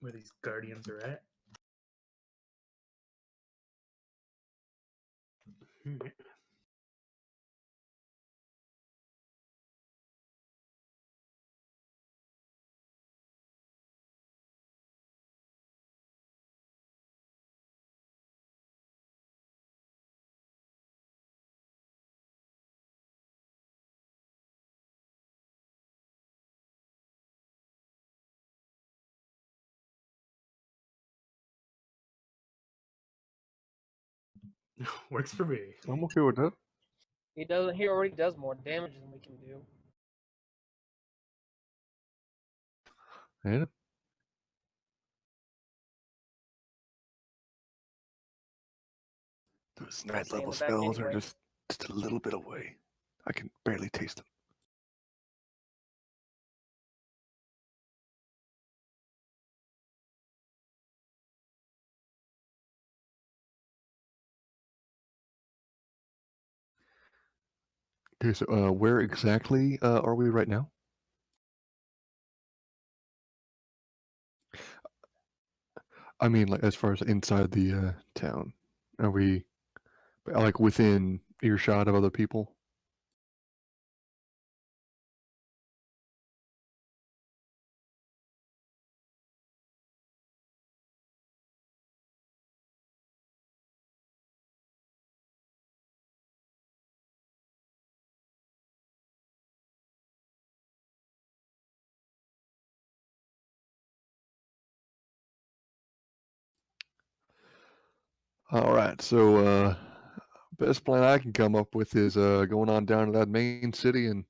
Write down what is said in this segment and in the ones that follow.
where these guardians are at. Alright. Works for me. I'm okay with that. He already does more damage than we can do. And those I'll night stay in level the back spells are anyway. just a little bit away. I can barely taste them. Okay, so where exactly are we right now? I mean, like as far as inside the town, are we like within earshot of other people? All right, so best plan I can come up with is going on down to that main city and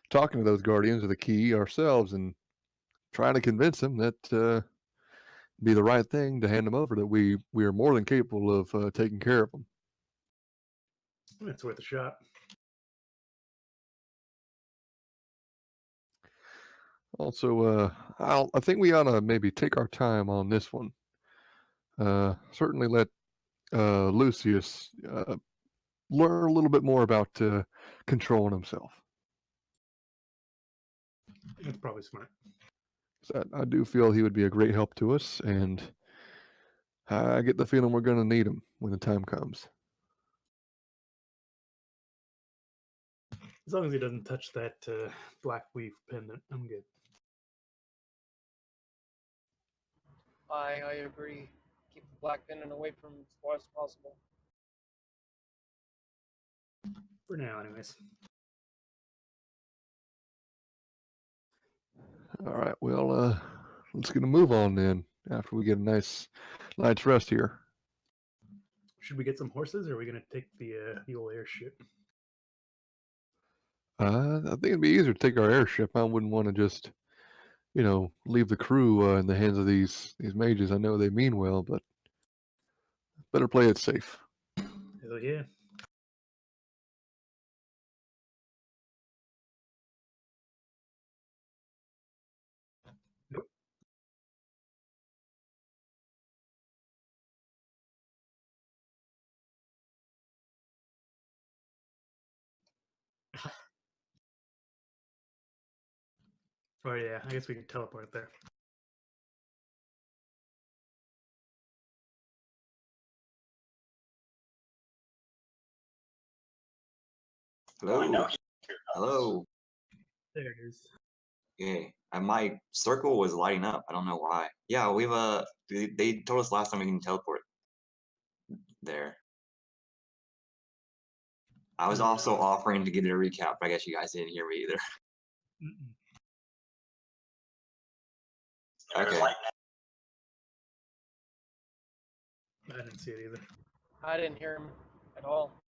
talking to those guardians of the key ourselves and trying to convince them that be the right thing to hand them over. That we are more than capable of taking care of them. It's worth a shot. Also, I think we ought to maybe take our time on this one. Certainly let Lucius learn a little bit more about controlling himself. That's probably smart. So I do feel he would be a great help to us, and I get the feeling we're going to need him when the time comes. As long as he doesn't touch that black weave pendant, I'm good. I agree. Keep the black pendant away from as far as possible. For now, anyways. All right, well, let's get a move on then. After we get a nice night's rest here. Should we get some horses, or are we going to take the old airship? I think it'd be easier to take our airship. I wouldn't want to just, leave the crew in the hands of these mages. I know they mean well, but better play it safe. Hell yeah. Nope. Oh yeah, I guess we can teleport there. Hello. Hello. There it is. Okay. My circle was lighting up. I don't know why. Yeah, they told us last time we can teleport there. I was also offering to give it a recap, but I guess you guys didn't hear me either. Mm-mm. Okay. I didn't see it either. I didn't hear him at all.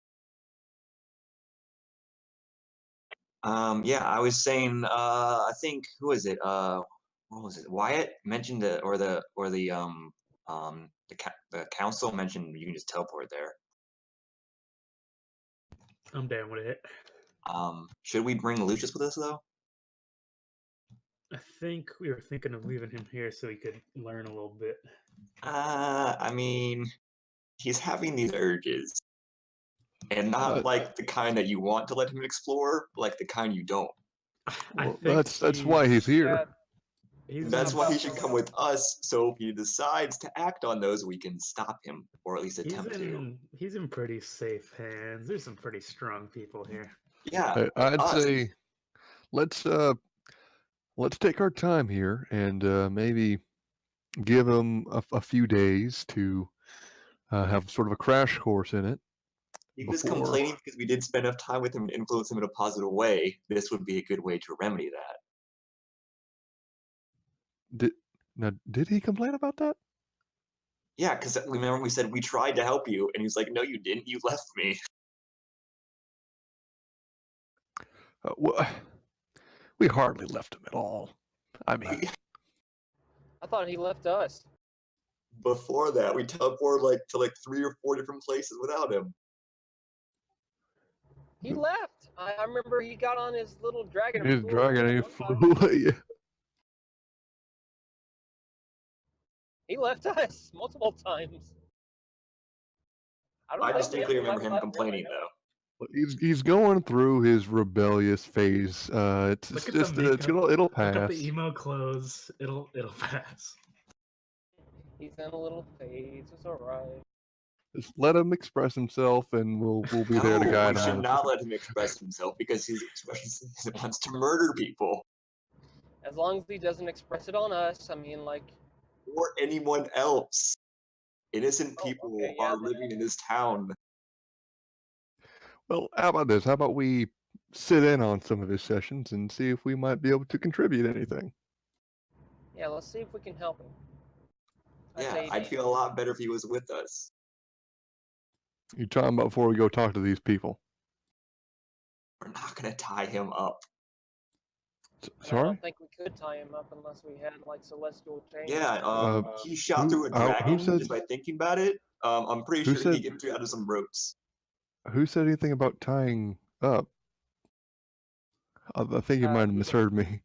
Yeah, I was saying, I think, who was it? What was it? Wyatt mentioned the council mentioned you can just teleport there. I'm down with it. Should we bring Lucius with us though? I think we were thinking of leaving him here so he could learn a little bit. I mean, he's having these urges. And not like the kind that you want to let him explore, like the kind you don't. I Well, think that's why he's here. Yeah, He's That's in, why he should come with us. So if he decides to act on those, we can stop him, or at least attempt to. he's in pretty safe hands. There's some pretty strong people here. Yeah, I'd us. say let's take our time here and maybe give him a few days to have sort of a crash course in it. He was before- complaining because we didn't spend enough time with him to influence him in a positive way. This would be a good way to remedy that. Did he complain about that? Yeah, because remember we said we tried to help you, and he was like, "No, you didn't. You left me." Well, we hardly left him at all. I mean, I thought he left us. Before that, we teleported to 3 or 4 different places without him. He left. I remember he got on his little dragon. his flew dragon, away he one time. flew away. He left us multiple times. I don't I think we distinctly ever remember left him really. complaining though. He's going through his rebellious phase. It's Look at just the makeup. it'll Look pass. at the emo clothes. It'll pass. He's in a little phase. It's alright. Just let him express himself, and we'll be there to No, guide we him. should not let him express himself because his expression he wants to murder people As long as he doesn't express it on us, I mean, like, or anyone else. Innocent Oh, people okay, yeah, are then- living in this town. Well, how about this? How about we sit in on some of his sessions and see if we might be able to contribute anything? yeah, let's see if we can help him. Yeah, I'd feel a lot better if he was with us. You're talking about before we go talk to these people. We're not gonna tie him up. And I Sorry? don't think we could tie him up unless we had, like, celestial chains. Yeah, he shot through a who dragon said- just by thinking about it. I'm pretty who sure he said- could get out of some ropes. Who said anything about tying up? I think you might have misheard me.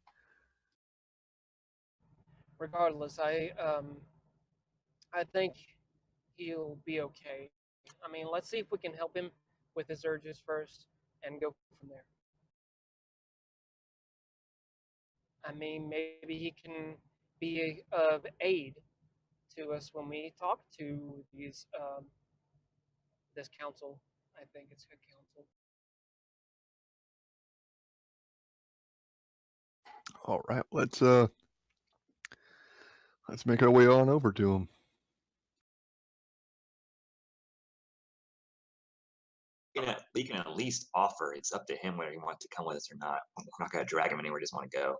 Regardless, I think he'll be okay. I mean, let's see if we can help him with his urges first and go from there. I mean, maybe he can be of aid to us when we talk to these this council. I think it's a council. All right, let's make our way on over to him. We can at least offer. It's up to him whether he wants to come with us or not. We're not gonna drag him anywhere. Just want to go.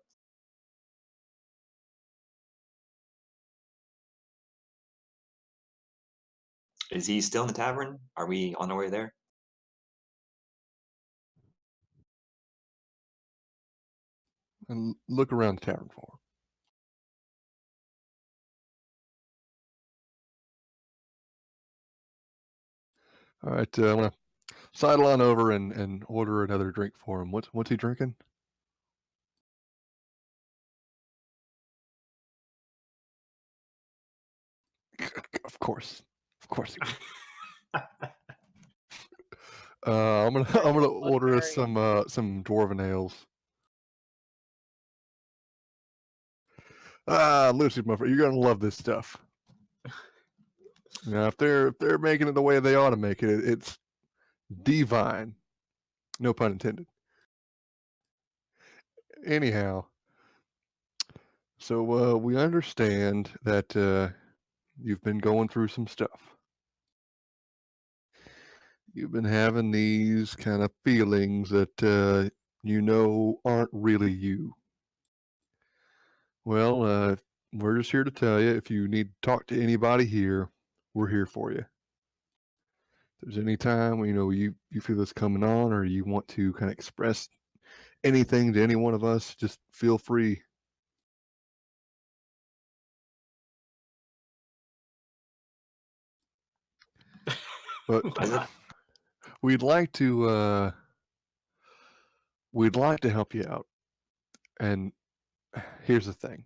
Is he still in the tavern? Are we on our way there? And look around the tavern for him. All right, I'm gonna sidle on over and order another drink for him. What's he drinking? Of course. he will. I'm gonna order us some dwarven ales. Lucy, my friend, you're gonna love this stuff. Now, if they're making it the way they ought to make it, it's divine. No pun intended. Anyhow, so we understand that you've been going through some stuff. You've been having these kind of feelings that aren't really you. Well, we're just here to tell you, if you need to talk to anybody here, we're here for you. If there's any time you feel this coming on, or you want to kind of express anything to any one of us, just feel free. But we'd like to help you out. And here's the thing.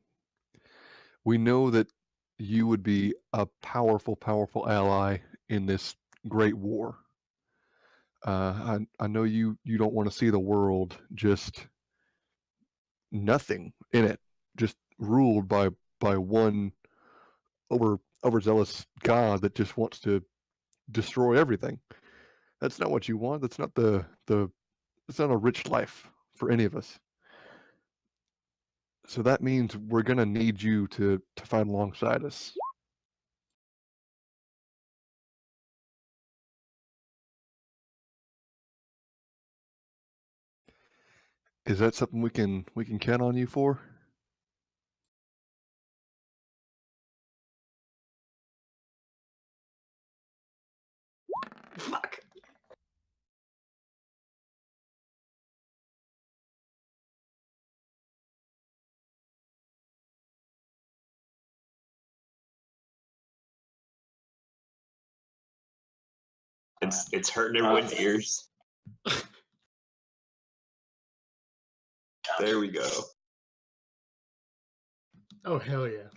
We know that you would be a powerful ally in this great war. I know you don't want to see the world just nothing in it, just ruled by one overzealous god that just wants to destroy everything. That's not what you want. That's not it's not a rich life for any of us. So that means we're gonna need you to fight alongside us. Is that something we can count on you for? Fuck. It's hurting everyone's ears. There we go. Oh hell yeah.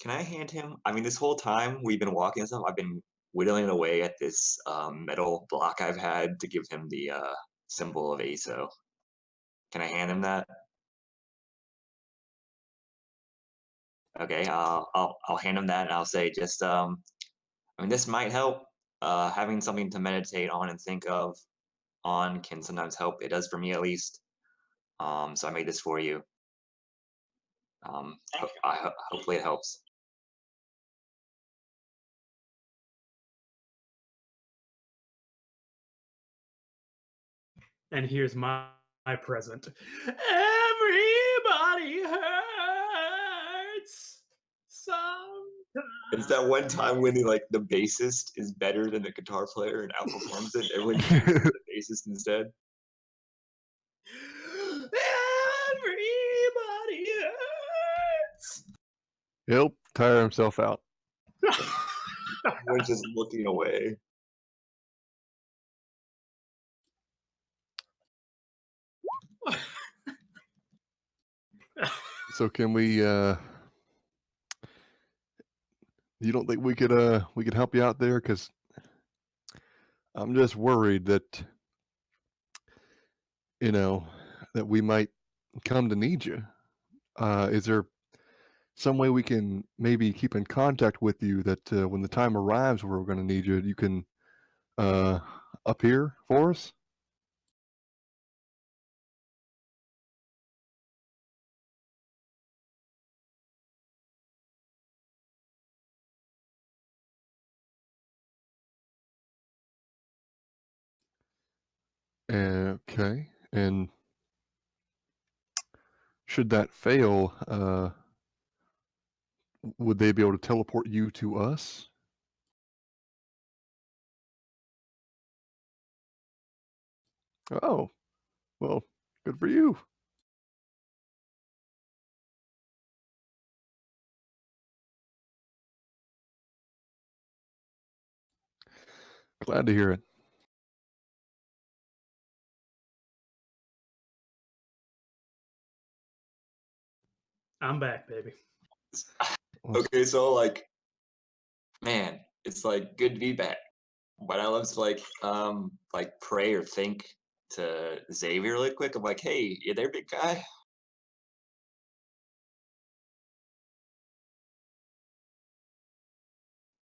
Can I hand him? I mean, this whole time we've been walking and stuff, I've been whittling away at this metal block I've had to give him the symbol of ASO. Can I hand him that? Okay, I'll hand him that, and I'll say just I mean, this might help. Having something to meditate on and think of on can sometimes help. It does for me at least. So I made this for you. Hopefully it helps. And here's my present. Everybody hurts sometimes. It's that one time when the bassist is better than the guitar player and outperforms it. Everyone chooses the bassist instead. Everybody hurts. He'll tire himself out. Everyone's just looking away. So can we? You don't think we could help you out there? Because I'm just worried that that we might come to need you. Is there some way we can maybe keep in contact with you that when the time arrives where we're going to need you, you can appear for us? Okay. And should that fail, would they be able to teleport you to us? Oh, well, good for you. Glad to hear it. I'm back, baby. Okay, so man, it's good to be back. But I love to pray or think to Xavier really quick. I'm like, hey, you there, big guy?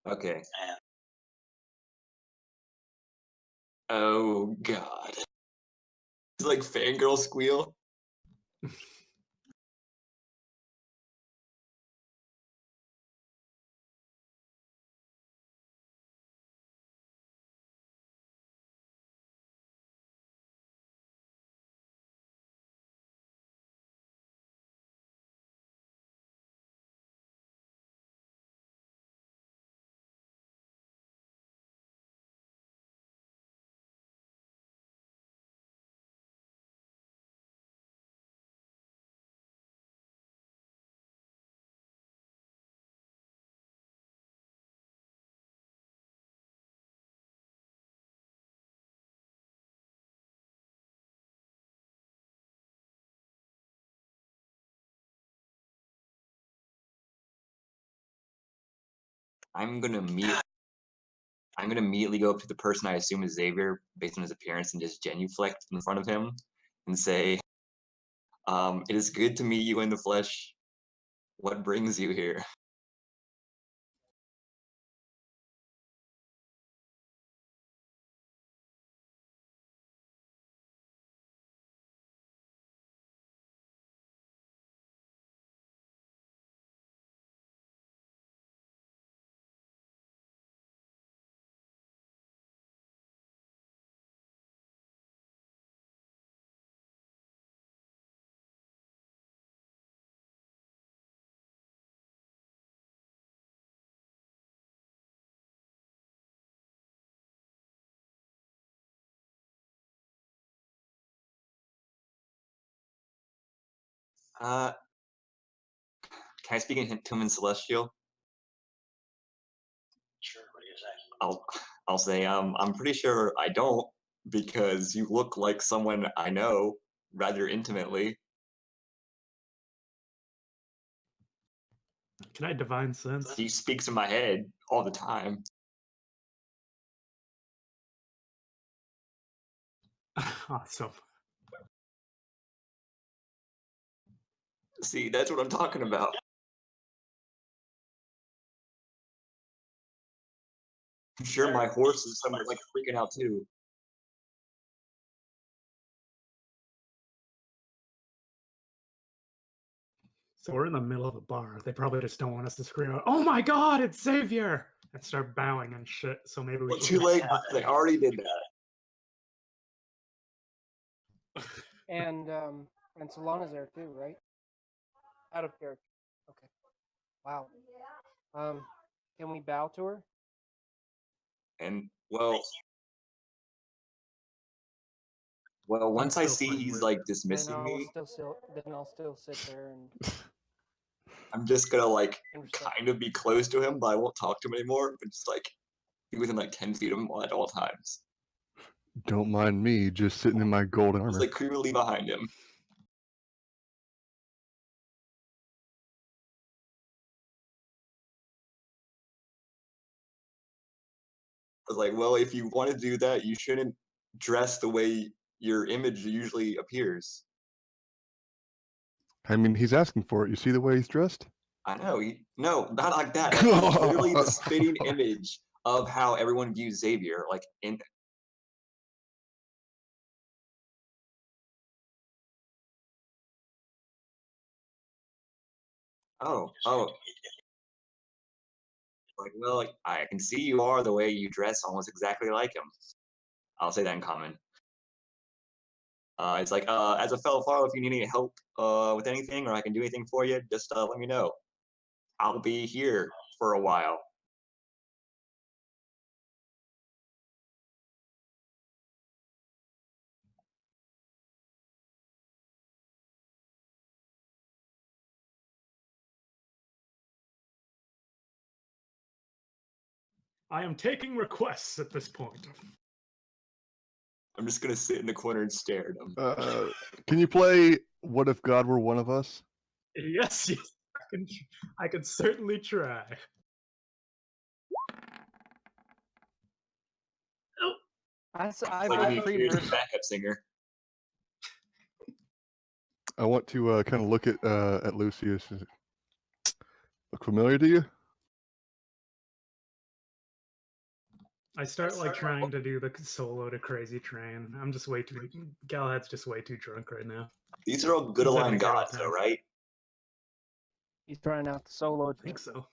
Okay. Oh God. It's like fangirl squeal. I'm gonna immediately go up to the person I assume is Xavier based on his appearance and just genuflect in front of him and say, "It is good to meet you in the flesh. What brings you here?" Can I speak to him in Celestial? Sure, what do you say? I'll say, I'm pretty sure I don't, because you look like someone I know rather intimately. Can I divine sense? He speaks in my head all the time. Awesome. See, that's what I'm talking about. I'm sure my horse is somewhere like freaking out too. So we're in the middle of a bar. They probably just don't want us to scream out, "Oh my God, it's Xavier!" and start bowing and shit. So maybe we Well, should too late. stop. They already did that. And Solana's there too, right? Out of character. Okay. Wow. Can we bow to her? And well, once I still see playing he's with like it. dismissing me, Then I'll still sit there and I'm just gonna like respect. kind of be close to him, but I won't talk to him anymore. But just like be within like 10 feet of him at all times. Don't mind me, just sitting in my gold Just armor. like creepily behind him. I was like, well, if you want to do that, you shouldn't dress the way your image usually appears. I mean, he's asking for it. You see the way he's dressed? I know. No, not like that. Like, he's literally the spitting image of how everyone views Xavier. Like in. Oh. Like, well, like, I can see you are the way you dress almost exactly like him. I'll say that in common. It's like, as a fellow follower, if you need any help with anything or I can do anything for you, just let me know. I'll be here for a while. I am taking requests at this point. I'm just gonna sit in the corner and stare at him. Can you play What If God Were One of Us? Yes, I can certainly try. I've Like, if pre-verse. you're backup singer. I want to kind of look at Lucius. Does it look familiar to you? I start like trying to do the solo to Crazy Train. I'm just way too. Galahad's just way too drunk right now. These are all good He's having aligned a great gods, though, time. right? He's trying out the solo. I think so.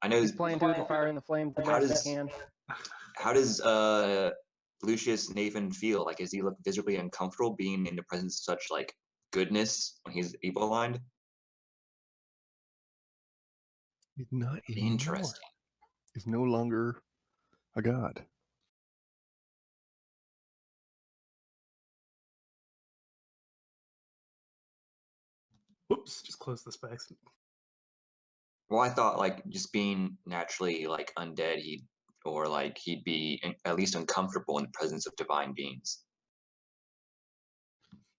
I know. He's playing through the fire and the flame the How best does- he can. How does Lucius Nathan feel? Like, does he look visibly uncomfortable being in the presence of such like goodness when he's evil aligned? He's not anymore. Interesting. He's no longer a god. Whoops, just close the specs. Well, I thought like just being naturally like undead, he'd be at least uncomfortable in the presence of divine beings.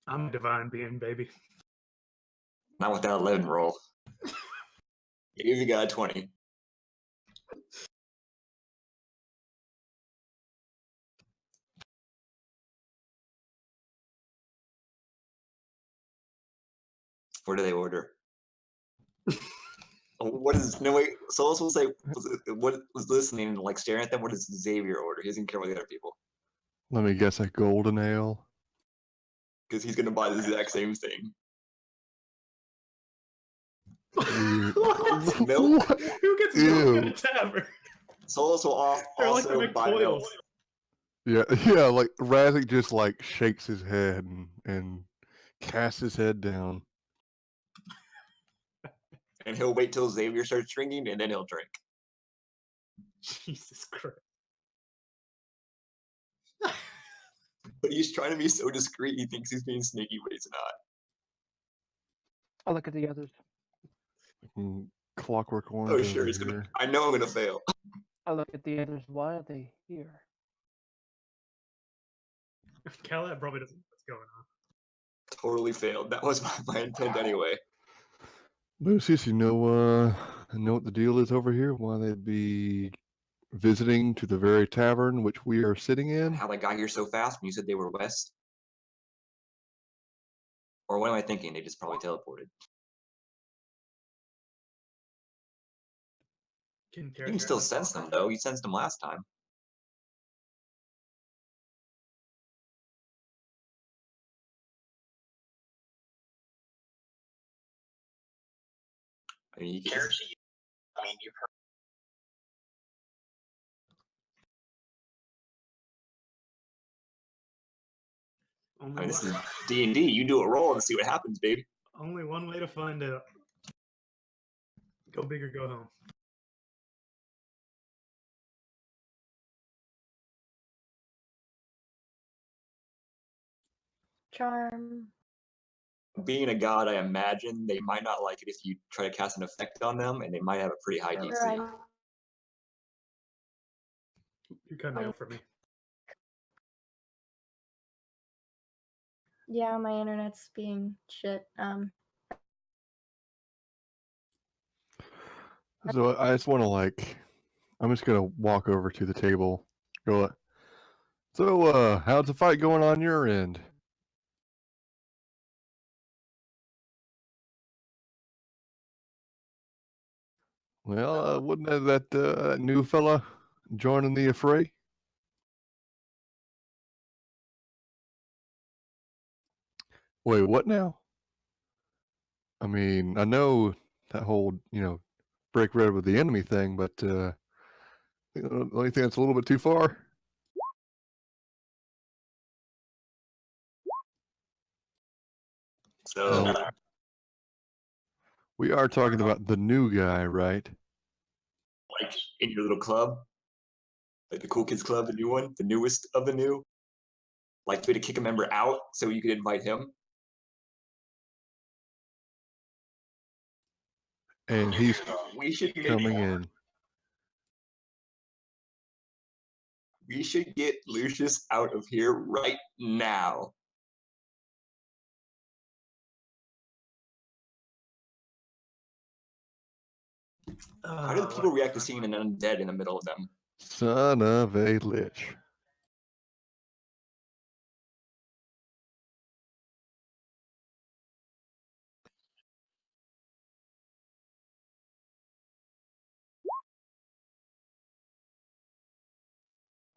I'm a divine being, baby. Not with that 11 roll. Even if you got a 20. What do they order? What is no wait? Solus will say what was listening and like staring at them. What does Xavier order? He doesn't care about the other people Let me guess, a golden ale. because he's gonna buy the exact same thing. Weird. What? Milk. What? Who gets milk at a Ew. tavern? Solus will They're like also the big buy milk. coils. Yeah, like Razik just like shakes his head and casts his head down. And he'll wait till Xavier starts drinking, and then he'll drink. Jesus Christ. But he's trying to be so discreet. He thinks he's being sneaky, but he's not. I look at the others. Clockwork Orange Oh, over sure. It's here. gonna. I know I'm gonna fail. I look at the others. Why are they here? Galad probably doesn't know what's going on. Totally failed. That was my intent anyway. Lucius, you know what the deal is over here? Why they'd be visiting to the very tavern which we are sitting in? How they got here so fast when you said they were west? Or what am I thinking? They just probably teleported. You can still sense them though. You sensed them last time. I mean, you can. I mean, you've heard. I Only mean, this is one, D&D. You do a roll and see what happens, baby. only one way to find out. Go big or go home. Charm. Being a god, I imagine they might not like it if you try to cast an effect on them, and they might have a pretty high DC. Right. You cut out for me. Yeah, my internet's being shit. So I just want to like, I'm just gonna walk over to the table. Go. So, how's the fight going on your end? Well, wasn't that new fella joining the affray? Wait, what now? I mean, I know that whole, break bread with the enemy thing, but the only thing that's a little bit too far. So, No. We are talking about the new guy, right? like in your little club, like the Cool Kids Club, the new one, the newest of the new, like you had to kick a member out so you could invite him. And he's We should coming in. We should get Lucius out of here right now. How do the people react to seeing an undead in the middle of them? Son of a lich.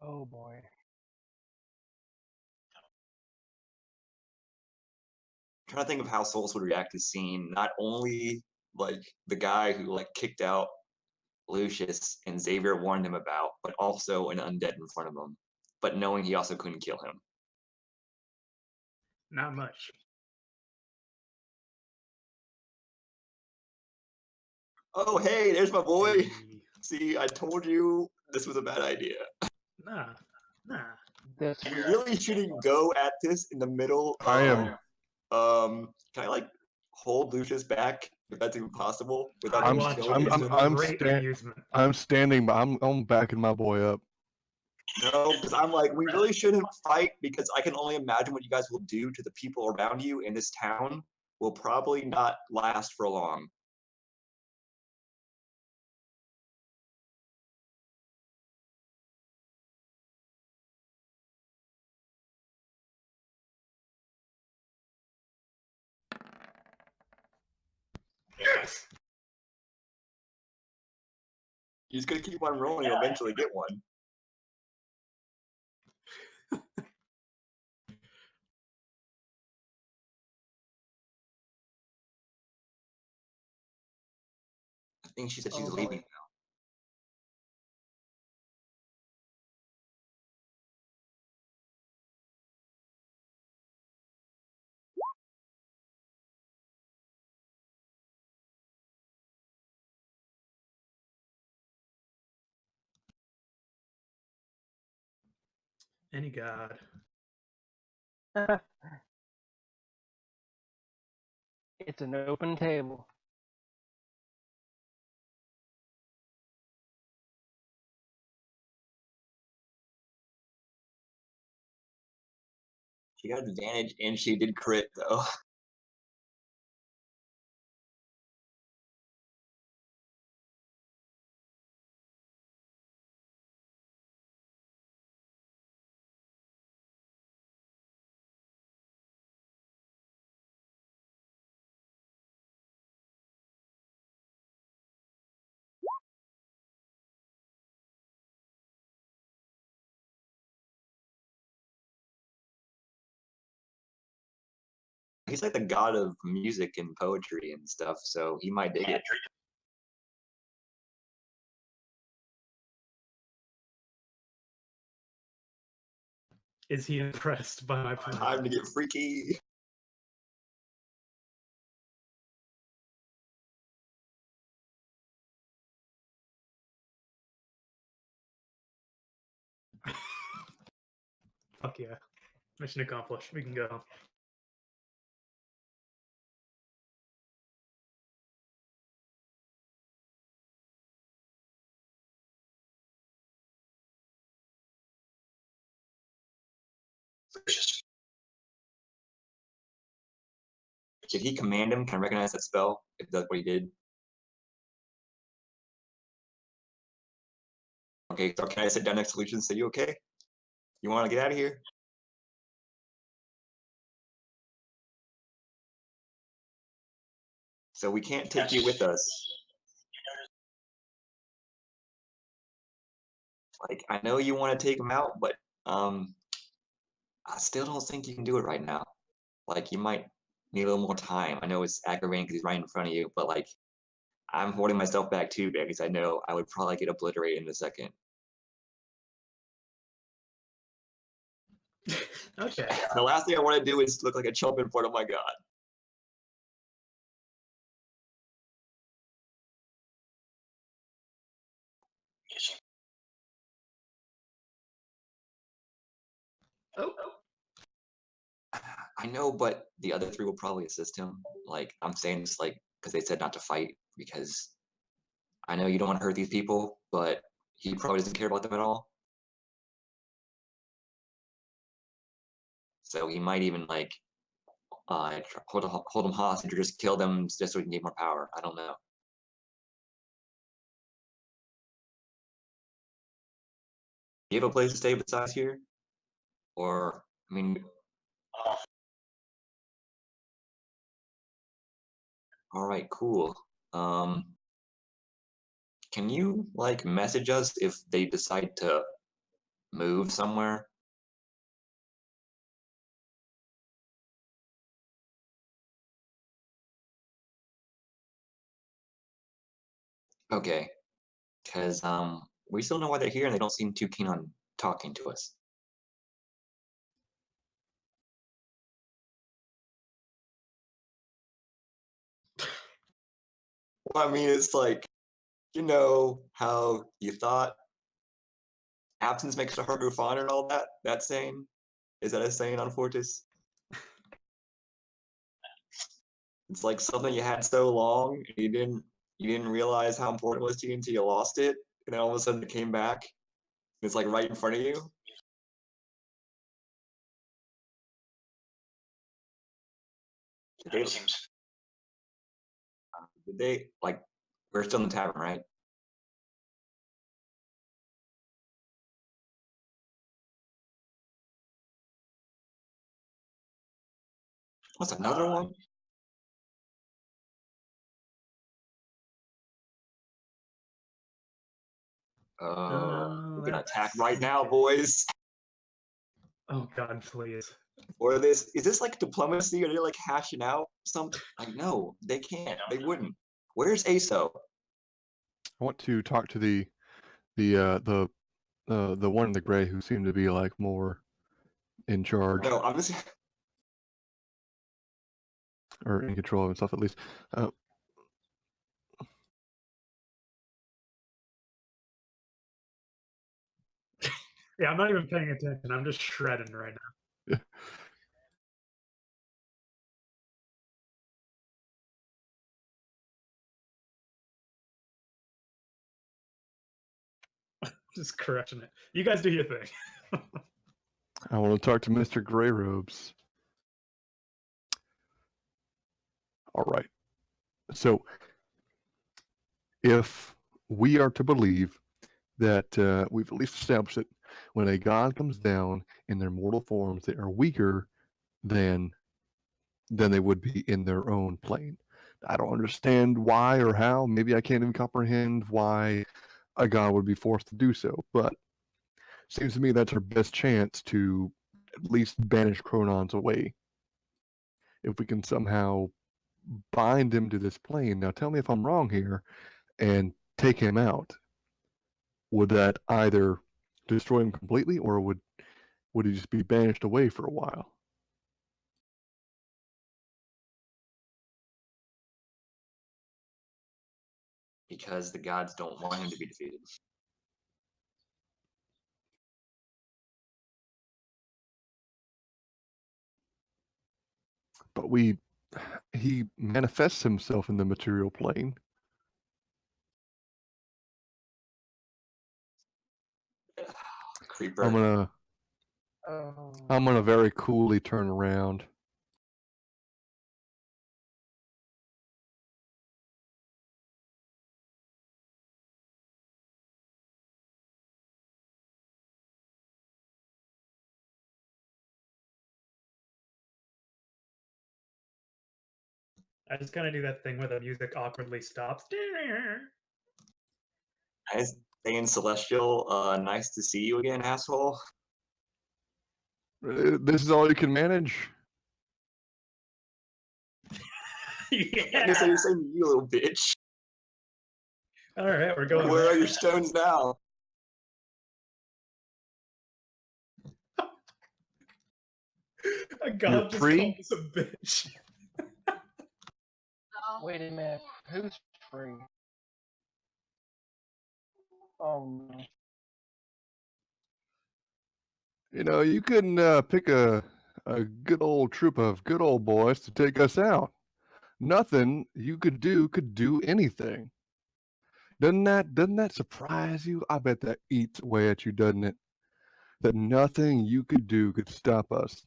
Oh boy. I'm trying to think of how Souls would react to seeing not only like the guy who like kicked out Lucius and Xavier warned him about, but also an undead in front of him, but knowing he also couldn't kill him. Not much. Oh, hey, there's my boy. Hey, See, I told you this was a bad idea. nah. This We really shouldn't go at this in the middle. I am. Can I like hold Lucius back if that's even possible without I him watch killing it. him? It's I'm great sta- amusement. I'm standing, but I'm backing my boy up. No, because I'm like, we really shouldn't fight because I can only imagine what you guys will do to the people around you in this town will probably not last for long. Nice. You just gotta keep on rolling, you'll eventually get one. I think she said she's Oh, leaving. boy. Any god. It's an open table. She got advantage and she did crit though. He's like the god of music and poetry and stuff, so he might dig it. Is he impressed by my plan? Time to get freaky. Fuck yeah. Mission accomplished. We can go. Did he command him? Can I recognize that spell if that's what he did? Okay, so can I sit down next to Lucian and say, you okay? You want to get out of here? So we can't take you with us. Like, I know you want to take him out, but I still don't think you can do it right now. Like, you might need a little more time. I know it's aggravating because he's right in front of you, but like, I'm holding myself back too because I know I would probably get obliterated in a second. Okay. The last thing I want to do is look like a chump in front of my god. Oh. I know, but the other three will probably assist him. Like, I'm saying this like because they said not to fight because I know you don't want to hurt these people, but he probably doesn't care about them at all. So he might even like hold them hostage or just kill them just so he can get more power. I don't know. Do you have a place to stay besides here? Or, I mean, all right, cool. Can you like message us if they decide to move somewhere? Okay, because we still know why they're here and they don't seem too keen on talking to us. Well, I mean, it's like, you know how you thought absence makes the heart grow fonder and all that? That saying? Is that a saying on Fortis? It's like something you had so long and you didn't realize how important it was to you until you lost it, and then all of a sudden it came back. It's like right in front of you. Did they like we're still in the tavern, right? What's another one? We're gonna that's attack right now, okay. boys. Oh God, please. Or is this like diplomacy? Are they like hashing out something? Like, no, they can't. They wouldn't. Where's ASO? I want to talk to the one in the gray who seemed to be like more in charge No, I'm just. or in control of himself at least. Yeah, I'm not even paying attention. I'm just shredding right now. Just crushing it. You guys do your thing. I want to talk to Mr. Grey Robes. All right. So, if we are to believe that we've at least established that when a god comes down in their mortal forms, they are weaker than they would be in their own plane. I don't understand why or how. Maybe I can't even comprehend why a god would be forced to do so. But seems to me that's our best chance to at least banish Chronons away. If we can somehow bind him to this plane. Now tell me if I'm wrong here, and take him out. Would that either destroy him completely, or would he just be banished away for a while? Because the gods don't want him to be defeated. But he manifests himself in the material plane. Creeper. I'm gonna very coolly turn around. I just kind of do that thing where the music awkwardly stops. I was saying Celestial, nice to see you again, asshole. This is all you can manage? Yeah. I guess you're saying you little bitch. All right, we're going. Where are your stones now? A god just free? called us a bitch. Wait a minute. Who's free? Oh no. You know, you couldn't pick a good old troop of good old boys to take us out. Nothing you could do anything. Doesn't that surprise you? I bet that eats away at you, doesn't it? That nothing you could do could stop us.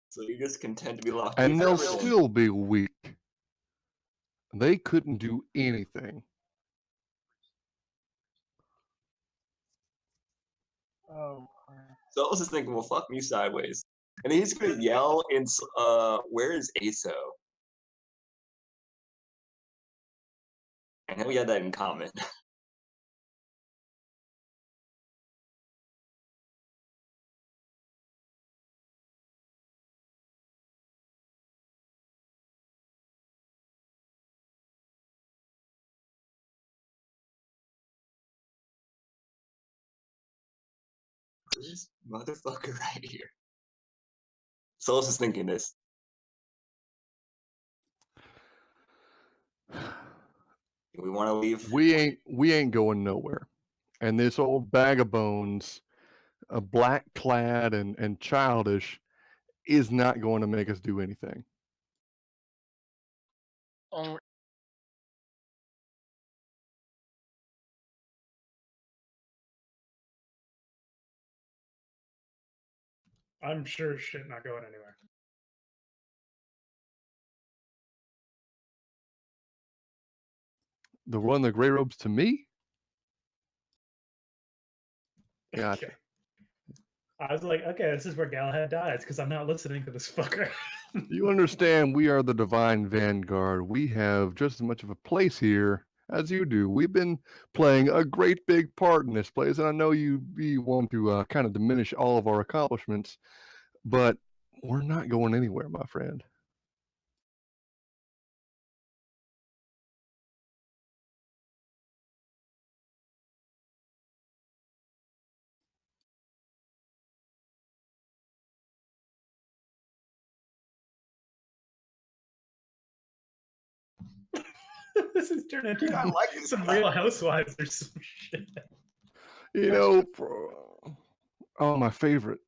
So you're just content to be locked And in they'll forever then? still be weak. They couldn't do anything. Oh crap. So I was just thinking, well, fuck me sideways. And he's gonna yell in, where is ASO? I know we had that in common. This motherfucker right here. So I was just thinking this. We want to leave. We ain't going nowhere. And this old bag of bones, black clad and childish, is not going to make us do anything. Oh, I'm sure shit not going anywhere. The one in the gray robes to me? Gotcha. Okay. I was like, okay, this is where Galahad dies because I'm not listening to this fucker. You understand we are the divine Vanguard. We have just as much of a place here as you do. We've been playing a great big part in this place, and I know you want to kind of diminish all of our accomplishments, but we're not going anywhere, my friend. This is turning into I like this some guy. Real Housewives or some shit. You know, oh, my favorite.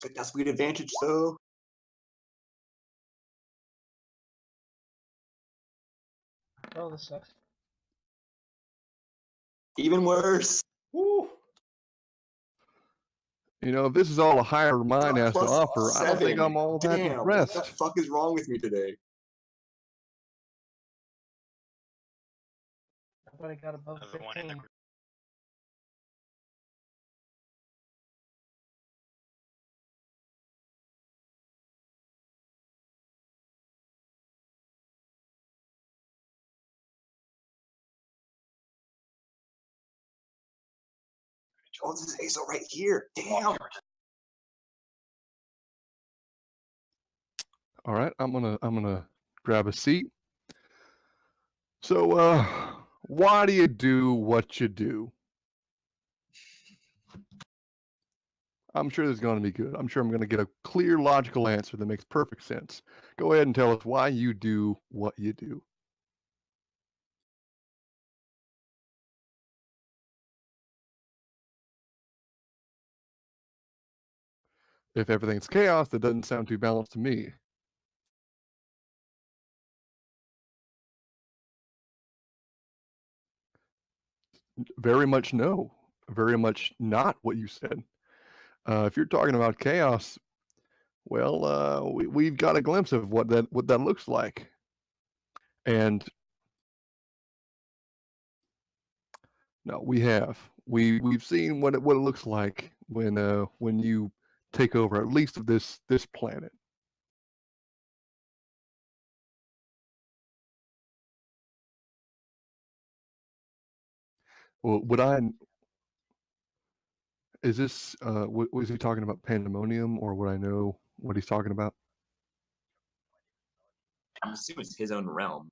Get that sweet advantage, though. Oh, this sucks. Even worse. Woo. You know, if this is all a higher mind has to Plus offer, I don't think 7. I'm all that Damn, what impressed. the fuck is wrong with me today? Nobody got above Another one in the 15. group. Oh, this is Aso right here. Damn. All right, I'm gonna grab a seat. So, why do you do what you do? I'm sure this is going to be good. I'm sure I'm going to get a clear, logical answer that makes perfect sense. Go ahead and tell us why you do what you do. If everything's chaos, that doesn't sound too balanced to me. Very much no. Very much not what you said. If you're talking about chaos, well, we've got a glimpse of what that looks like, and no, we have. We've seen what it looks like when you take over at least of this planet. Well, is this was he talking about pandemonium, or would I know what he's talking about? I'm assuming it's his own realm.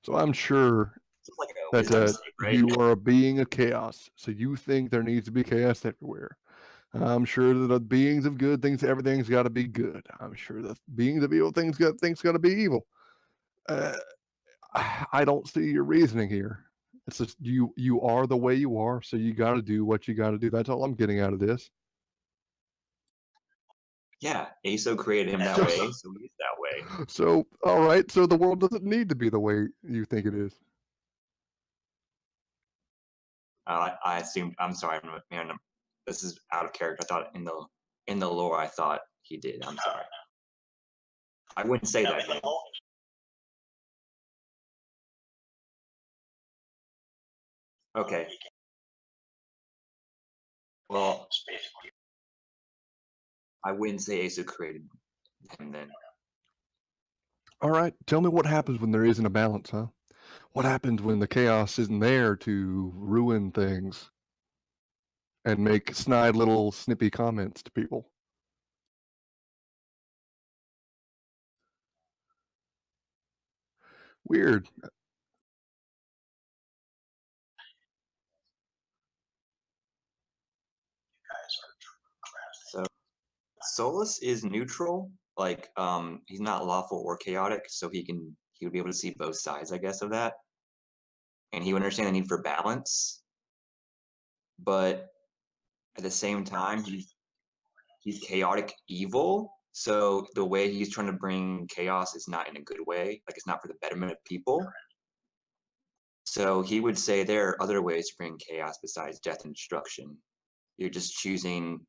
So I'm sure It's like a that wisdom save, right? you are a being of chaos, so you think there needs to be chaos everywhere. I'm sure that the beings of good thinks everything's got to be good. I'm sure the beings of evil things got to be evil. I don't see your reasoning here. It's just you are the way you are, so you got to do what you got to do. That's all I'm getting out of this. Yeah, Aso created him that way, so he's that way. So, all right, so the world doesn't need to be the way you think it is. I assumed. I'm sorry, man. This is out of character. I thought in the lore, I thought he did. I'm sorry. I wouldn't say that. Again. Okay. Well, I wouldn't say Aso created him then. All right, tell me what happens when there isn't a balance, huh? What happens when the chaos isn't there to ruin things and make snide little snippy comments to people? Weird. So Solus is neutral. Like, he's not lawful or chaotic, so he would be able to see both sides, I guess, of that, and he would understand the need for balance. But at the same time, he's chaotic evil. So the way he's trying to bring chaos is not in a good way. Like, it's not for the betterment of people. So he would say there are other ways to bring chaos besides death and destruction. You're just choosing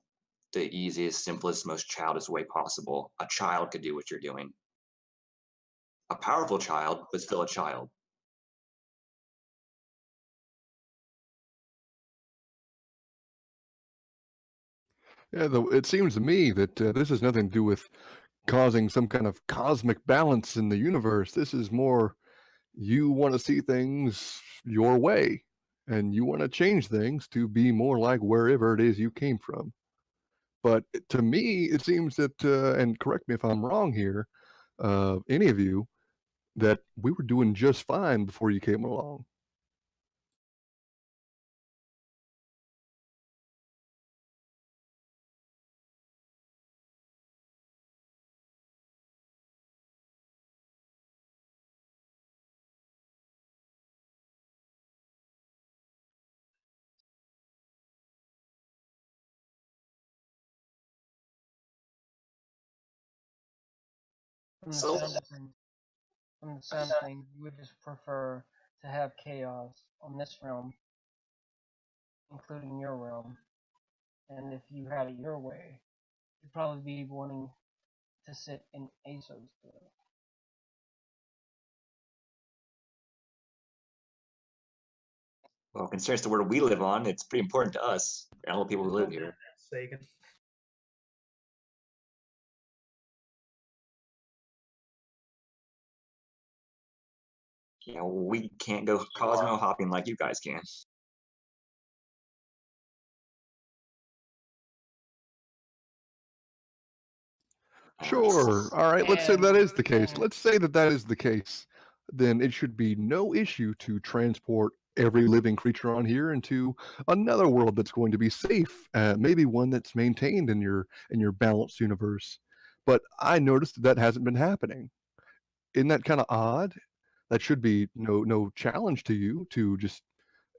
the easiest, simplest, most childish way possible. A child could do what you're doing. A powerful child, but still a child. Yeah, though it seems to me that this has nothing to do with causing some kind of cosmic balance in the universe. This is more you want to see things your way, and you want to change things to be more like wherever it is you came from. But to me, it seems that, and correct me if I'm wrong here, any of you, that we were doing just fine before you came along. From the So- sound of things, you would just prefer to have chaos on this realm, including your realm. And if you had it your way, you'd probably be wanting to sit in ASO's throne. Well, considering it's the world we live on, it's pretty important to us and all the people who live here. Sagan. You know, we can't go Cosmo hopping like you guys can. Sure. All right. Let's say that And- is the case. and- Let's say that that is the case. Then it should be no issue to transport every living creature on here into another world that's going to be safe, maybe one that's maintained in your balanced universe. But I noticed that hasn't been happening. Isn't that kind of odd? That should be no challenge to you to just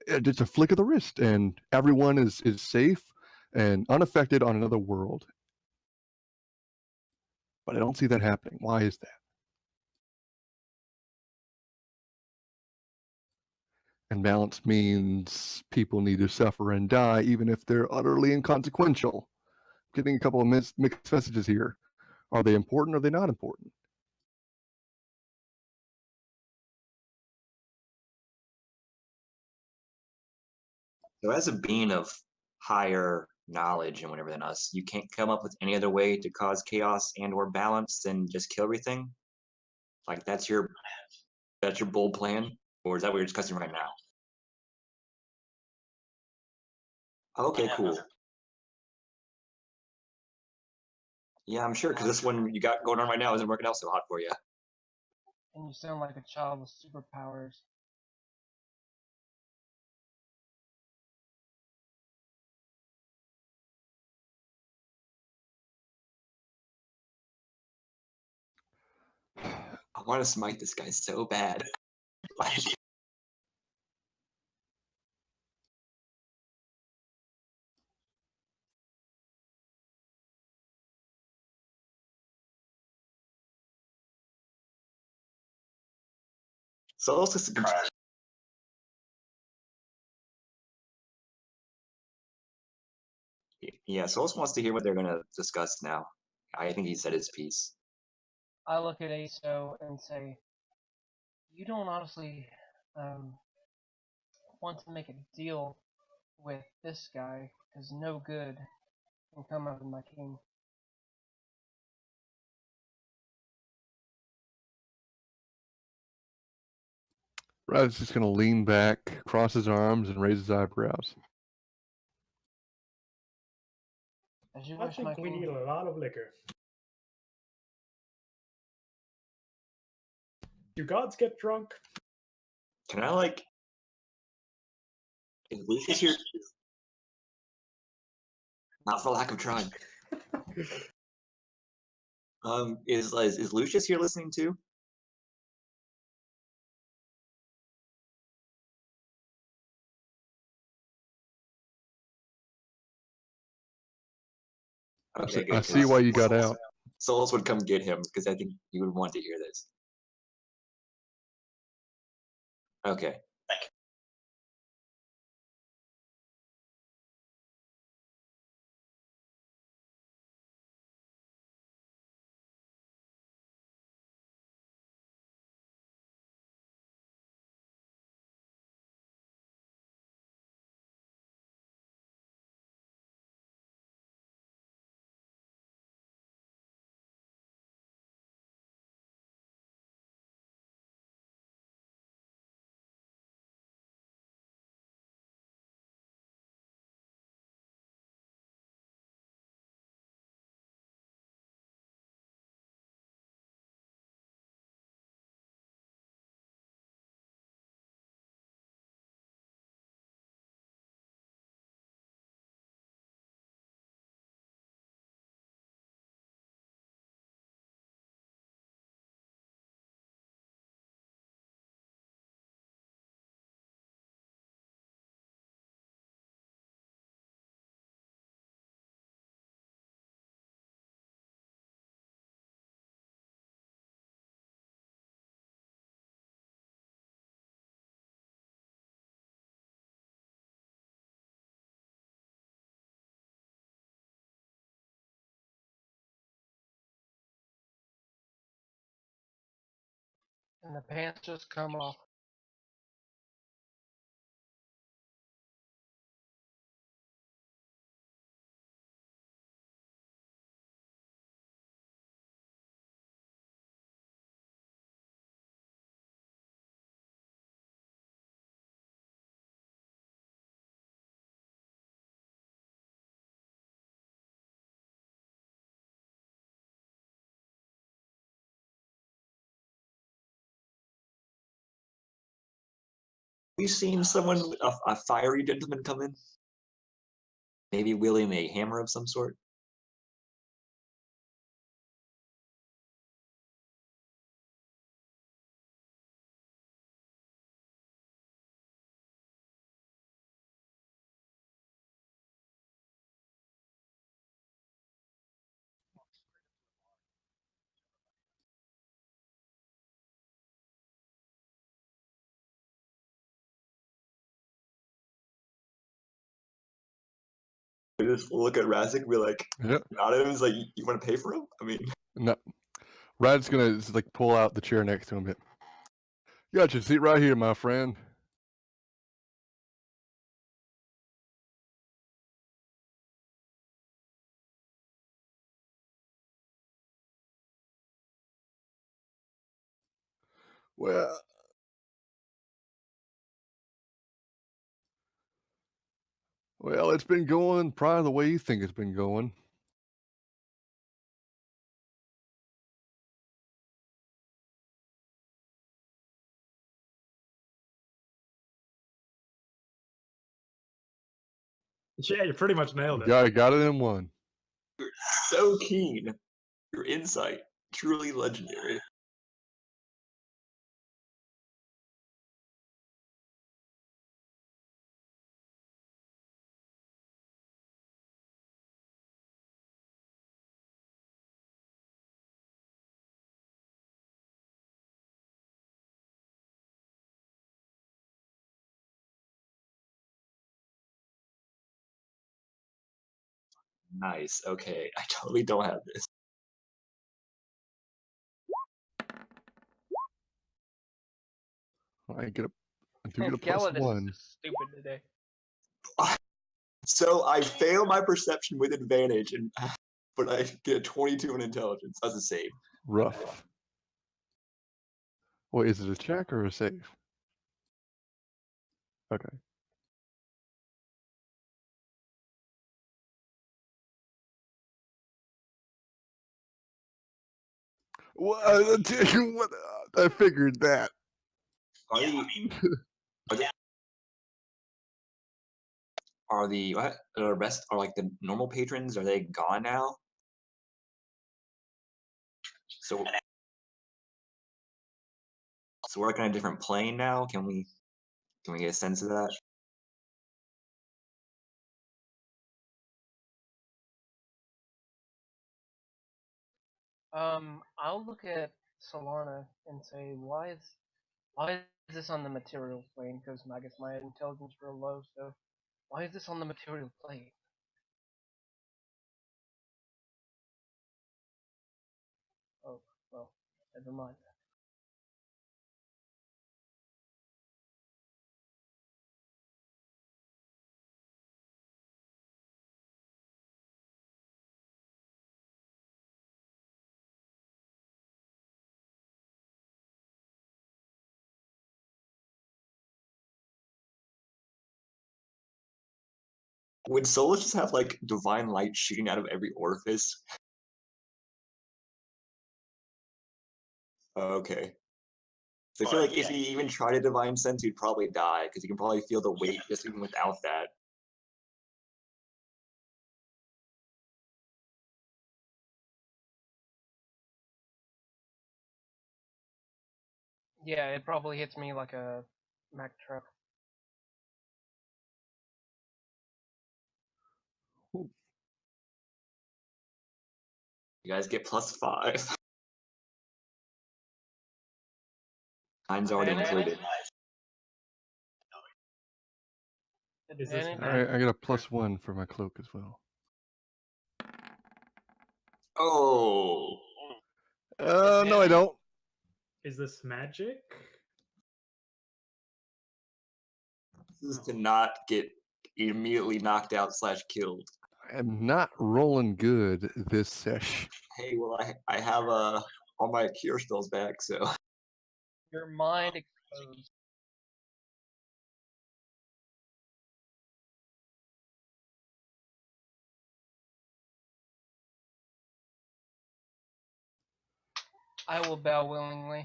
a flick of the wrist and everyone is safe and unaffected on another world. But I don't see that happening. Why is that? And balance means people need to suffer and die, even if they're utterly inconsequential. Getting a couple of mixed messages here. Are they important or are they not important? So as a being of higher knowledge and whatever than us, you can't come up with any other way to cause chaos and or balance than just kill everything? Like that's your bold plan? Or is that what you're discussing right now? Okay, cool. Yeah, I'm sure, because this one you got going on right now isn't working out so hot for you. And you sound like a child with superpowers. I want to smite this guy so bad. Like, so let's just yeah, Souls wants to hear what they're gonna discuss now. I think he said his piece. I look at ASO and say, you don't honestly want to make a deal with this guy, because no good can come out of my king. Rad's just going to lean back, cross his arms, and raise his eyebrows. As you I wish, my think we king. need a lot of liquor. Do gods get drunk? Can I like? Is Lucius here? Not for lack of trying. Is Lucius here listening too? Okay, good. I see why you got out. Souls would come get him because I think he would want to hear this. Okay. And the pants just come off. We've seen someone, a fiery gentleman come in. Maybe wielding a hammer of some sort. We just look at Razik and be like, Yep. not him. He's like, you want to pay for him? I mean, No. Rad's gonna just, like pull out the chair next to him. You got your seat right here, my friend. Well, it's been going probably the way you think it's been going. Yeah, you pretty much nailed it. Yeah, I got it in one. you're so keen. Your insight, truly legendary. Nice. Okay, I totally don't have this. I get I do get a plus Skeleton is one. just stupid today. So I fail my perception with advantage, and but I get a 22 in intelligence. That's a save. Rough. Wait, is it a check or a save? Okay. What? I figured that. Are the what? The rest are like the normal patrons? Are they gone now? So we're like on a different plane now. Can we get a sense of that? I'll look at Solana and say, why is this on the material plane? Because I guess my intelligence is real low, so why is this on the material plane? Oh, well, never mind. Would Solus just have like divine light shooting out of every orifice? Okay. So I feel like if he even tried a divine sense, he'd probably die because he can probably feel the weight just even without that. Yeah, it probably hits me like a Mack truck. You guys get +5. Mine's already Advantage? included. Is this Advantage? I got a plus one for my cloak as well. Oh. No, I don't. Is this magic? This is to not get immediately knocked out / killed. I am not rolling good this sesh. Hey, well, I have all my cure spells back, so Your mind exposed. I will bow willingly.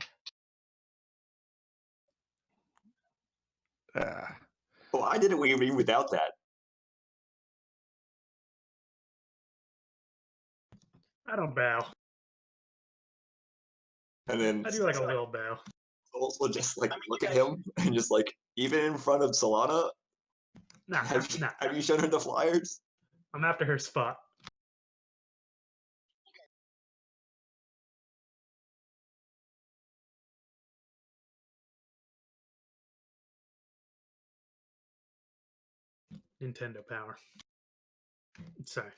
Ah, well, I did it even without that. I don't bow. And then I do like a little bow. also just like look at him and just like even in front of Solana, Nah, nah. have you shown her the flyers? I'm after her spot. Nintendo power. Sorry.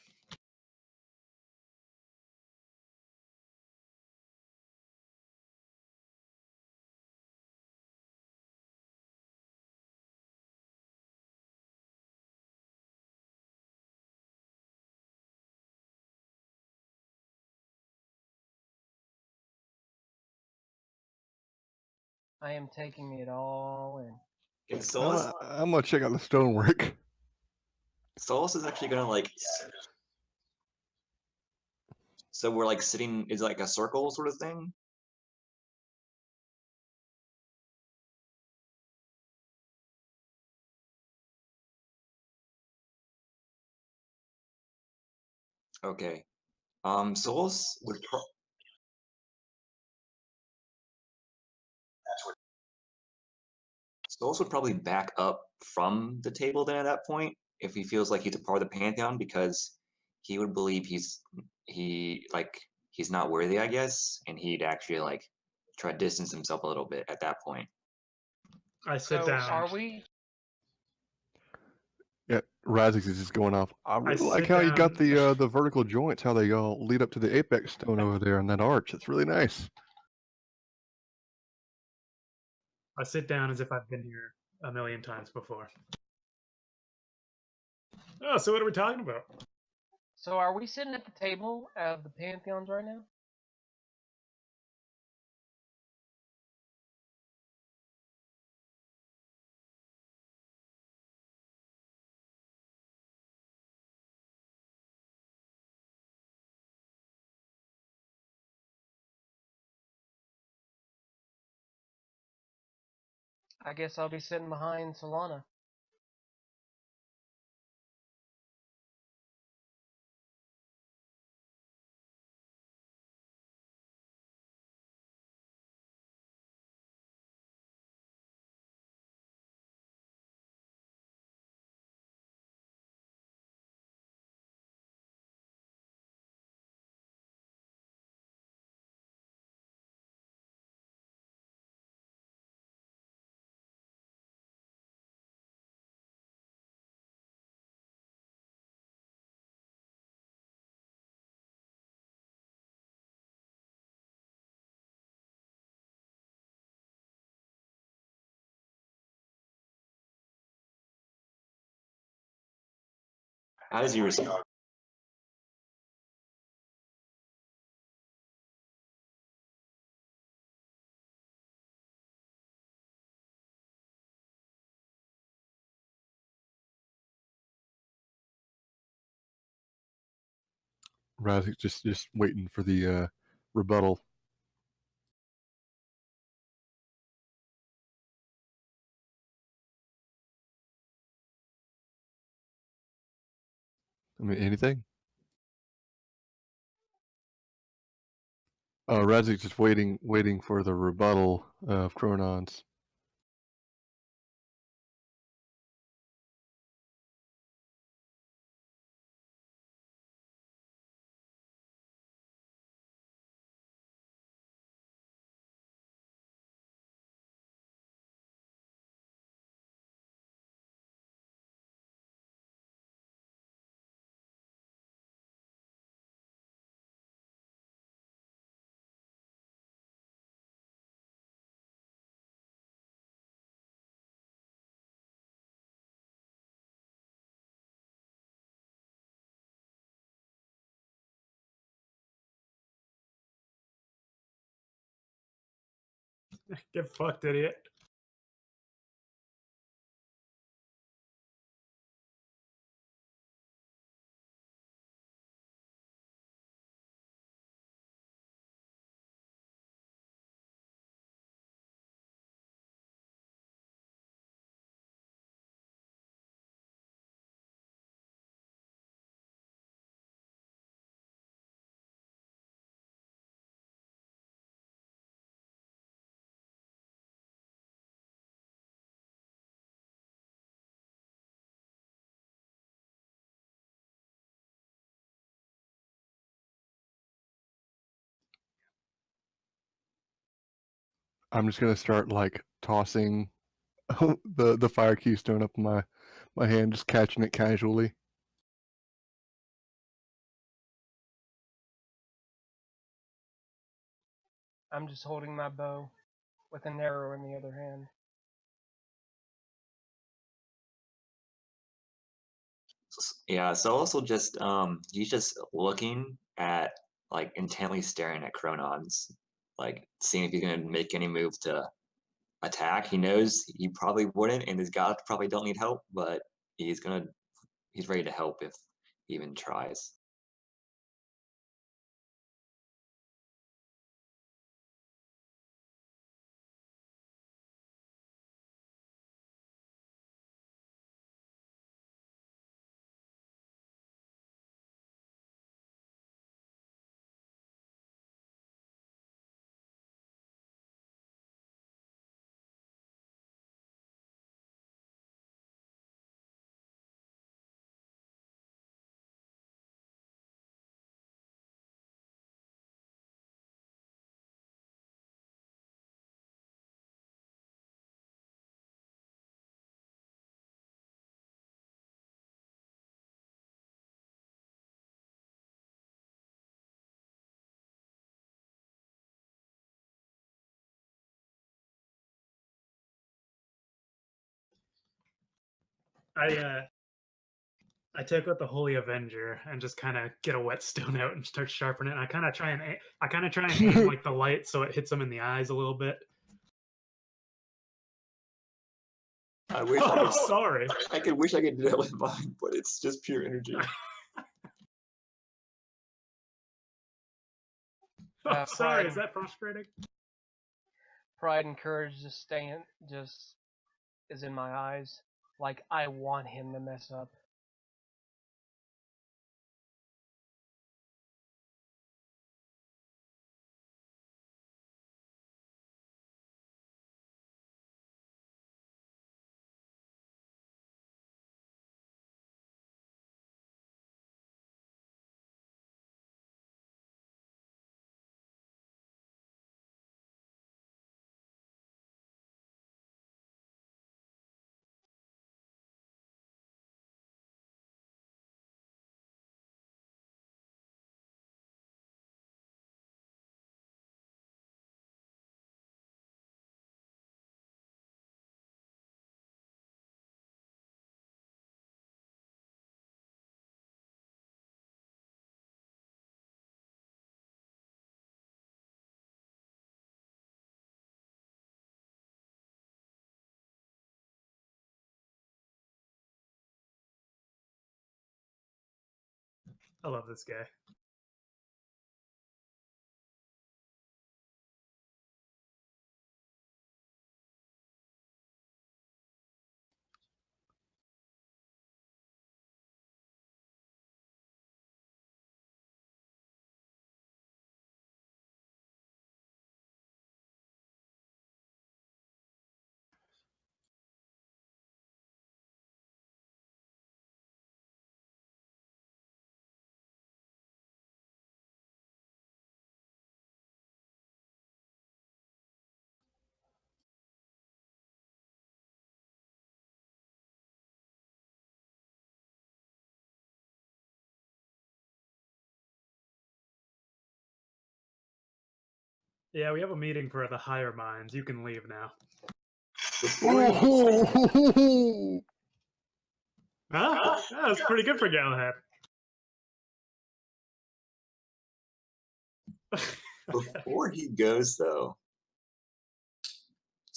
I am taking it all in. Okay, Solus, I'm gonna check out the stonework. Solus is actually gonna like. So we're like sitting is like a circle sort of thing. Okay. Solus would Solus would probably back up from the table then at that point if he feels like he's a part of the Pantheon because he would believe he's not worthy, I guess, and he'd actually like try to distance himself a little bit at that point. I sit So down. are we? Yeah, Razix is just going off. I really like sit how you got down. the vertical joints, how they all lead up to the apex stone over there in that arch. It's really nice. I sit down as if I've been here a million times before. Oh, so what are we talking about? So are we sitting at the table of the pantheons right now? I guess I'll be sitting behind Solana. How does he respond? Razix just waiting for the rebuttal. I mean, anything? Razix just waiting for the rebuttal of Chronon's. Get fucked, idiot. I'm just gonna start like tossing the fire keystone up in my hand, just catching it casually. I'm just holding my bow with an arrow in the other hand. Yeah, so also just he's just looking at, like, intently staring at Chronon's, like seeing if he's gonna make any move to attack. He knows he probably wouldn't, and his gods probably don't need help, but he's ready to help if he even tries. I take out the Holy Avenger and just kind of get a whetstone out and start sharpening it. I kind of try and aim like the light so it hits him in the eyes a little bit. I wish Oh, sorry. I wish I could do that with mine, but it's just pure energy. Oh, sorry, Pride. is that frustrating? Pride and courage just is in my eyes. Like I want him to mess up. I love this guy. Yeah, we have a meeting for the higher minds. You can leave now. Oh, Huh? That was pretty good for Galahad. Before he goes, though,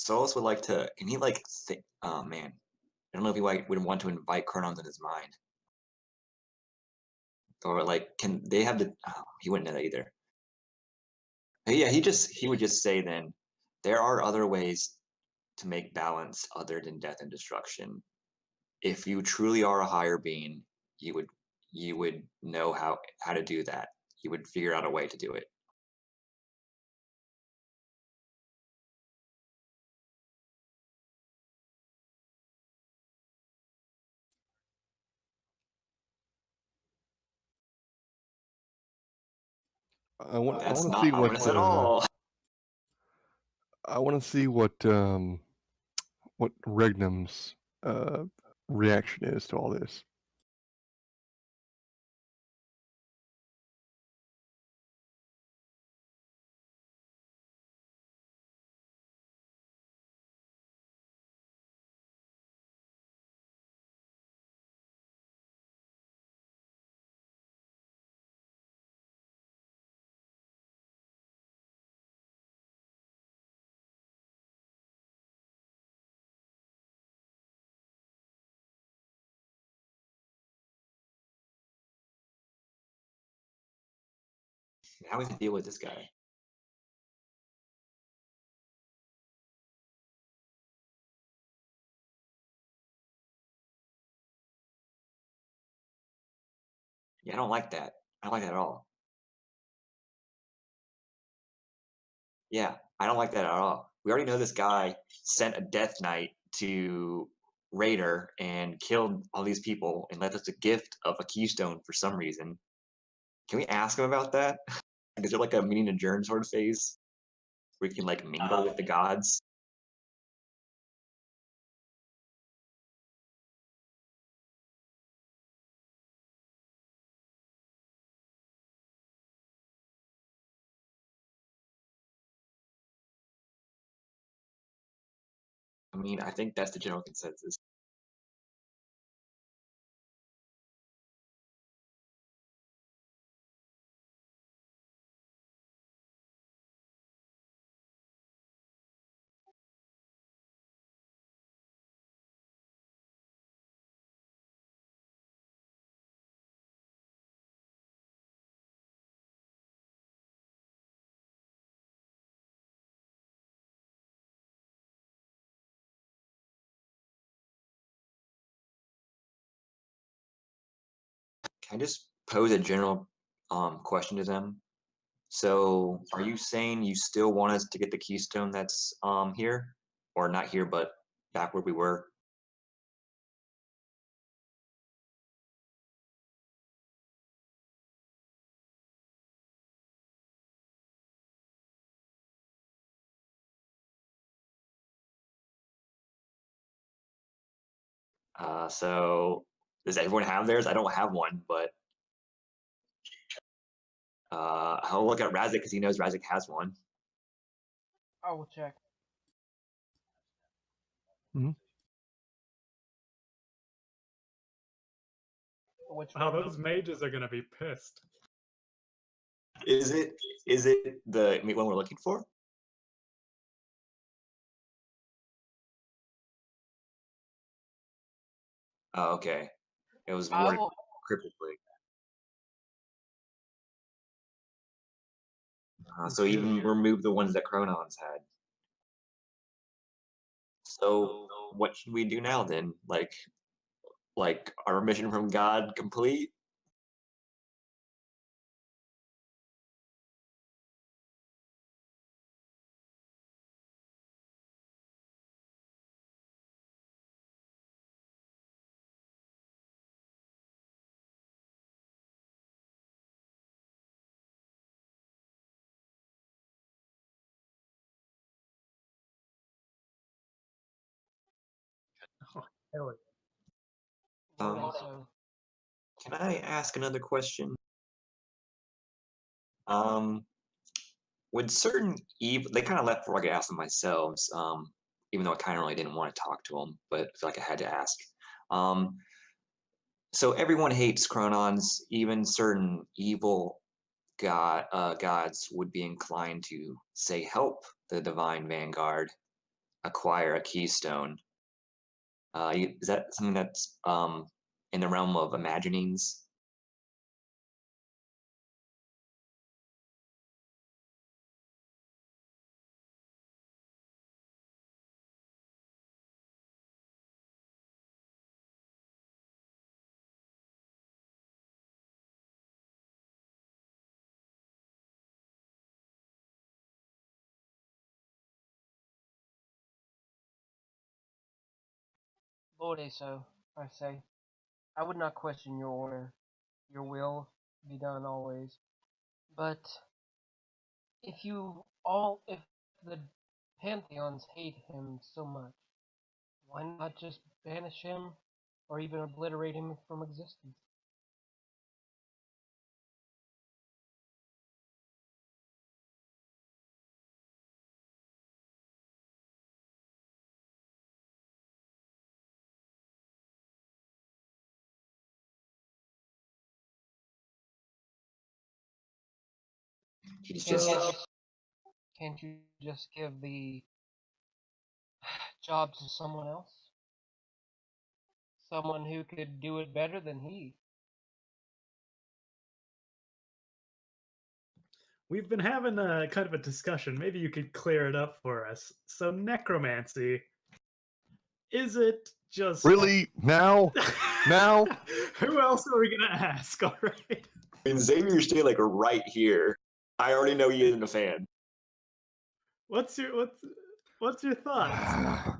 Solus would like to. Can he like? Oh man, I don't know if he would want to invite Chronons in his mind, or like, can they have the? Oh, he wouldn't know that either. But yeah, he would just say then, there are other ways to make balance other than death and destruction. If you truly are a higher being, you would know how to do that. You would figure out a way to do it. I want That's to not see what ominous at all. I want to see what Regnum's reaction is to all this. How we to deal with this guy? Yeah, I don't like that. I don't like that at all. Yeah, I don't like that at all. We already know this guy sent a Death Knight to Raider and killed all these people and left us a gift of a keystone for some reason. Can we ask him about that? Is there like a meeting adjourned sort of phase where we can like mingle with the gods? I mean, I think that's the general consensus. Can I just pose a general question to them? So, are you saying you still want us to get the keystone that's here, or not here, but back where we were? So does everyone have theirs? I don't have one, but I'll look at Razik because he knows Razik has one. I will check. Which Oh, one? those mages are gonna be pissed. Is it the one we're looking for? Oh, okay. It was I worded will. cryptically. So even remove the ones that Chronons had. So what should we do now then? Like our mission from God complete? Oh, hell I would Um, also. Can I ask another question? Um, would certain evil they kind of left before I could ask them myself, even though I kind of really didn't want to talk to them, but I feel like I had to ask. Um, so everyone hates Chronons, even certain evil gods would be inclined to say help the divine Vanguard. acquire a keystone. Is that something that's in the realm of imaginings? Lord so, I say, I would not question your order. Your will be done always. But if the pantheons hate him so much, why not just banish him or even obliterate him from existence? He's Can't just you just can't you just give the job to someone else? Someone who could do it better than he. We've been having a kind of a discussion. Maybe you could clear it up for us. So necromancy, is it just Really? Now? Now? Who else are we gonna ask? All right. I mean, Xavier's stay like right here. I already know he isn't a fan. What's your thoughts?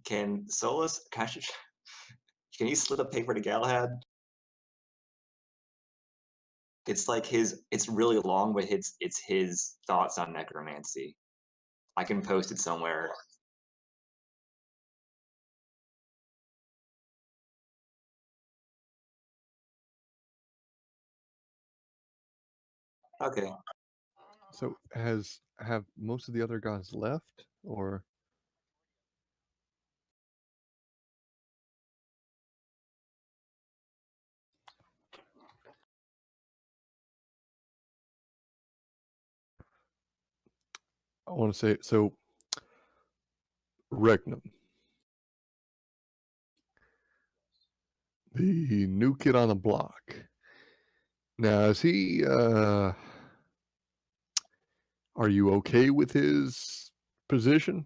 Can Solus can he slip a paper to Galahad? It's like it's really long, but it's his thoughts on necromancy. I can post it somewhere. Okay. So have most of the other guys left, or I want to say so? Regnum, the new kid on the block. Now, is he? Are you okay with his position?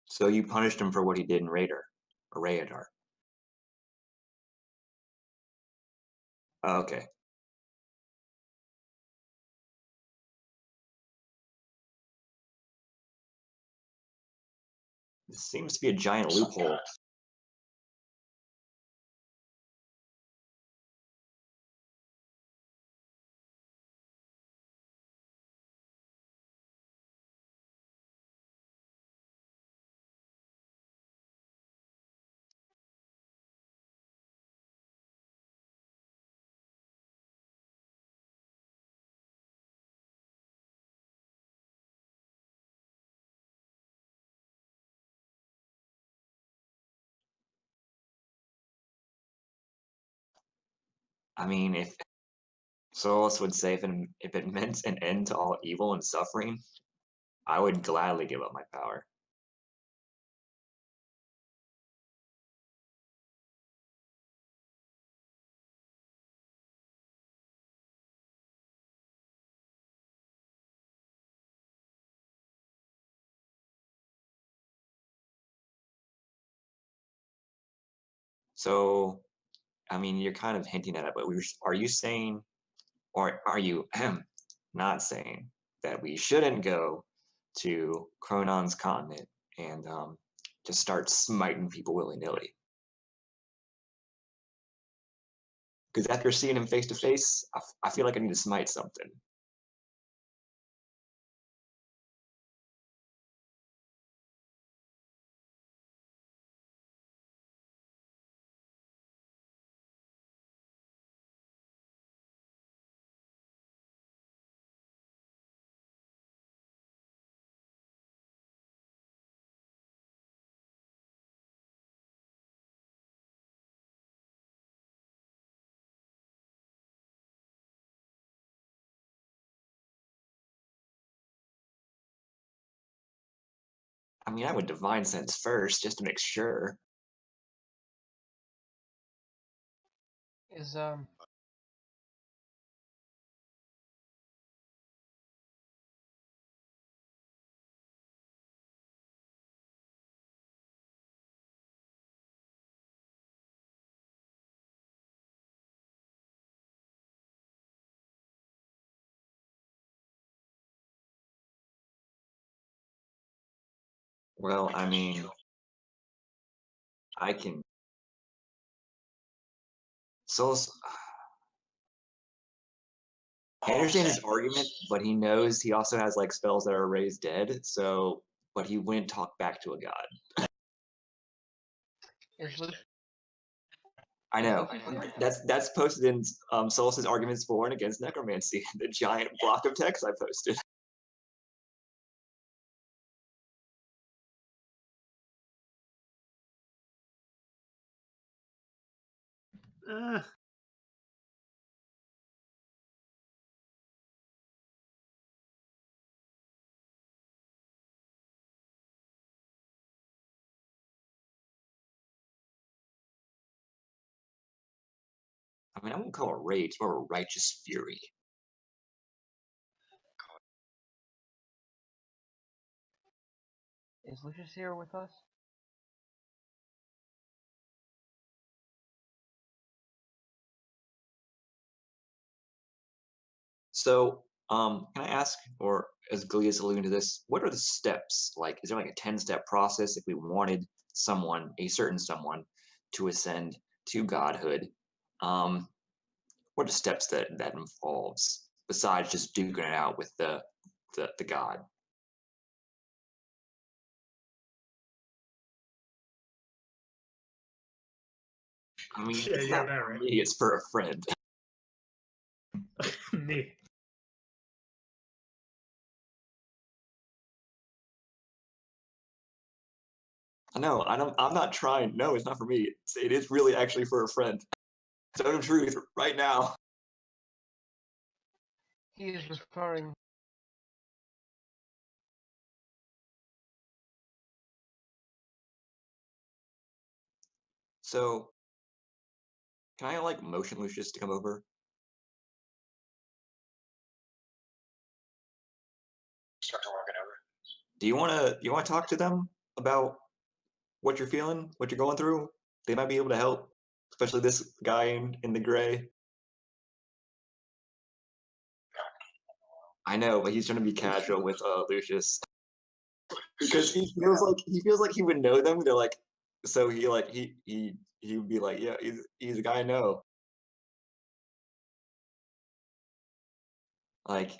So you punished him for what he did in Raider or Rayadar. Okay. This seems to be a giant loophole. I mean, if Solus would say if it meant an end to all evil and suffering, I would gladly give up my power. So, I mean, you're kind of hinting at it, but are you saying, or are you not saying that we shouldn't go to Cronon's continent and just start smiting people willy-nilly? Because after seeing him face to face, I feel like I need to smite something. I mean, I would divine sense first, just to make sure. Is Well, I mean, I can. Souls. I understand his argument, but he knows he also has like spells that are raised dead. So, but he wouldn't talk back to a god. is Lucius I know. here? That's posted in Solus's arguments for and against necromancy, the giant block of text I posted. Uh, I mean, I wouldn't call it rage, more a righteous fury. Is Lucius here with us? So, can I ask, or as Glee is alluding to this, what are the steps? Like, is there like a 10-step process if we wanted someone, a certain someone, to ascend to godhood? What are the steps that involves besides just duking it out with the god? I mean, Yeah, it's you're not about for right. me, it's for a friend. me. No, I'm not trying. No, it's not for me. It is really actually for a friend. Zone of truth, right now. He is referring. So, can I like motion Lucius to come over? Start working over. Do you wanna talk to them about what you're feeling, what you're going through? They might be able to help, especially this guy in the gray. I know, but he's trying to be casual with Lucius because he feels like he would know them. They're like, so he would be like, yeah, he's a guy I know. Like,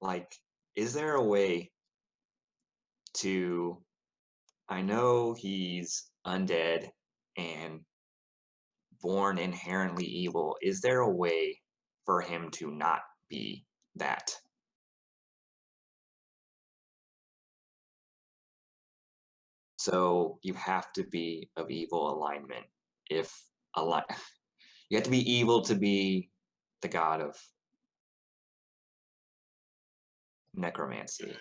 like, is there a way to? I know he's undead and born inherently evil. Is there a way for him to not be that? So you have to be of evil alignment. If you have to be evil to be the god of necromancy.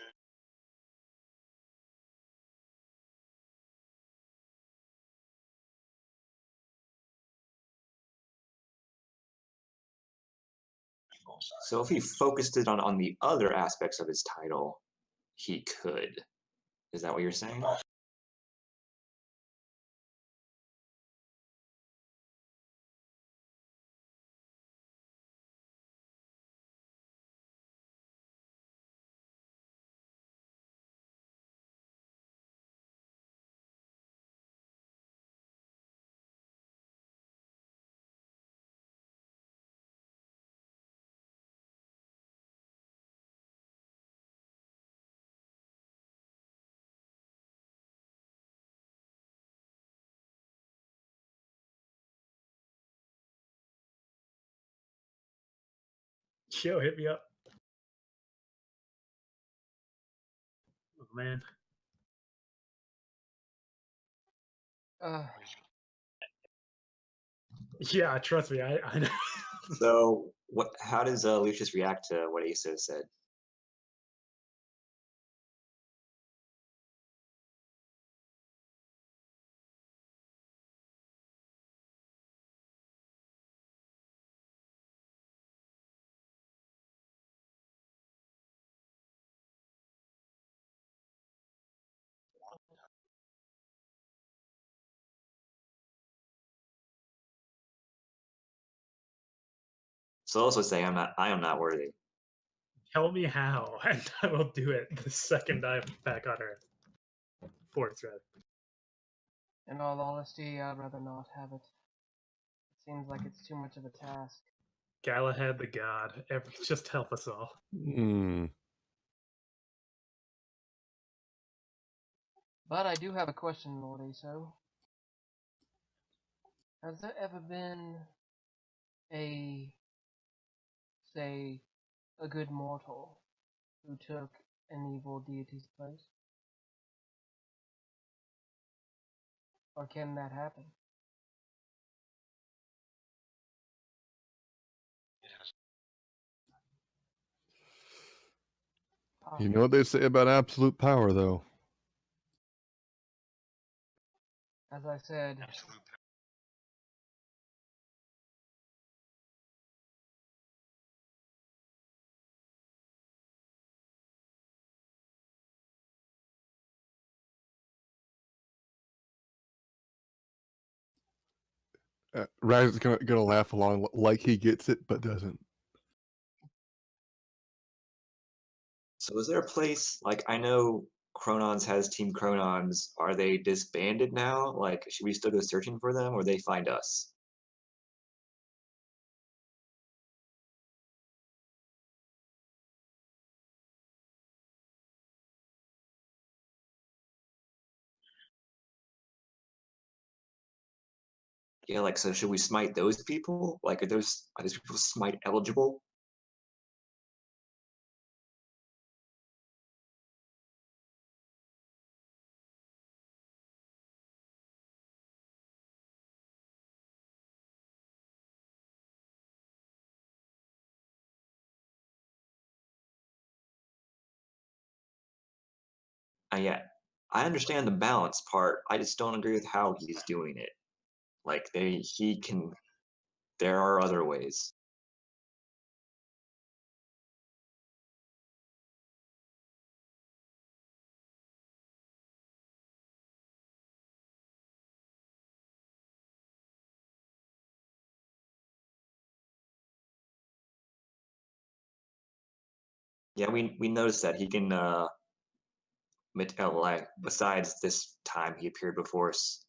So if he focused it on the other aspects of his title, he could. Is that what you're saying? Yo, hit me up. Oh, man. Yeah, trust me, I know. So what? How does Lucius react to what Asa said? So also say I am not worthy. Tell me how, and I will do it the second I'm back on Earth. Fourth, rather. In all honesty, I'd rather not have it. It seems like it's too much of a task. Galahad the God, just help us all. Hmm. But I do have a question, Lord Aso. Has there ever been say, a good mortal who took an evil deity's place? Or can that happen? You know what they say about absolute power, though. As I said, Raz is gonna laugh along like he gets it, but doesn't. So is there a place like I know Chronons has Team Chronons? Are they disbanded now? Like, should we still go searching for them, or they find us? Yeah, like so should we smite those people? Like are those people smite eligible? Yeah, I understand the balance part. I just don't agree with how he's doing it. Like he can. There are other ways. Yeah, we noticed that he can. Like besides this time, he appeared before us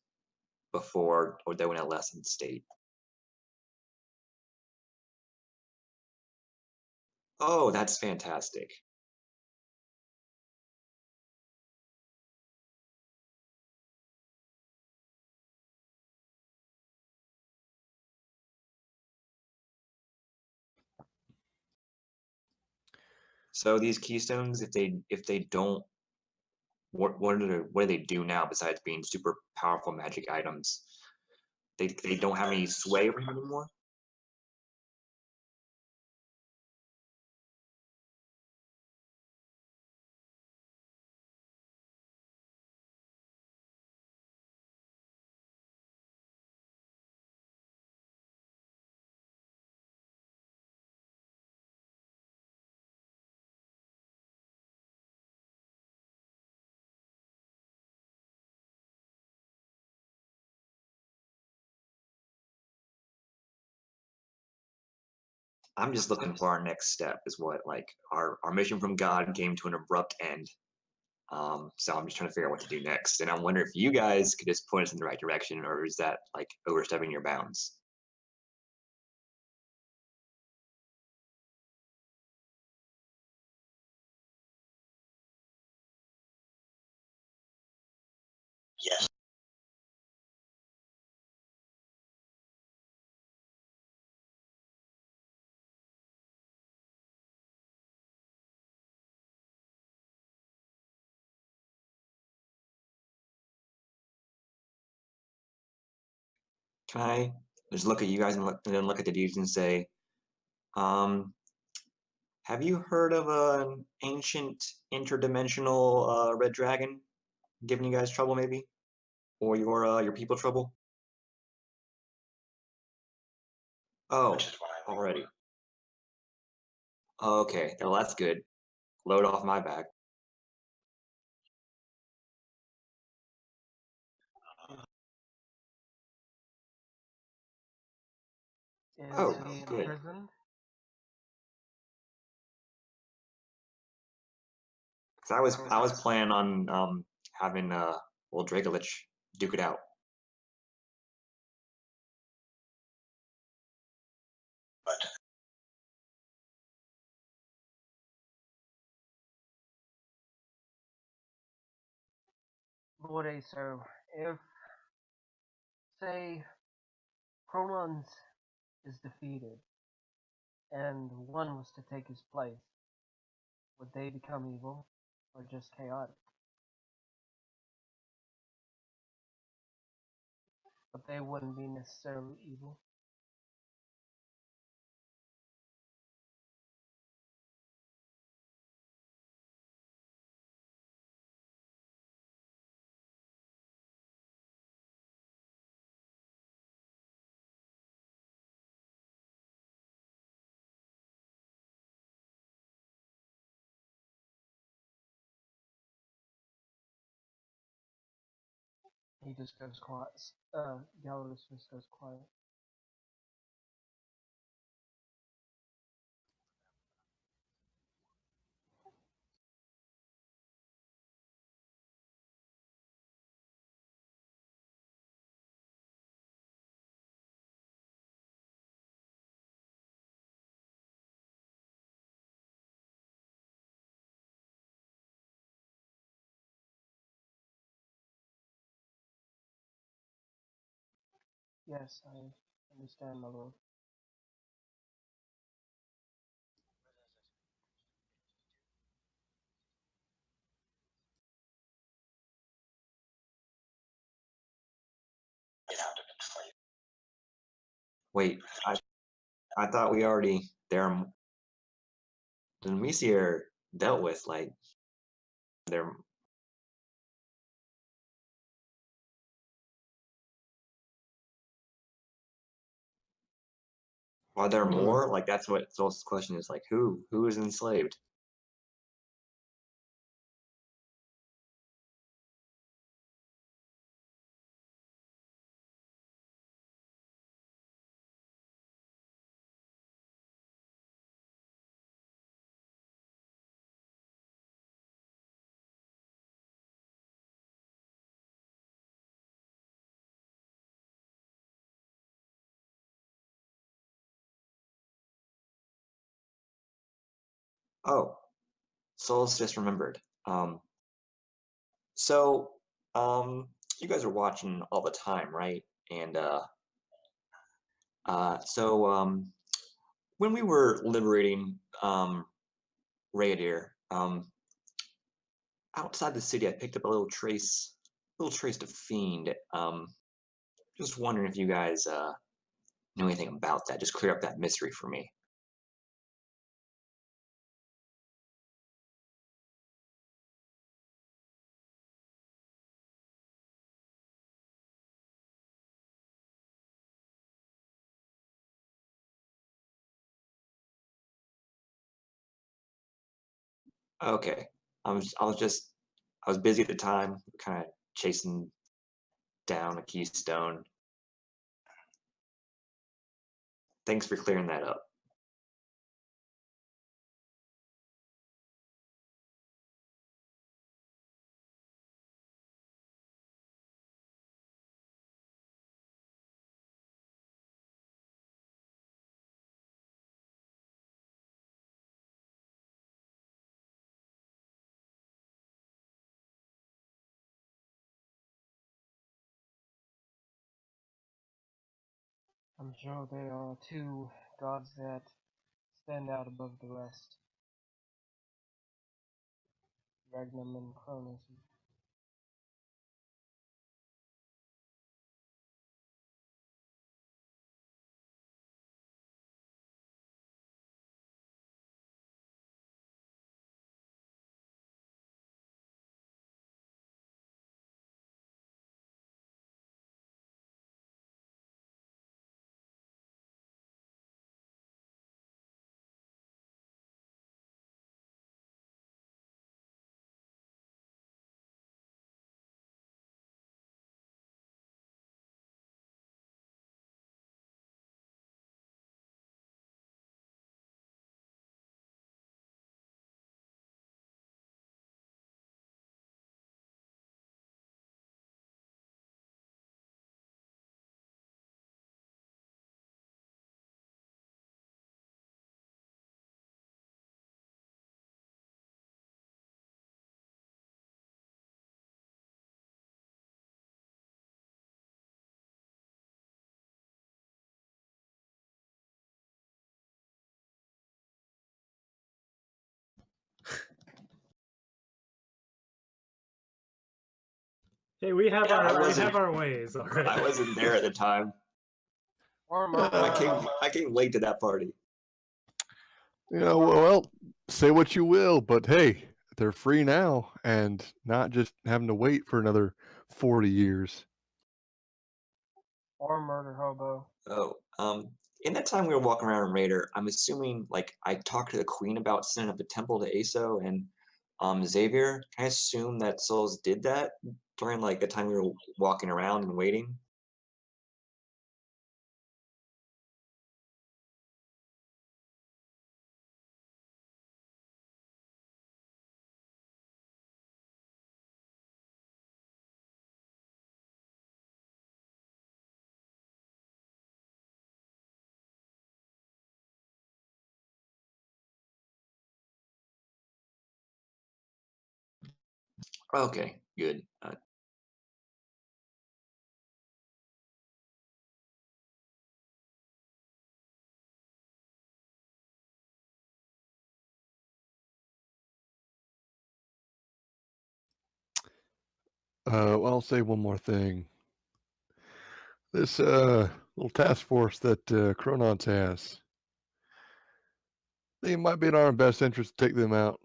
before Odo in a lesson state. Oh, that's fantastic. So these keystones, if they don't, what do they do now besides being super powerful magic items? They don't have any sway over him anymore. I'm just looking for our next step. Is what like our mission from God came to an abrupt end. So I'm just trying to figure out what to do next, and I'm wondering if you guys could just point us in the right direction, or is that like overstepping your bounds? Yes. Can I just look at you guys and, and then look at the dudes and say, um, have you heard of an ancient interdimensional red dragon giving you guys trouble, maybe, or your people trouble? Oh, Which is why I already. Okay, well that's good. Load off my back. Is Oh, he in good. prison? Because I was planning on having old Dracolich duke it out. but Lord Acer, if, say, Pronons is defeated and one was to take his place, would they become evil or just chaotic? But they wouldn't be necessarily evil. He just goes quiet. Gallows just goes quiet. Yes, I understand, my lord. get out of it for you. Wait, I thought we already they're the Mesier dealt with like they're are there more? Like that's what Sol's question is like who is enslaved? Oh, Sol's just remembered. So you guys are watching all the time, right? And so when we were liberating Raidir, outside the city, I picked up a little trace of fiend. Just wondering if you guys know anything about that. Just clear up that mystery for me. Okay, I was busy at the time, kind of chasing down a keystone. Thanks for clearing that up. I'm sure there are two gods that stand out above the rest. Regnum and Cronus. Hey, we have Yeah, I our wasn't- ways, all right. I wasn't there at the time. I came late to that party. You know, well, say what you will, but hey, they're free now and not just having to wait for another 40 years. Or murder hobo. Oh, in that time we were walking around in Raider, I'm assuming like I talked to the queen about setting up a temple to Aso and Xavier. Can I assume that Souls did that during like the time we were walking around and waiting? Okay, good. Well, I'll say one more thing. This little task force that Chronons has, they might be in our best interest to take them out.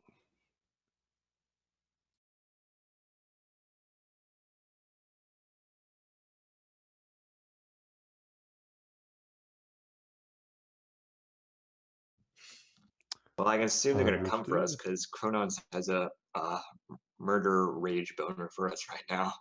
Well, I can assume they're gonna come for us Understood. because Chronons has a murder rage boner for us right now.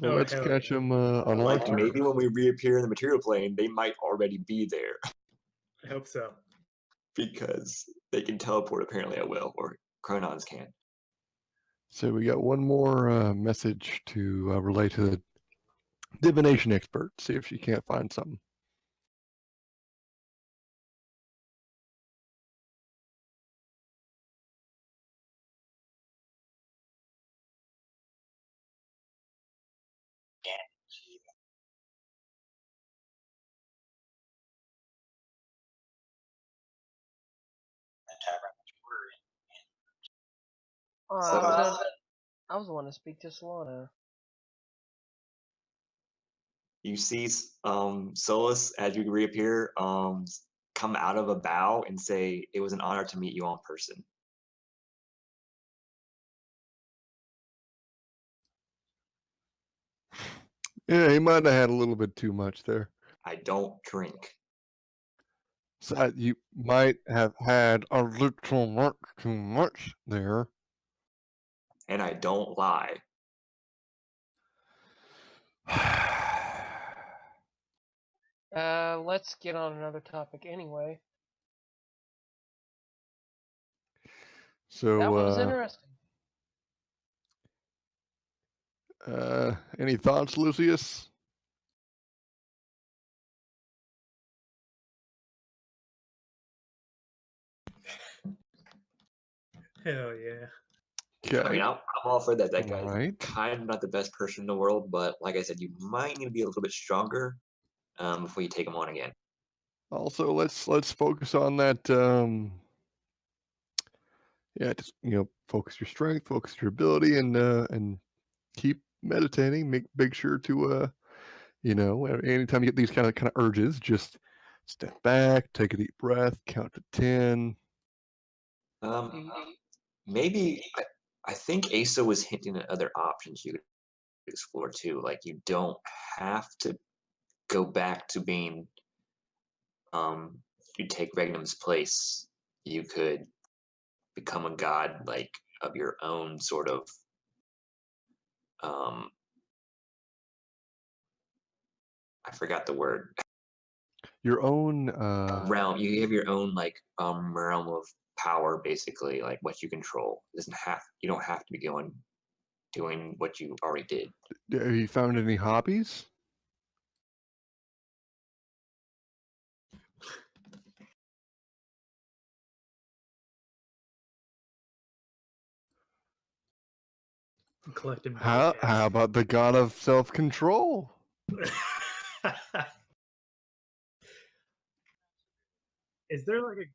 Well, Oh, let's hell catch yeah. them on our Like turn. maybe when we reappear in the material plane, they might already be there I hope so. because they can teleport apparently at will, or Chronons can. So we got one more message to relay to the divination expert. See if she can't find something. Oh, So- I was the one to speak to Solana. You see Solus as you reappear come out of a bow and say, "It was an honor to meet you in person." Yeah, he might have had a little bit too much there. I don't drink. So you might have had a little too much there. And I don't lie. Let's get on another topic anyway. So That was interesting. any thoughts, Lucius? Hell yeah. I mean, Okay. I'm all for that. That guy's Right. kind of not the best person in the world, but like I said, you might need to be a little bit stronger before you take him on again. Also, let's focus on that. Yeah, just focus your strength, focus your ability, and keep meditating. Make sure to anytime you get these kind of urges, just step back, take a deep breath, count to 10. Um, Do you, maybe I think Asa was hinting at other options you could explore too. Like you don't have to go back to being you take Regnum's place. You could become a god like of your own sort of um I forgot the word. Your own Realm. You have your own like realm of power basically, like what you control. It doesn't have you don't have to be doing what you already did. have you found any hobbies? Collecting How bouquets. about the god of self-control? Is there like a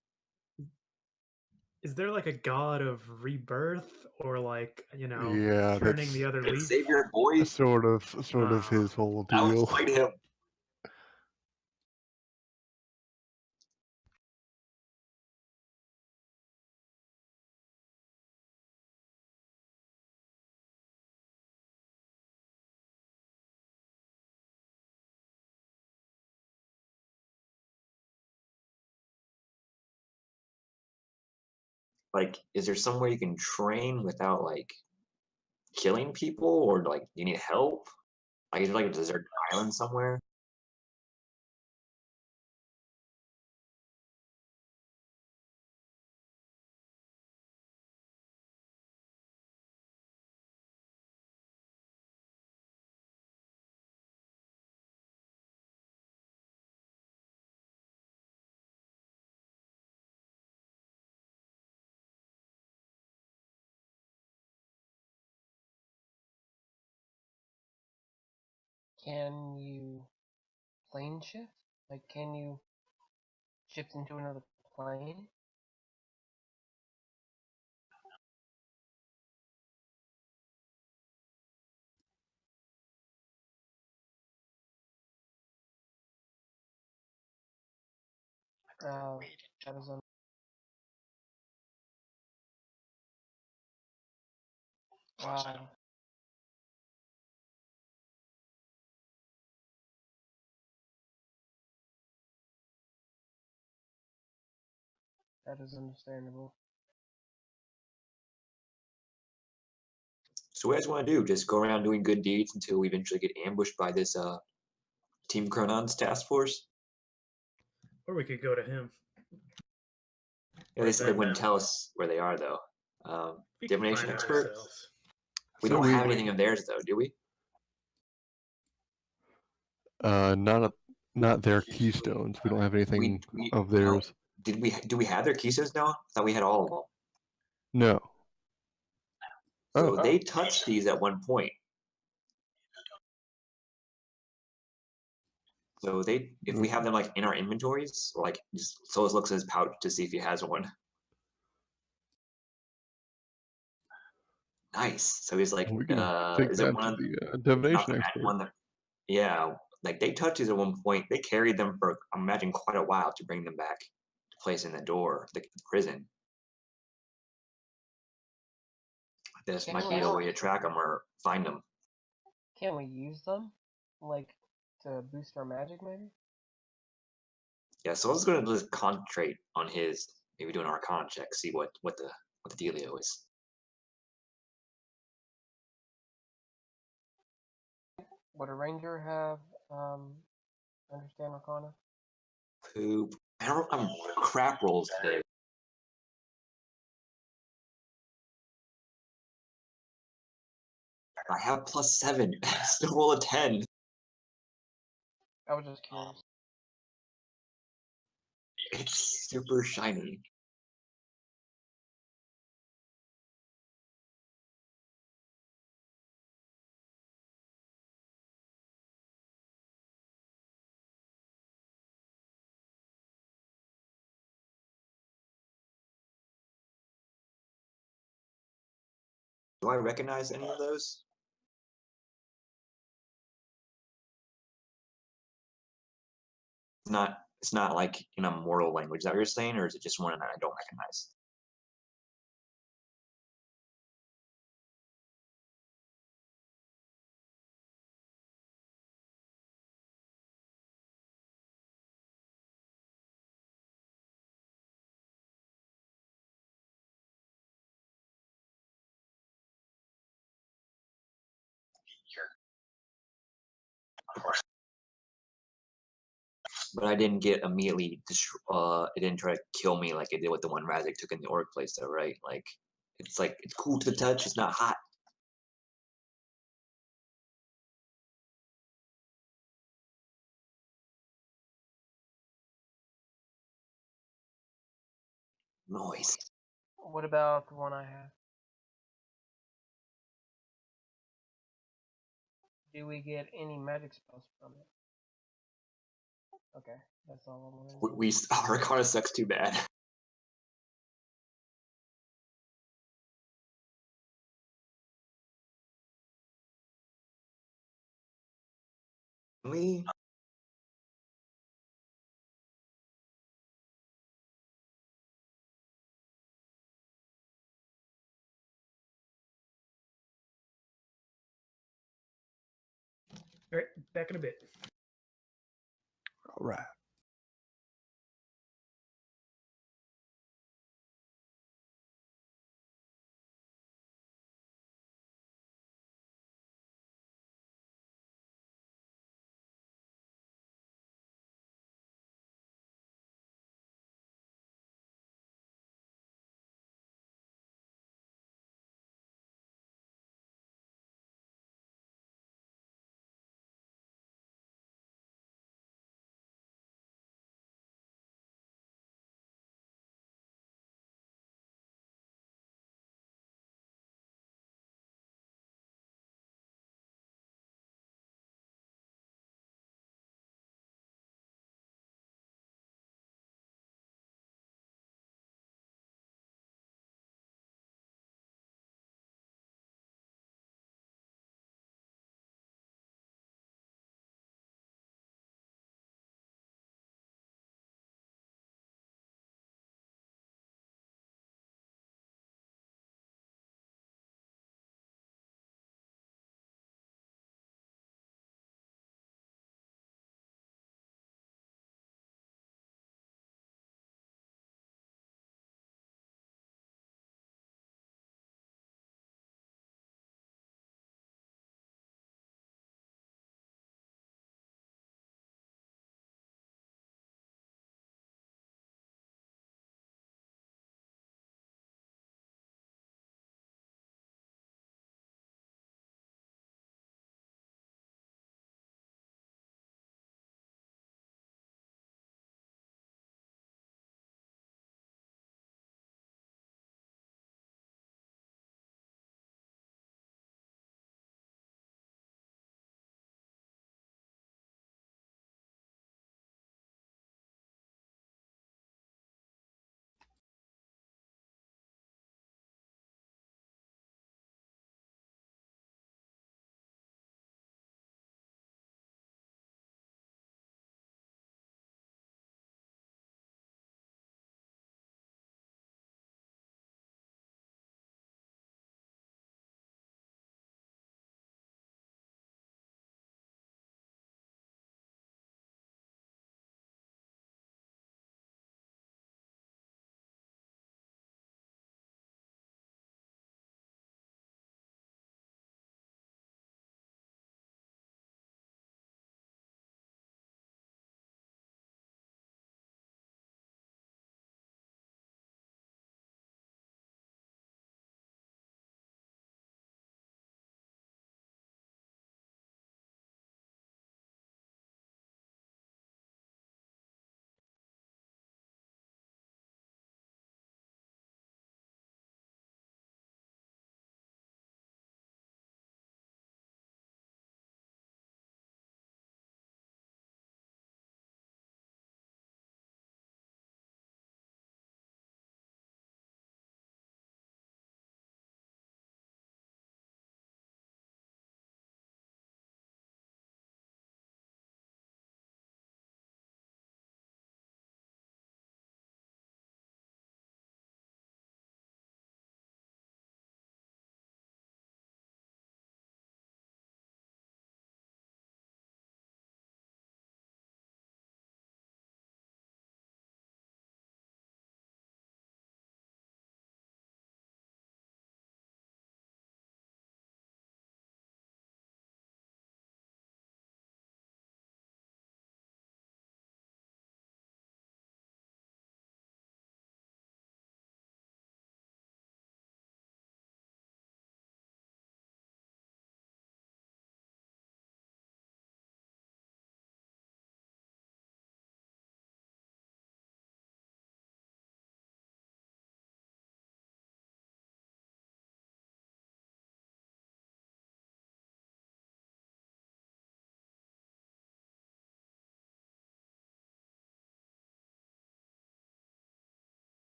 is there like a god of rebirth or like, Yeah, turning that's the other leaf? Save your boy. sort of his whole I would deal. fight him. Like, is there somewhere you can train without like killing people, or like you need help? Like, is there like a deserted island somewhere? can you plane shift? Like, can you shift into another plane? That is wow. That is understandable. So what do you guys want to do? Just go around doing good deeds until we eventually get ambushed by this Team Chronon's task force? Or we could go to him. Yeah, they Write said they that wouldn't down. tell us where they are though. We can Divination find it expert? ourselves. We So don't we have anything of theirs though, do we? not their keystones. We don't have anything We of no. theirs. Do we have their keystones now? I thought we had all of them. No. So Oh, they touched these at one point. So if we have them like in our inventories, or like just Solus looks at his pouch to see if he has one. Nice. So he's like, we can take is it that one to of the not divination the magic expert. one that? Yeah, like they touched these at one point. They carried them for I imagine quite a while to bring them back to place in the door, the prison. This Can might be we a way to track them or find them. can we use them, like, to boost our magic maybe? Yeah, so I was gonna just concentrate on his maybe do an Arcana check, see what the dealio is. Would a ranger have understand Arcana? Poop. I'm crap rolls today. I have +7. Still roll a 10. I was just curious. It's super shiny. Do I recognize any of those? It's not like in a mortal language, is that what you're saying, or is it just one that I don't recognize? You're, of course, But I didn't get immediately it didn't try to kill me like it did with the one Razik took in the orc place though, right? Like it's cool to the touch, it's not hot. Noise. What about the one I have? Do we get any magic spells from it? Okay, that's all I'm wondering. We our Arcana sucks too bad. We All right, back in a bit. All right.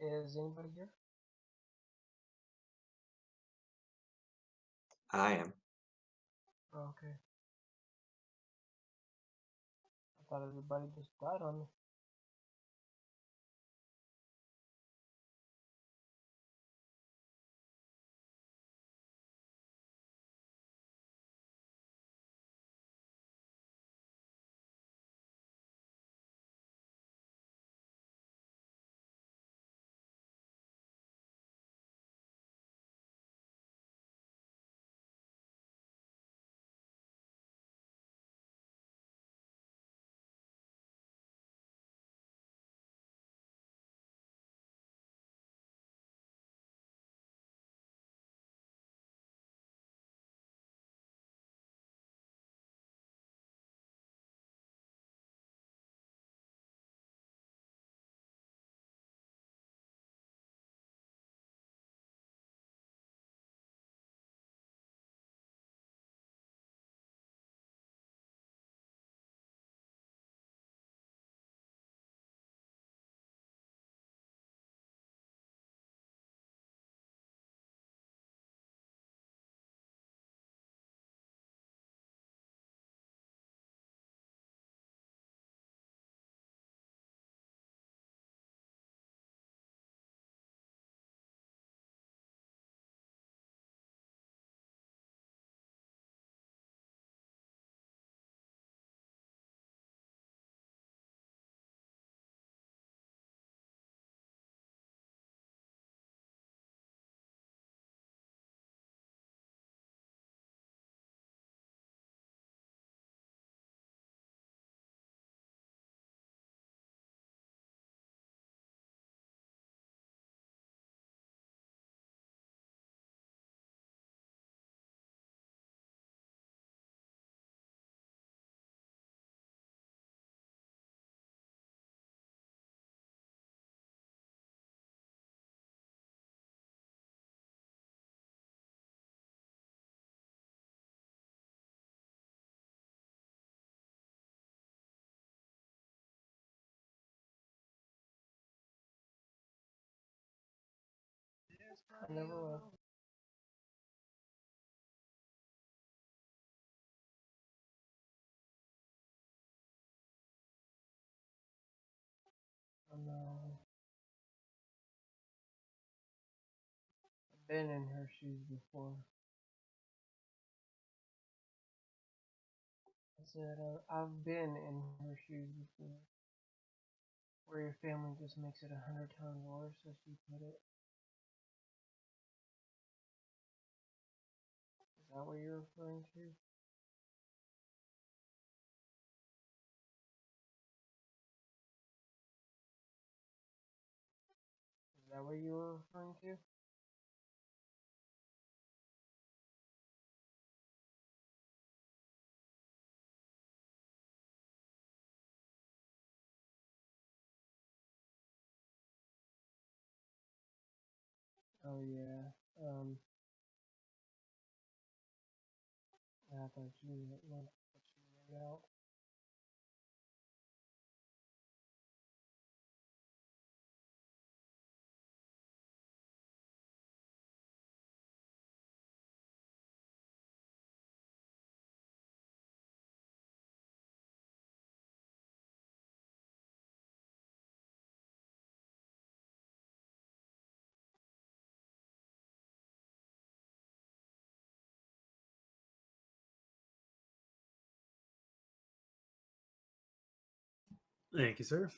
Is anybody here? I am. Oh, okay. I thought everybody just died on me. I never will. I've been in her shoes before. I said I've been in her shoes before, where your family just makes it 100 times worse, as you put it. Is that what you're referring to? Is that what you were referring to? Oh yeah. I thought you meant what you laid out. Thank you, sir.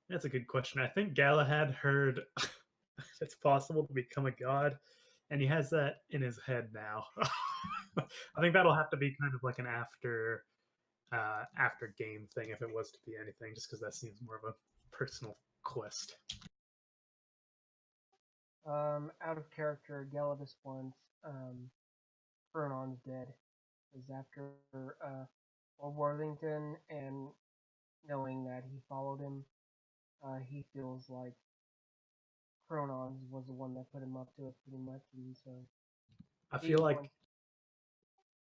That's a good question. I think Galahad heard it's possible to become a god, and he has that in his head now. I think that'll have to be kind of like an after game thing if it was to be anything, just because that seems more of a personal quest. Out of character, Gelidus once, Fernon's dead. Is after Lord Worthington, and knowing that he followed him, he feels like Cronons was the one that put him up to it pretty much, and so I he feel like wants,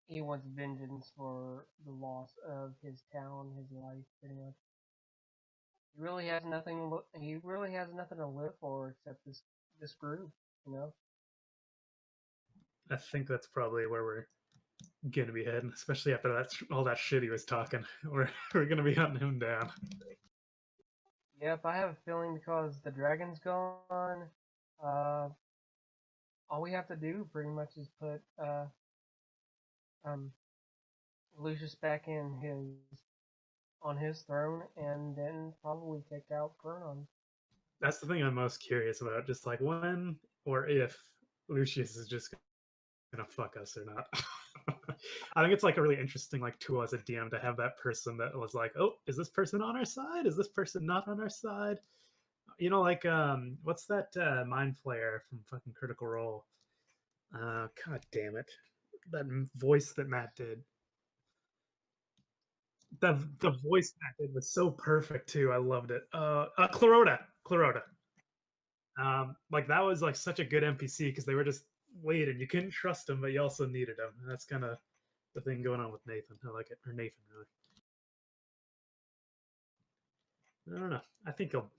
he wants vengeance for the loss of his town, his life, pretty much. He really has nothing. He really has nothing to live for except this group, you know. I think that's probably where we're gonna be heading, especially after all that shit he was talking. We're gonna be hunting him down. Yep, I have a feeling because the dragon's gone. All we have to do pretty much is put um Lucius back in his throne, and then probably take out Cronon. That's the thing I'm most curious about. Just like when or if Lucius is just gonna fuck us or not. I think it's like a really interesting like tool as a DM to have that person that was like, oh, is this person on our side? Is this person not on our side? You know, like what's that mind flayer from fucking Critical Role? God damn it, that voice that Matt did. The voice Matt did was so perfect too. I loved it. Clarota. Like that was like such a good NPC because they were just waiting. You couldn't trust them, but you also needed them. And that's kind of the thing going on with Nathan. I like it, or Nathan really. I don't know. I think he'll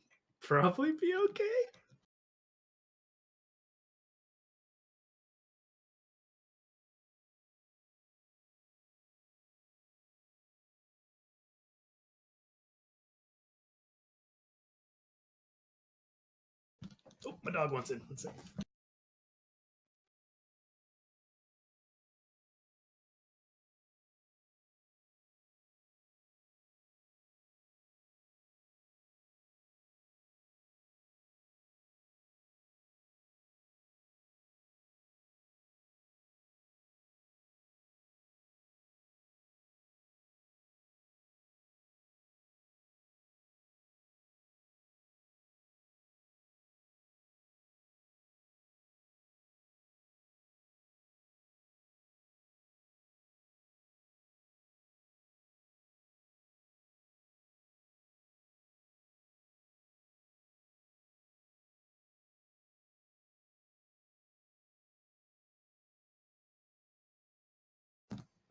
probably be okay. Oh, my dog wants in. Let's see.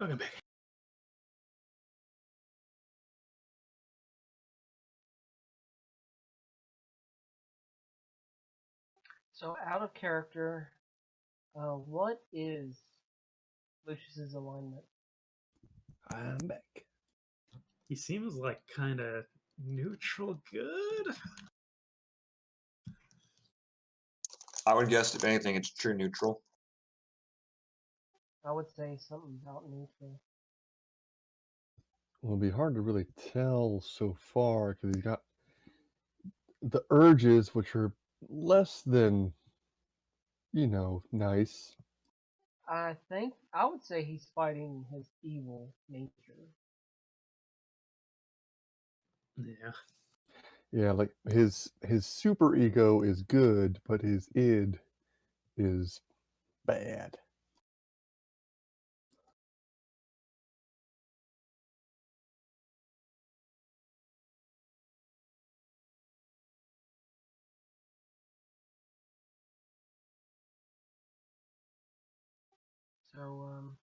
Okay, back. So out of character, what is Lucius's alignment? I'm back. He seems like kind of neutral good. I would guess if anything, it's true neutral. I would say something about neutral. Well, it'll be hard to really tell so far because he's got the urges, which are less than, nice. I think I would say he's fighting his evil nature. Yeah. Yeah, like his super ego is good, but his id is bad. So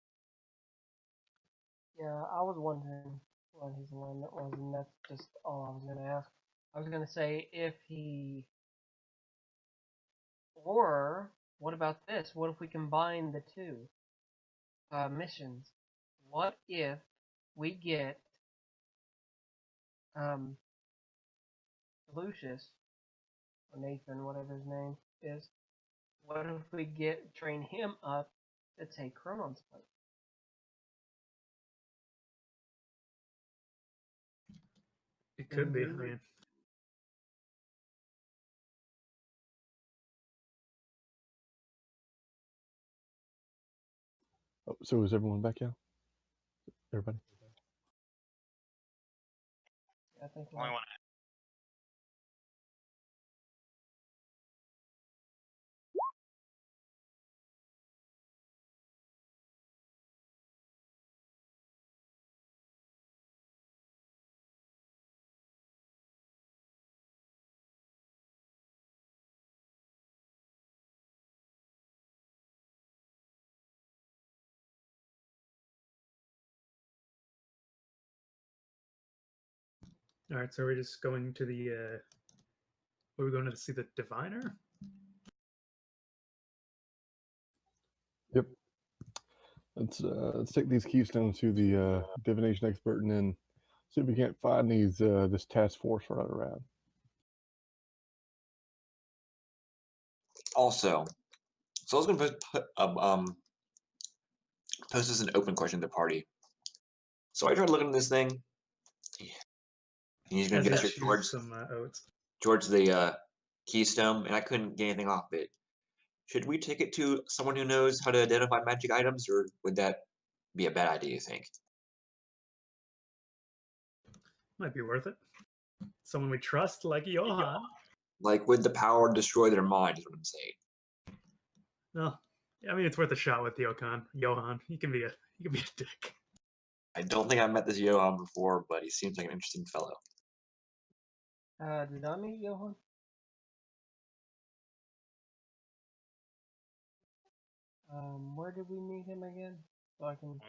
yeah, I was wondering what his alignment was, and that's just all I was gonna ask. I was gonna say if he, or what about this? What if we combine the two missions? What if we get um, Lucius or Nathan, whatever his name is? What if we train him up to take Chronon's place? It could be. I Mhm. mean, Oh, so is everyone back now? Everybody? I think Only one All right, so we're just going to the. Are we going to see the diviner? Yep. Let's take these keystones to the divination expert and then see if we can't find these this task force running around. Also, so I was going to post this as an open question to the party. So I tried looking at this thing. And he's going As to I gesture choose towards some oats. the keystone, and I couldn't get anything off it. Should we take it to someone who knows how to identify magic items, or would that be a bad idea, you think? Might be worth it. Someone we trust, like Johan. Like, would the power destroy their mind, is what I'm saying. No, I mean it's worth a shot with Johan. Johan, he can be a dick. I don't think I've met this Johan before, but he seems like an interesting fellow. Did I meet Johan? Where did we meet him again? So I can.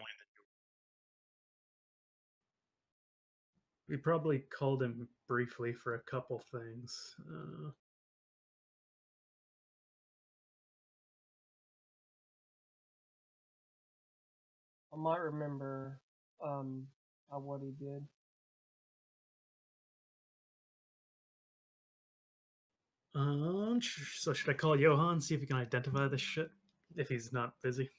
We probably called him briefly for a couple things. I might remember what he did. So should I call Johan, see if he can identify this shit? If he's not busy.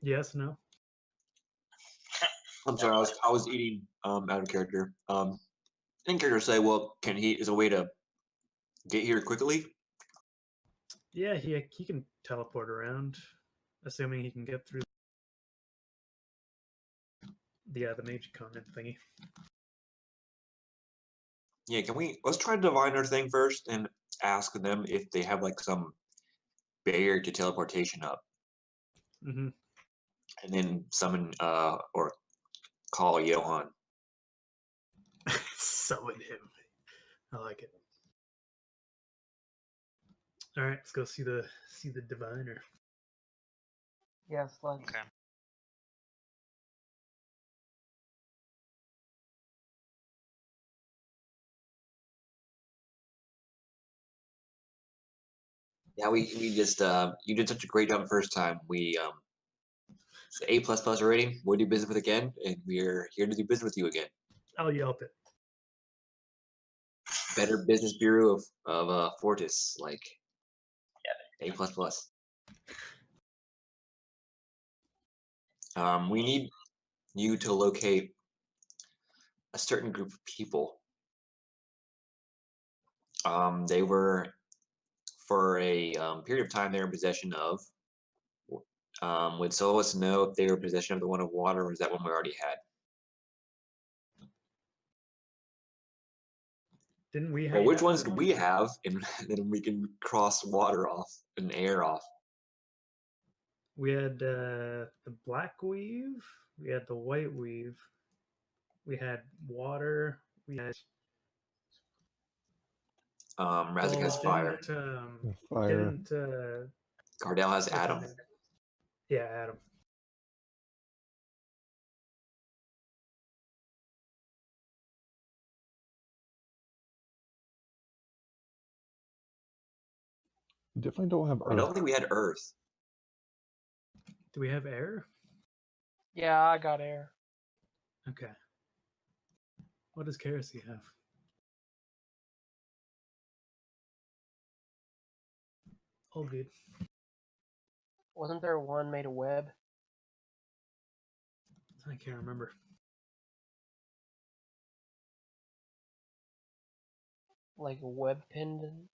Yes, no? I'm sorry, I was eating out of character. In character say, well, is a way to get here quickly? Yeah, he can teleport around, assuming he can get through the mage comment thingy. Yeah, let's try the diviner thing first and ask them if they have like some barrier to teleportation up. Mm-hmm. And then summon or call Johan. Summon him. I like it. All right, let's go see the diviner. Yes, let's. Okay. Yeah, we just you did such a great job the first time. We it's A++ already. We'll do business with again, and we're here to do business with you again. I'll Yelp it. Better Business Bureau of Fortis, like A++. We need you to locate a certain group of people. They were, for a period of time, they were in possession of. Would Solus know if they were in possession of the one of water, or was that one we already had? Didn't we have? Well, which ones did we have, and then we can cross water off and air off. We had the black weave. We had the white weave. We had water. We had. Razik has fire. Fire. Didn't Cardell has what's his Adam. name? Yeah, Adam. Definitely don't have I Earth. don't think we had Earth. Do we have air? Yeah, I got air. Okay. What does Kerosene have? All good. Wasn't there one made of web? I can't remember. Like a web pendant?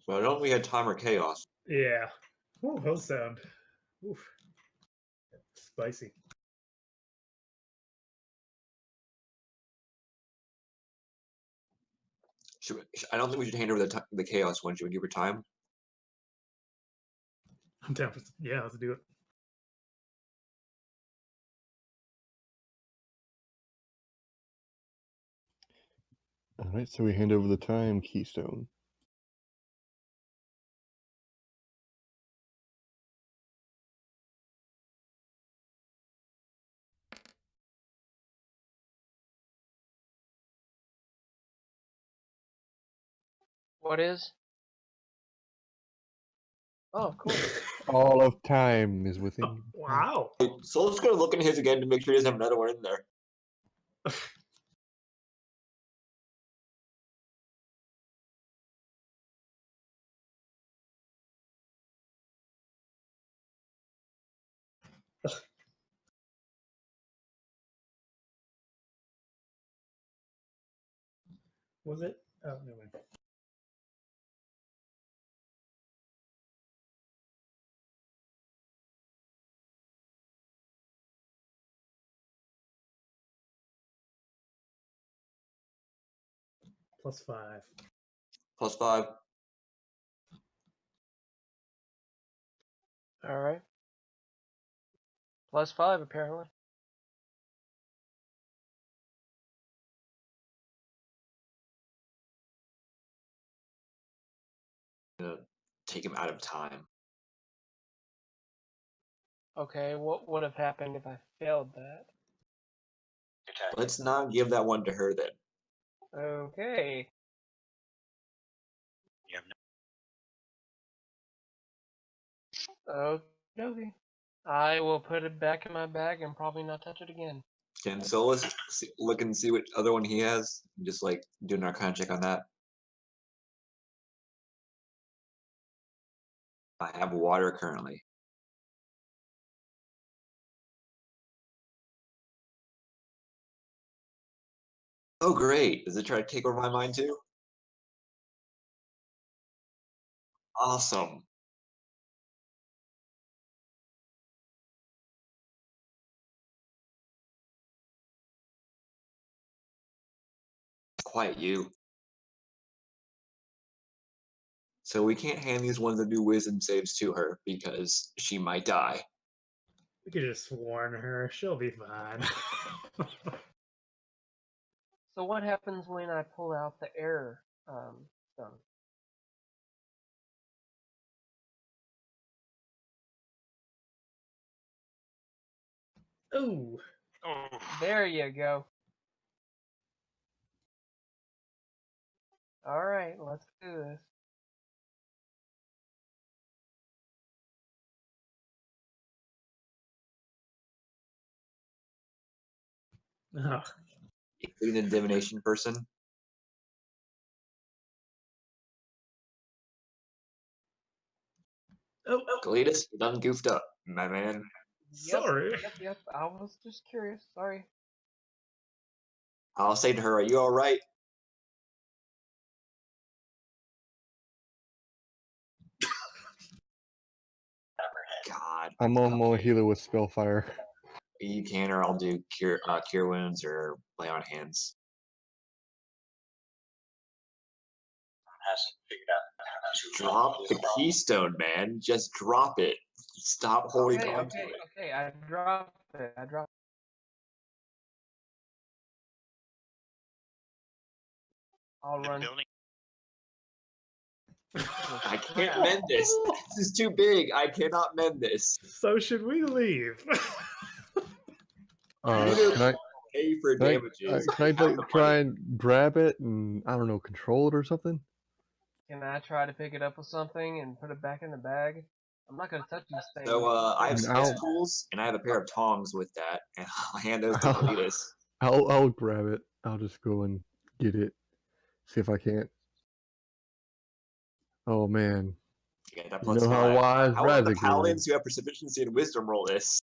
Well, don't we had time or chaos? Yeah. Ooh, those sound. Oof. Spicy. I don't think we should hand over the chaos one. Should we give her time? I'm down for. Yeah, let's do it. All right, so we hand over the time keystone. What is? Oh, cool. All of time is within. Oh, wow. So let's go look in his again to make sure he doesn't have another one in there. Was it? Oh, no mind. +5. +5. All right. +5 apparently. Take him out of time. Okay, what would have happened if I failed that? Let's not give that one to her then. Okay. You have no Okay. I will put it back in my bag and probably not touch it again. Can Solus look and see what other one he has? Just like do an arcana check on that. I have water currently. Oh great! Does it try to take over my mind too? Awesome. Quiet you. So we can't hand these ones that do wisdom saves to her because she might die. We could just warn her. She'll be fine. So what happens when I pull out the error stone? Ooh. Oh, There you go. All right, let's do this. Oh. Including the divination person. Oh, Kalidas, you done goofed up, my man. sorry. Yep. I was just curious. Sorry. I'll say to her, are you alright? God. I'm on my healer with Spellfire. You can, or I'll do cure wounds or lay on hands. has figured out how to Drop this the problem. keystone, man. Just drop it. Stop holding Okay, on to it. okay. I dropped it. I'll The run. building. I can't mend this. This is too big. I cannot mend this. So should we leave? Can I Pay for can I, damages. can I like, try and grab it and I don't know, control it or something? Can I try to pick it up with something and put it back in the bag? I'm not gonna touch these things. So I have Now- smith tools and I have a pair of tongs with that, and I'll hand those to Kalidas. I'll grab it. I'll just go and get it. See if I can't. Oh man. You get that You plus know how 5. wise How about the Razik is. paladins who have proficiency and wisdom roll this?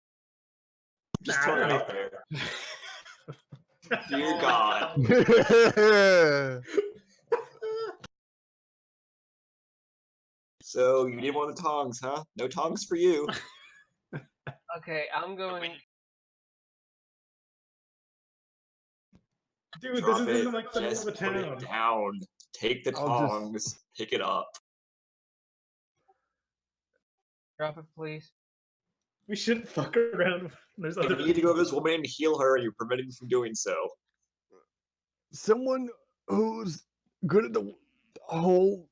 Just throw it out there. Dear God. So you didn't want the tongs, huh? No tongs for you. Okay, I'm going. Dude, this Drop is it. in like the middle Just of the put it town. down. Take the I'll just- tongs. Pick it up. Drop it, please. We shouldn't fuck around. There's other You need to go to this woman and heal her, and you're prevented from doing so. Someone who's good at the whole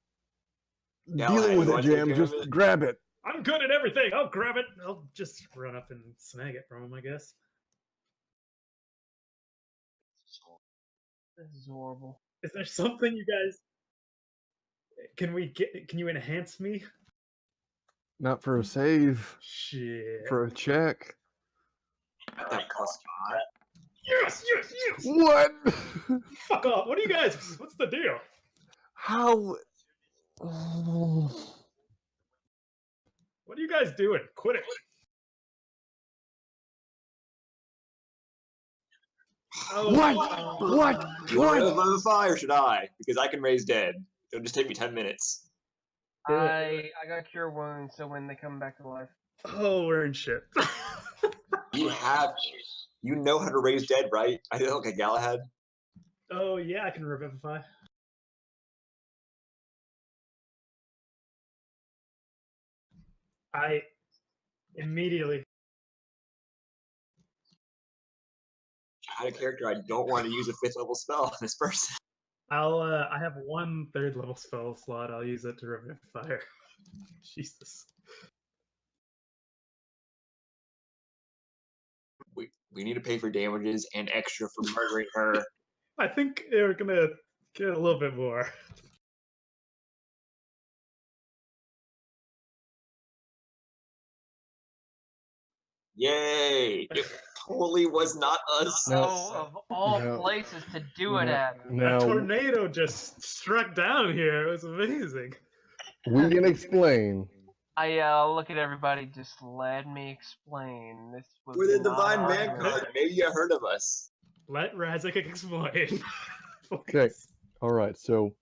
Galahad, dealing with you it, wanna take Jam. care of Just it? grab it. I'm good at everything. I'll grab it. I'll just run up and snag it from him, I guess. This is horrible. Is there something you guys? Can you enhance me? Not for a save, Shit. for a check. That plus 5. Yes, yes, yes. What? Fuck off. What are you guys? What's the deal? How? What are you guys doing? Quit it. Oh, What? oh. What? You want to What? run the fire, or should I? Because I can raise dead. It'll just take me 10 minutes. Do it. I got cure wounds, so when they come back to life. Oh, we're in shit. You know how to raise dead, right? I don't like Galahad. Oh yeah, I can revivify. I immediately. I had a character I don't want to use a 5th level spell on this person. I have one 3rd level spell slot. I'll use it to revivify. Jesus. We need to pay for damages and extra for murdering her. I think we're gonna get a little bit more. Yay! It totally was not us. No. Of all No. places to do it at. A Now tornado just struck down here. It was amazing. we can explain. I look at everybody. Just let me explain. This was We're the not Divine our Vanguard. doing. Maybe you heard of us. Let Razik explain. Okay. All right. So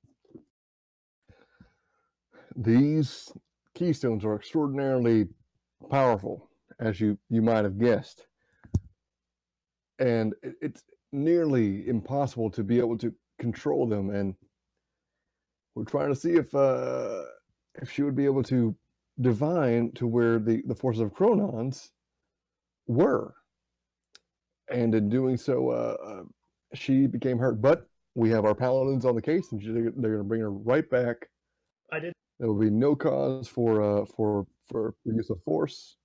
these keystones are extraordinarily powerful, as you might have guessed, and it's nearly impossible to be able to control them. And we're trying to see if she would be able to divine to where the forces of Chronons were, and in doing so, she became hurt. But we have our paladins on the case, and they're going to bring her right back. I did. There will be no cause for the use of force.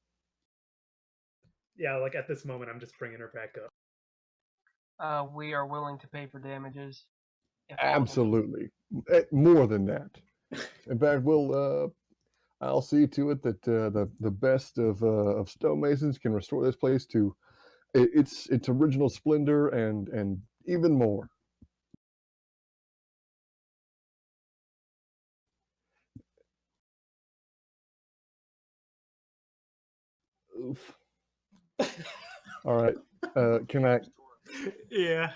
Yeah, like at this moment, I'm just bringing her back up. We are willing to pay for damages. if possible. Absolutely, more than that. In fact, I'll see to it that the best of stonemasons can restore this place to its original splendor and even more. Oof. All right. Can I Yeah.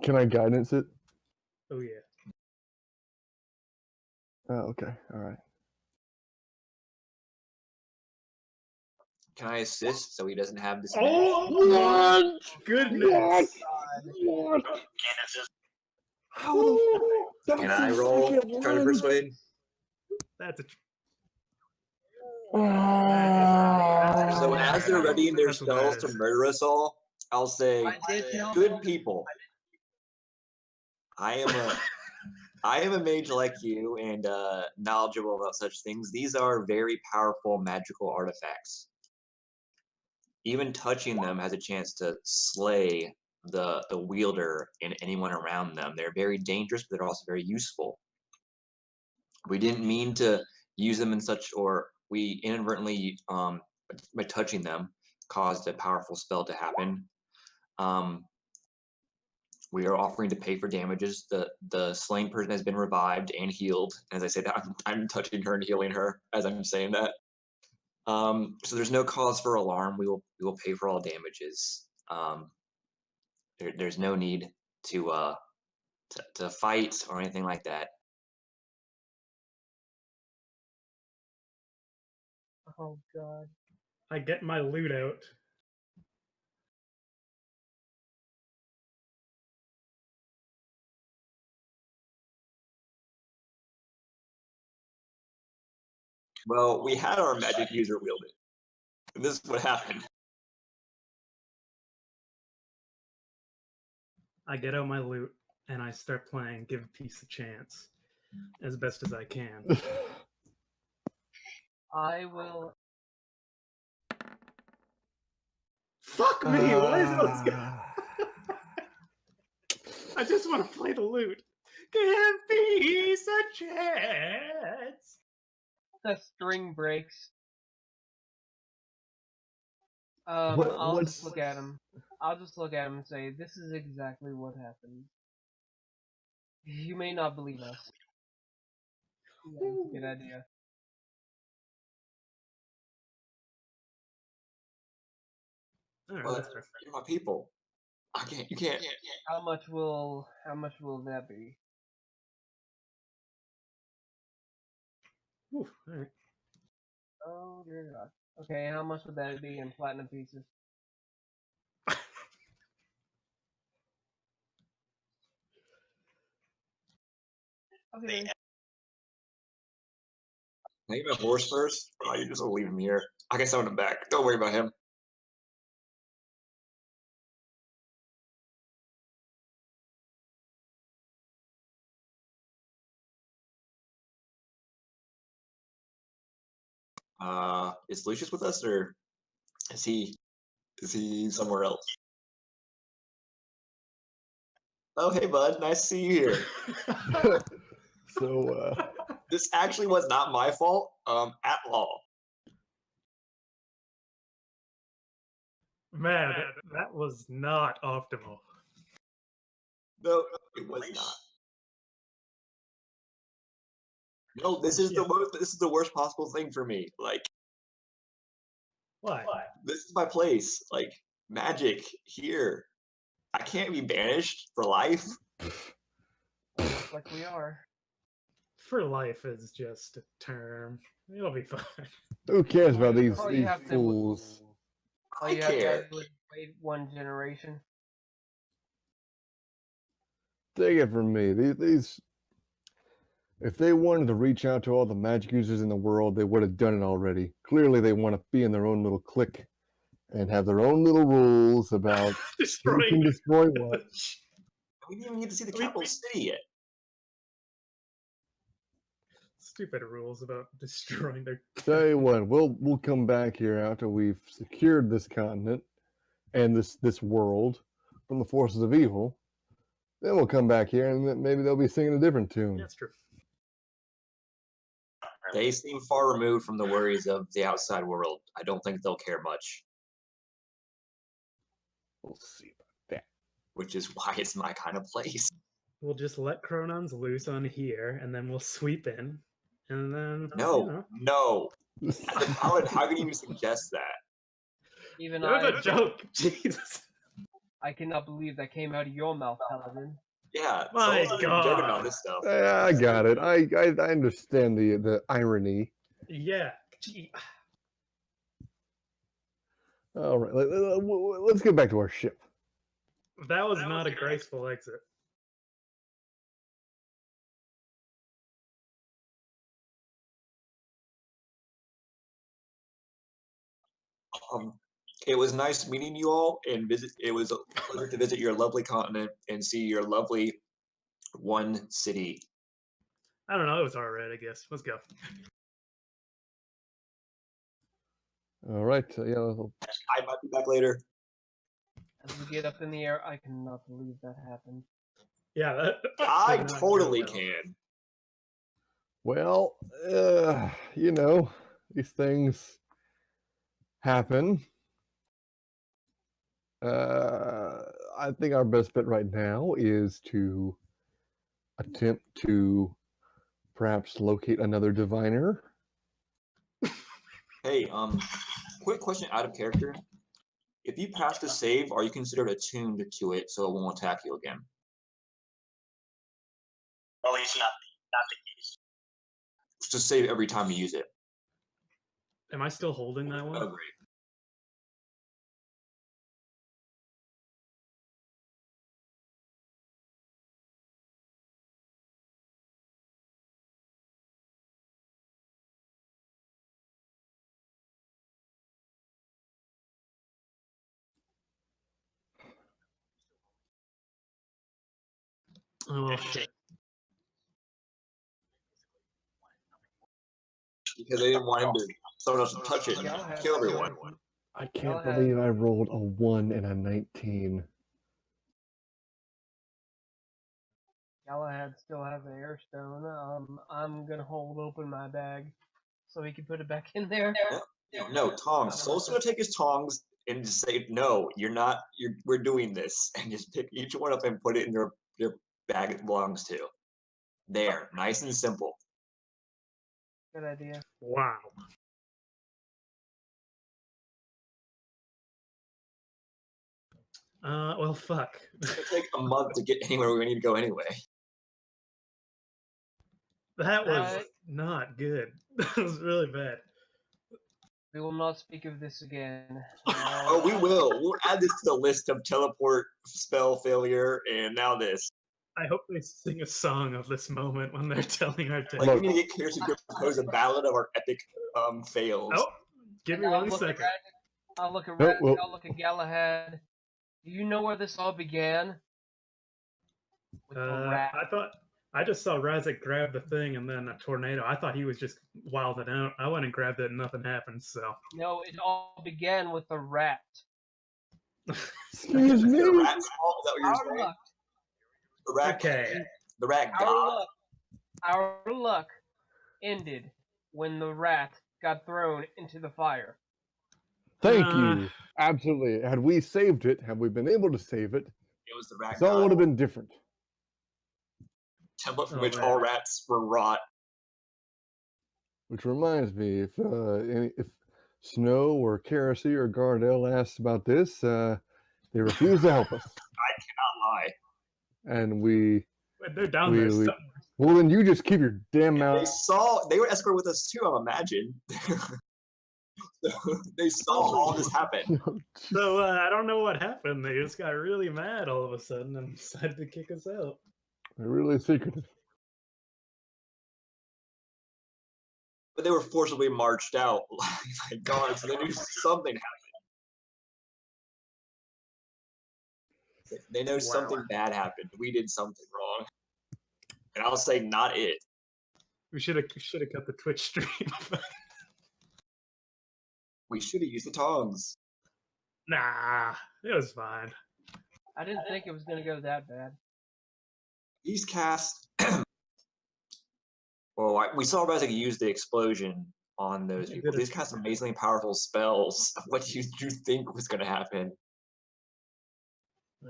can I guidance it? Oh yeah. Oh, okay. All right. Can I assist so he doesn't have this? Oh my goodness! What? Candace's How the f- Can that's I a roll? second Try to one. persuade. That's a. So as they're readying their That's what that spells to is. murder us all, I'll say, I did tell good them. people. I am a mage like you and knowledgeable about such things. These are very powerful magical artifacts. Even touching them has a chance to slay the wielder and anyone around them. They're very dangerous, but they're also very useful. We didn't mean to use them in such, or we inadvertently, by touching them, caused a powerful spell to happen. We are offering to pay for damages. The slain person has been revived and healed. As I said, I'm touching her and healing her as I'm saying that. So there's no cause for alarm. We will pay for all damages. There's no need to fight or anything like that. Oh God. I get my loot out. Well, we had our magic user wield it. And this is what happened. I get out my loot and I start playing Give Peace a Chance as best as I can. I will. Fuck me! Why is this guy? I just want to play the loot. Give peace a chance. The string breaks. What- I'll what's- just look at him. I'll just look at him and say, "This is exactly what happened. You may not believe us." Yeah, that's a good idea. All right, Well, that's fair. you're my people. You can't. How much will that be? Ooh, all right. Oh dear God. Okay, how much would that be in platinum pieces? Okay. Can I get my horse first? Oh, you just will leave him here. I can summon him back. Don't worry about him. Is Lucius with us, or is he somewhere else? Oh, hey, bud. Nice to see you here. So, This actually was not my fault, at all. Man, that was not optimal. No, it was not. No, this is the worst possible thing for me. Like, Why? this is my place. Like, magic here. I can't be banished for life. Looks like we are. For life is just a term. It'll be fine. who cares about these All you have to- fools? All I you have to care. do is wait one generation. Take it from me. These, if they wanted to reach out to all the magic users in the world, they would have done it already. Clearly, they want to be in their own little clique and have their own little rules about who can Destroying destroy what. We didn't even get to see the I mean, capital city yet. stupid rules about destroying their. Tell you what, we'll come back here after we've secured this continent and this world from the forces of evil. Then we'll come back here and maybe they'll be singing a different tune. That's true. They seem far removed from the worries of the outside world. I don't think they'll care much, We'll see about that. which is why it's my kind of place. We'll just let Chronons loose on here, and then we'll sweep in, and then No, no. How can you even suggest that? Even That was I, a joke. Jesus. I cannot believe that came out of your mouth, Paladin. Yeah, My someone's been joking about God. this stuff. I got it. I understand the irony. Yeah. Gee. All right, let's get back to our ship. That was not a graceful exit. It was nice meeting you all, and it was a pleasure to visit your lovely continent and see your lovely one city. I don't know. It was alright, I guess. Let's go. All right, yeah. I might be back later. As we get up in the air, I cannot believe that happened. Yeah, that. I did not go totally well. can. Well, you know, these things happen. I think our best bet right now is to attempt to perhaps locate another diviner. Hey, quick question out of character. If you pass the save, are you considered attuned to it so it won't attack you again? Well, he's not the case. Just save every time you use it. Am I still holding that one? Oh, great. Oh well, shit. Because they didn't want him to, someone else to touch it and kill everyone. I can't ahead. believe I rolled a 1 and a 19. Galahad still has the airstone. I'm gonna hold open my bag so he can put it back in there. No, tongs. Soul's gonna take his tongs and just say, "No, you're not. We're doing this," and just pick each one up and put it in their bag it belongs to. There, nice and simple. Good idea. Wow. Well, fuck. It's gonna take a month to get anywhere we need to go anyway. That was not good. That was really bad. We will not speak of this again. Oh, we will. We'll add this to the list of teleport spell failure, and now this. I hope they sing a song of this moment when they're telling our tale. Like, we need to get Kirsten to compose a ballad of our epic fails. Oh, give me 1 second. I'll look at Oh, I'll look at Galahad. Do you know where this all began? With the rat. I just saw Razak grab the thing and then a tornado. I thought he was just wilding out. I went and grabbed it and nothing happened, so. No, it all began with the rat. Excuse me. The rat's fault? Is that what you're Our saying? luck. The rat. Okay. The rat god. Our luck ended when the rat got thrown into the fire. Thank you. Absolutely. Had we saved it, had we been able to save it, It was the rat it all god. would have been different. Template from Oh, which man. all rats were rot. Which reminds me, if Snow or Kerosene or Gardell asked about this, they refused to help us. I cannot lie. And we, They're down there somewhere. well, then you just keep your damn mouth. They were escorted with us too, I imagine. They saw all this happen. So I don't know what happened. They just got really mad all of a sudden and decided to kick us out. They're really secretive. But they were forcibly marched out by guards, so they knew something happened. They know something bad happened. We did something wrong. And I'll say not it. We should have cut the Twitch stream. We should have used the tongs. Nah, it was fine. I didn't think it was going to go that bad. These cast. Well, we saw Razak use the explosion on those people. These cast amazingly powerful spells. What did you think was going to happen?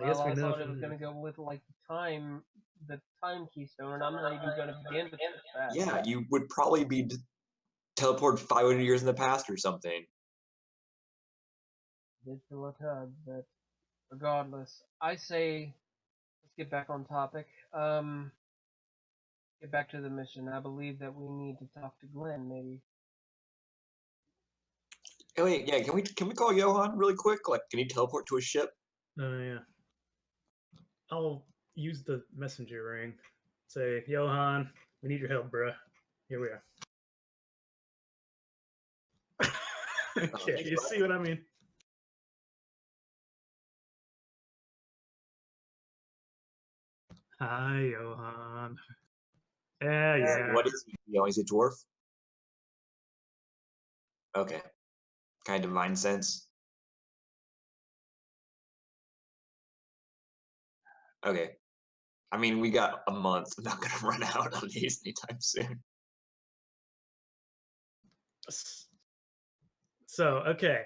I guess Well, we I know thought it was going to go with like the time keystone, and I'm not even going to begin with that. Yeah, you would probably be teleported 500 years in the past or something. Did feel a tug, but regardless, I say let's get back on topic. Get back to the mission. I believe that we need to talk to Glenn, maybe. Hey, wait, yeah, can we call Johan really quick? Like, can he teleport to a ship? Oh yeah. I'll use the messenger ring. Say, Johan, we need your help, bruh. Here we are. Okay, you see what I mean? Hi, Johan. Yeah. What is he? He's a dwarf? Okay. Kind of divine sense. Okay. I mean, we got a month. I'm not going to run out on these anytime soon. So, okay.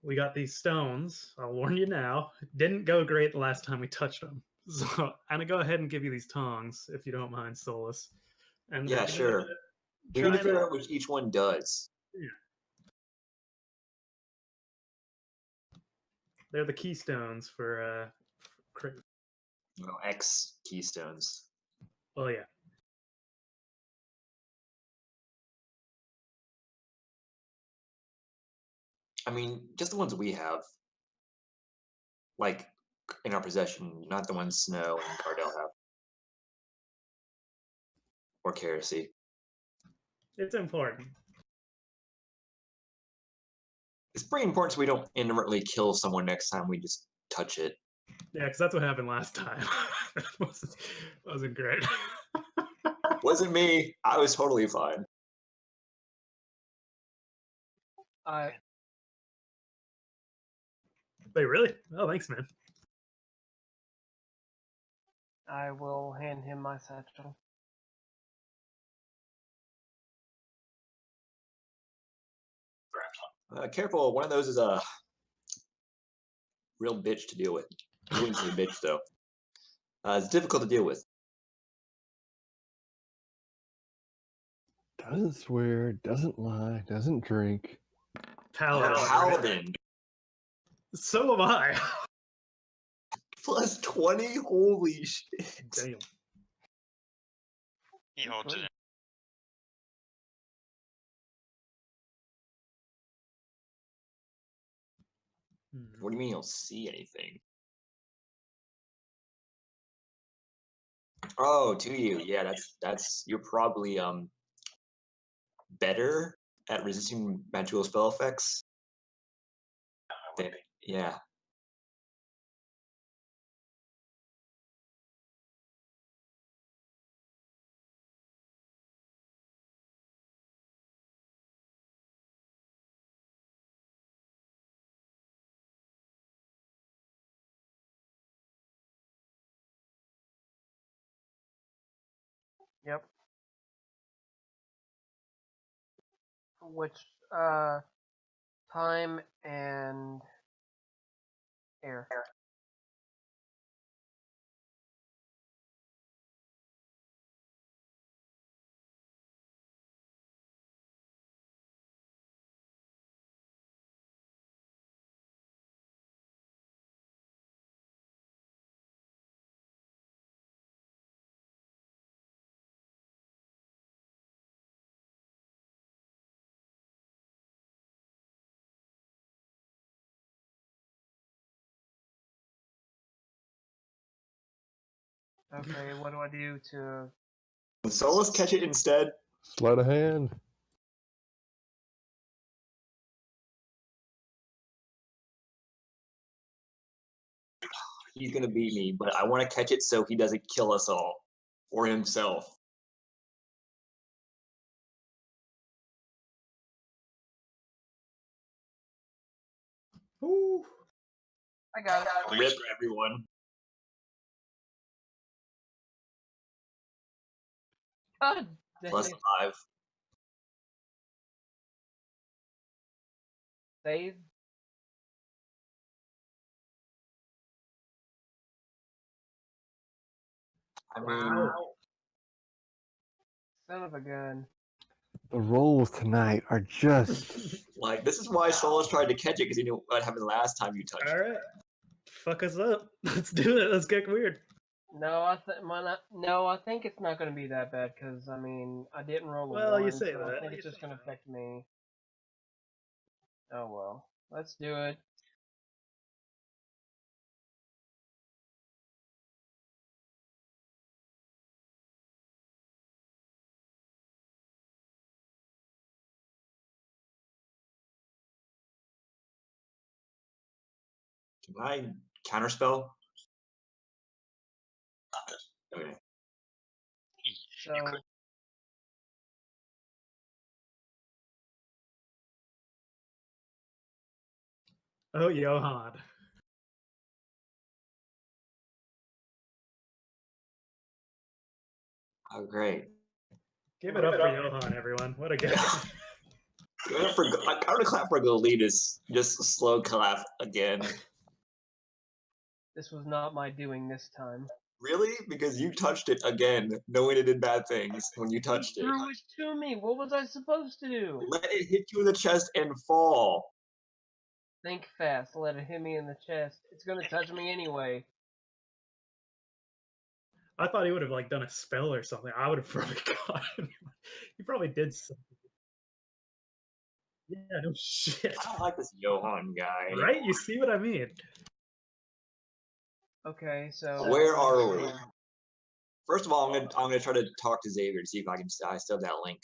we got these stones. I'll warn you now. Didn't go great the last time we touched them. So I'm gonna go ahead and give you these tongs, if you don't mind, Solus. And Yeah, sure. We need to figure out which each one does. Yeah. They're the keystones for No, X keystones. well, yeah. I mean, just the ones we have. Like, in our possession, not the ones Snow and Cardell have. Or Kerosene. It's important. It's pretty important so we don't inadvertently kill someone next time we just touch it. Yeah, because that's what happened last time. wasn't great. Wasn't me. I was totally fine. Wait, really? Oh, thanks, man. I will hand him my satchel. Careful, one of those is a real bitch to deal with. I wouldn't say bitch, though. It's difficult to deal with. Doesn't swear, doesn't lie, doesn't drink. Paladin. Paladin. So am I. Plus 20? Holy shit. Damn. He holds it in. What do you mean you'll see anything? Oh, to you. Yeah, that's you're probably better at resisting magical spell effects. Yeah. Yep. Which time and air. Okay, what do I do to? Can Solus catch it instead? Sleight of hand. He's gonna beat me, but I want to catch it so he doesn't kill us all. Or himself. Ooh. I got it. Rip everyone. God, Plus 5. save. I mean, Wow. Son of a gun. The rolls tonight are just. like, this is why Solus tried to catch it, because he knew what happened the last time you touched All it. right. Fuck us up. Let's do it. Let's get weird. No, I think it's not going to be that bad because I mean I didn't roll a Well, one, you say so I that. think it's just going to affect me. Oh well, let's do it. Can I counterspell? Okay. So Oh, Johan. Oh, great. Give it up for Johan, everyone. What a guy. I'm gonna clap for Golitas. Just slow clap again. This was not my doing this time. Really? Because you touched it again, knowing it did bad things when you touched it. Threw it to me. What was I supposed to do? Let it hit you in the chest and fall. Think fast. Let it hit me in the chest. It's gonna touch me anyway. I thought he would have like done a spell or something. I would have probably gotten. He probably did something. Yeah, no shit. I don't like this Johan guy. Right? You see what I mean? Okay, so Where are we? First of all, I'm gonna try to talk to Xavier to see if I still have that link.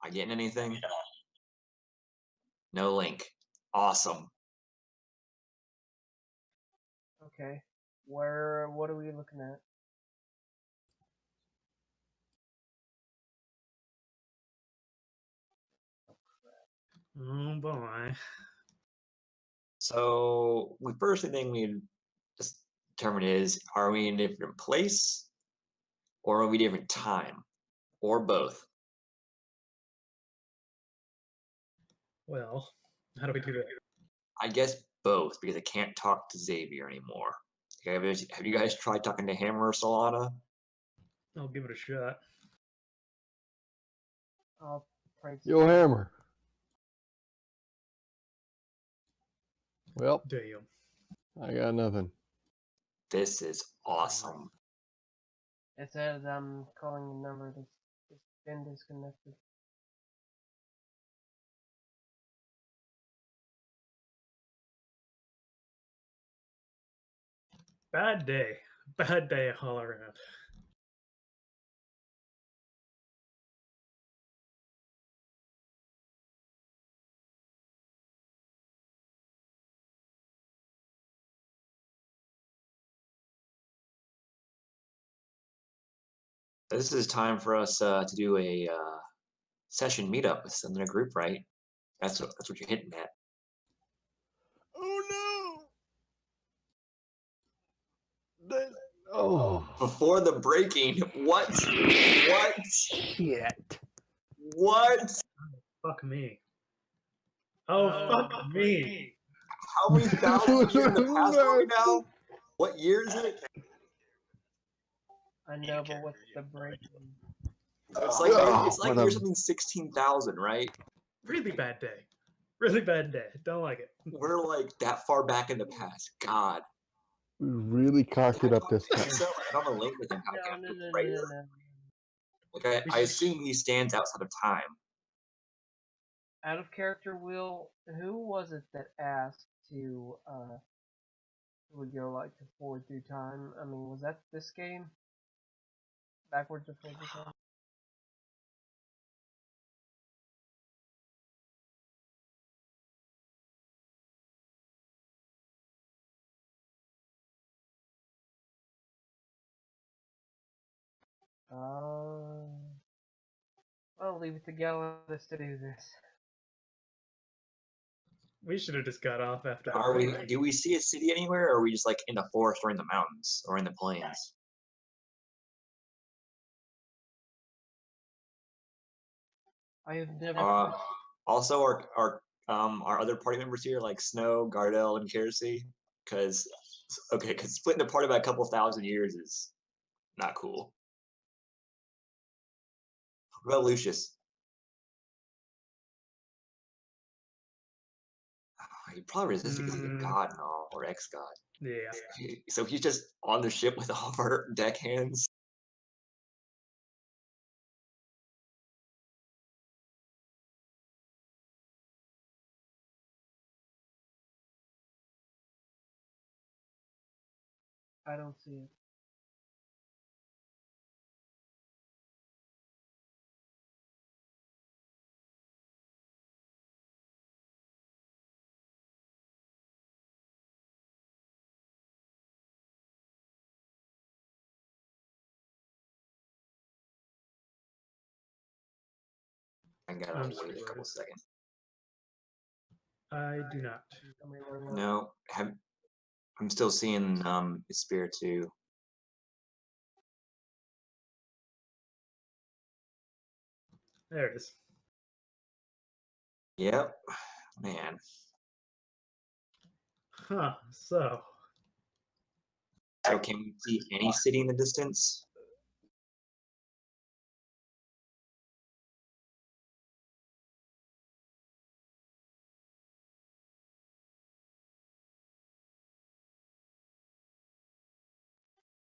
I getting anything? No link. Awesome. Okay, what are we looking at? Oh boy. So the first thing we just determine is: are we in a different place, or are we different time, or both? Well, how do we do that? I guess both, because I can't talk to Xavier anymore. Have you guys tried talking to Hammer or Solana? I'll give it a shot. I'll prank Yo, Hammer. Well, Damn. I got nothing. This is awesome. It says I'm calling a number that's been disconnected. Bad day. Bad day all around. This is time for us to do a session meetup with in a group, right? That's what you're hitting at. Oh no! Oh Before the breaking, what? shit! What? Fuck me. Oh, fuck me. How many thousand years in the past are we now? What year is it? I know, but what's the break? It's like what year a- something 16,000, right? Really bad day. Really bad day. Don't like it. We're like that far back in the past. God. We really cocked it up this time. So I'm on a link with him. No. Like I assume he stands outside of time. Out of character, Will, who was it that asked to would go like to forward through time? I mean, was that this game? Backwards or forward through time? I'll leave it to Galatas to do this. We should have just got off after the Are we? break. Do we see a city anywhere, or are we just like in the forest, or in the mountains, or in the plains? I have never. Also, our other party members here, like Snow, Gardel, and Kersey, because splitting apart about a couple thousand years is not cool. What about Lucius? He probably resisted because he's a god and all, or ex-god. Yeah. So he's just on the ship with all of our deckhands. I don't see it. I gotta I'm wait a screwed. couple seconds. I do not. No, I'm still seeing his spirit too. There it is. Yep. Man. Huh. So So can we see any city in the distance?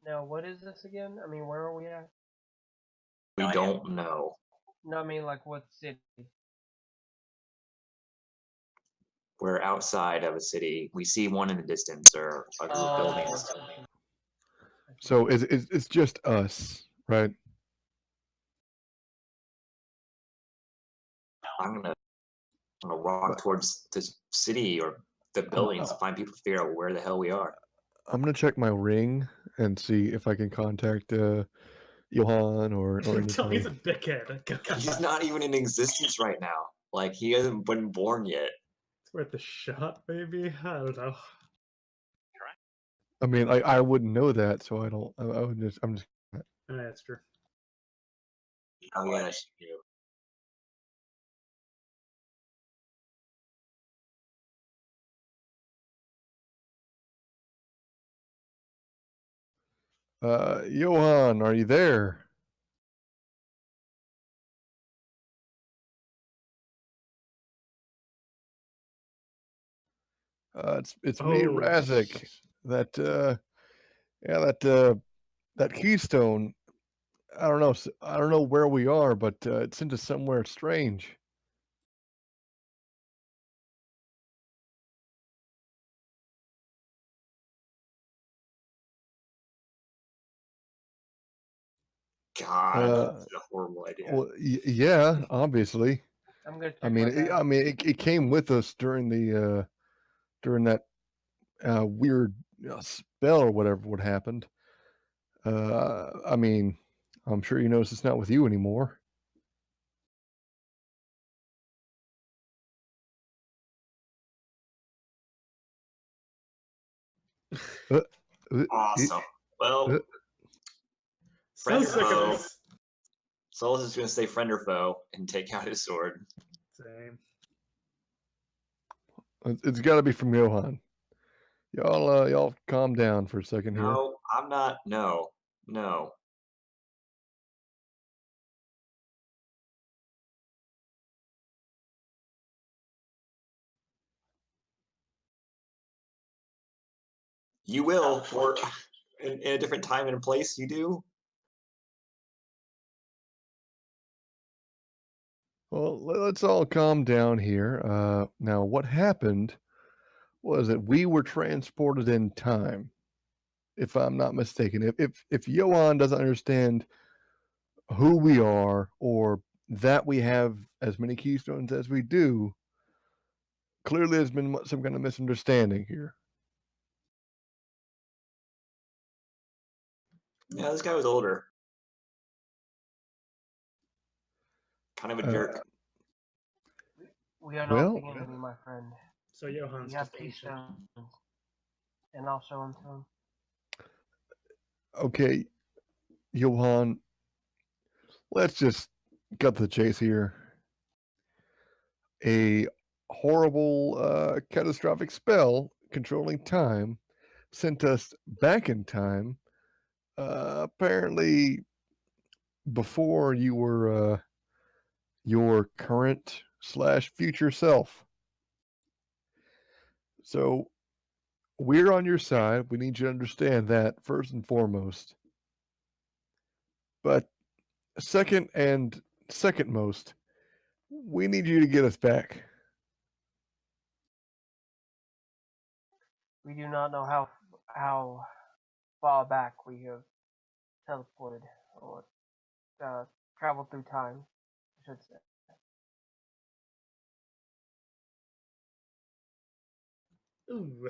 Now, what is this again? I mean, where are we at? We don't know. No, I mean, like, what city? We're outside of a city. We see one in the distance or a group of buildings. okay. So it's just us, right? I'm gonna walk But towards the city or the buildings to find people to figure out where the hell we are. I'm gonna check my ring and see if I can contact Johan or tell me he's anybody. a dickhead. He's not even in existence right now. Like he hasn't been born yet. It's worth a shot, maybe. I don't know. I mean, I wouldn't know that, so I don't. I would just. I'm just. That's true. Oh yeah, that's true. Johan, are you there? It's me, Oh, Razik. That yeah, that keystone. I don't know. I don't know where we are, but it's into somewhere strange. God, that's a horrible idea. Well, yeah, obviously. I'm gonna check I mean, my map. it came with us during the during that weird spell or whatever what happened. I mean, I'm sure you notice it's not with you anymore. Uh, uh, Awesome. Well, uh, so friend or sick of foe? this. Solus is going to say friend or foe and take out his sword. Same. it's got to be from Johan. Y'all calm down for a second here. No, I'm not. No, no. You will, or in a different time and place, you do. Well, let's all calm down here. Now, what happened was that we were transported in time, if I'm not mistaken. If Johan doesn't understand who we are or that we have as many keystones as we do, clearly there's been some kind of misunderstanding here. Yeah, this guy was older. Kind of a jerk. We are not Well, the enemy, my friend. So Johan's We have just ancient. keystones, and I'll show them to him. okay, Johan, let's just cut to the chase here. A horrible, catastrophic spell controlling time sent us back in time. Apparently, before you were your current slash future self. So we're on your side. We need you to understand that first and foremost. But second most, we need you to get us back. We do not know how far back we have teleported or traveled through time, I should say. Ooh.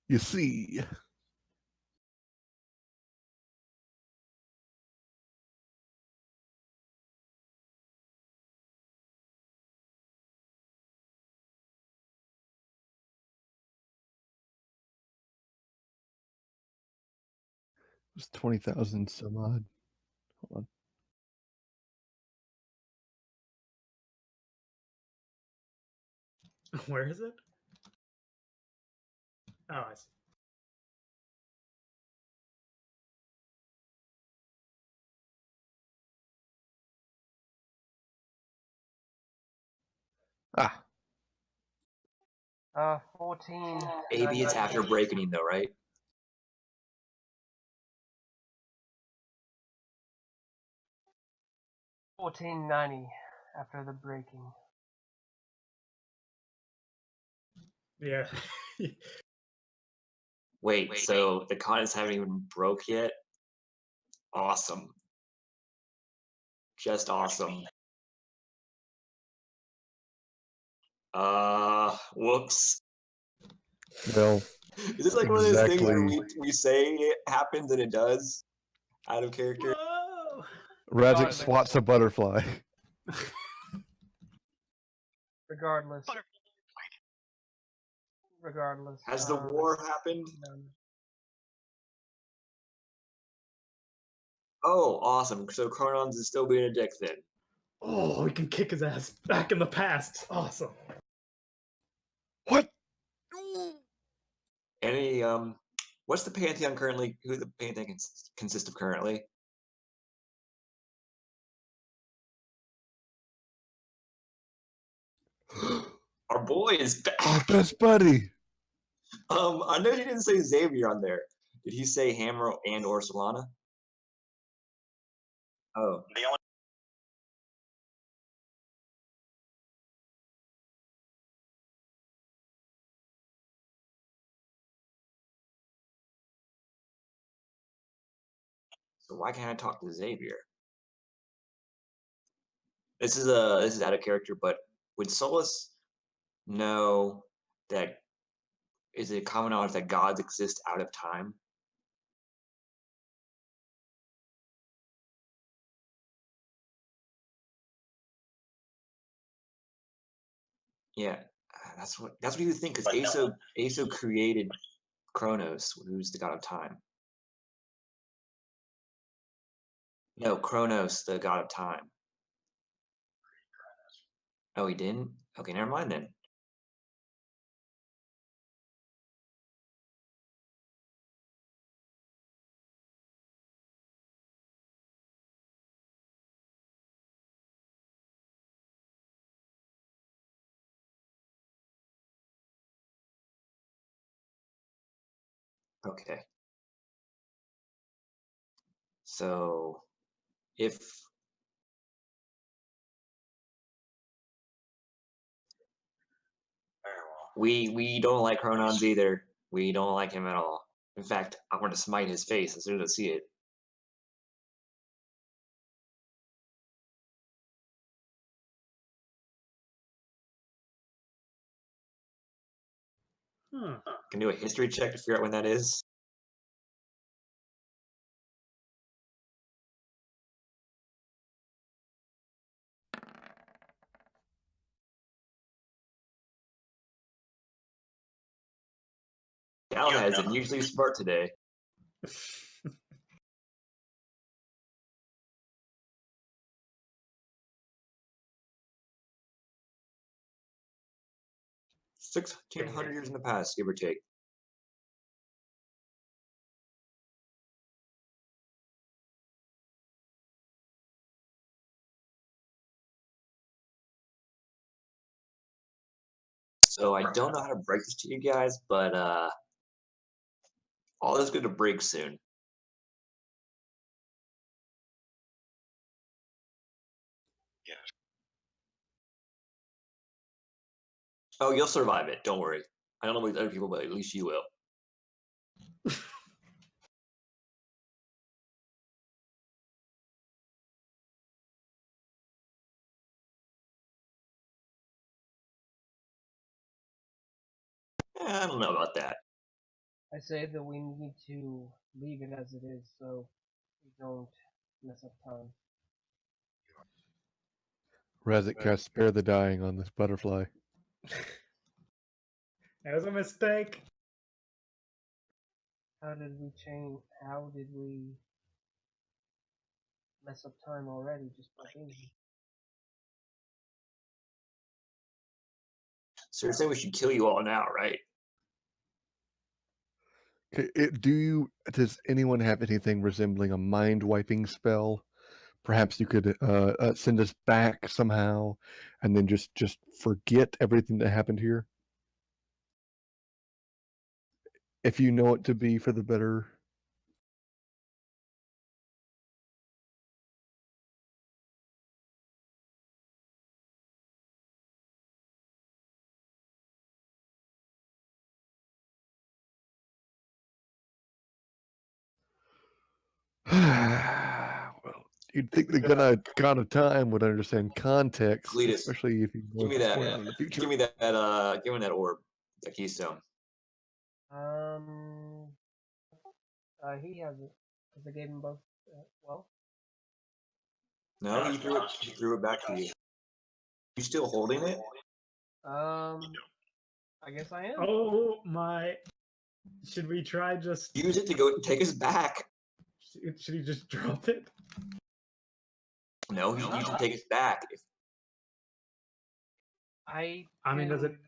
You see, it was 20,000 some odd. Hold on. Where is it? Oh, I see. Ah, 14. Maybe it's after breaking though, right? 1490 after the breaking. Yeah. Wait, so the contents haven't even broke yet? Awesome. Just awesome. Whoops. well, Is this like one of those things where exactly. we say it happens and it does? Out of character? Whoa! Razik swats a butterfly. Regardless. Regardless. Has the war happened? none. Oh, awesome. So Chronons is still being a dick then. Oh, we can kick his ass back in the past. Awesome. What? Any what's the Pantheon currently? Who the Pantheon consists of currently? Our boy is Our back. best buddy. I know he didn't say Xavier on there. Did he say Hammer and or Solana? Oh, The only so why can't I talk to Xavier? This is out of character, but would Solus know that is it common knowledge that gods exist out of time? Yeah, that's what you would think, because But no. Aso created Kronos, who's the god of time. No, Kronos, the god of time. Oh, he didn't? Okay, never mind then. Okay. So if very well. we don't like Chronons either. We don't like him at all. In fact, I want to smite his face as soon as I see it. Huh. Can do a history check to figure out when that is. Gal has unusually smart today. $1,600 years in the past, give or take. So I don't know how to break this to you guys, but all this is going to break soon. Yes. Oh, you'll survive it. Don't worry. I don't know about other people, but at least you will. I don't know about that. I say that we need to leave it as it is so we don't mess up time. Razik casts spare the dying on this butterfly. That was a mistake. How did we change? How did we mess up time already just by being here? So you're saying we should kill you all now, right? Okay, does anyone have anything resembling a mind wiping spell? Perhaps you could send us back somehow, and then just forget everything that happened here. If you know it to be for the better. Well, you'd think the god of time would understand context, Cletus, especially if you Give me know that. what's going on in the future. Give me that. Give me that orb, that keystone. He has it because I gave him both. Well, No, he threw it. He threw it back to you. You still holding it? I guess I am. Oh my! Should we try just? Use it to go take us back. Should he just drop it? No, he used to take us back. I mean, does it can-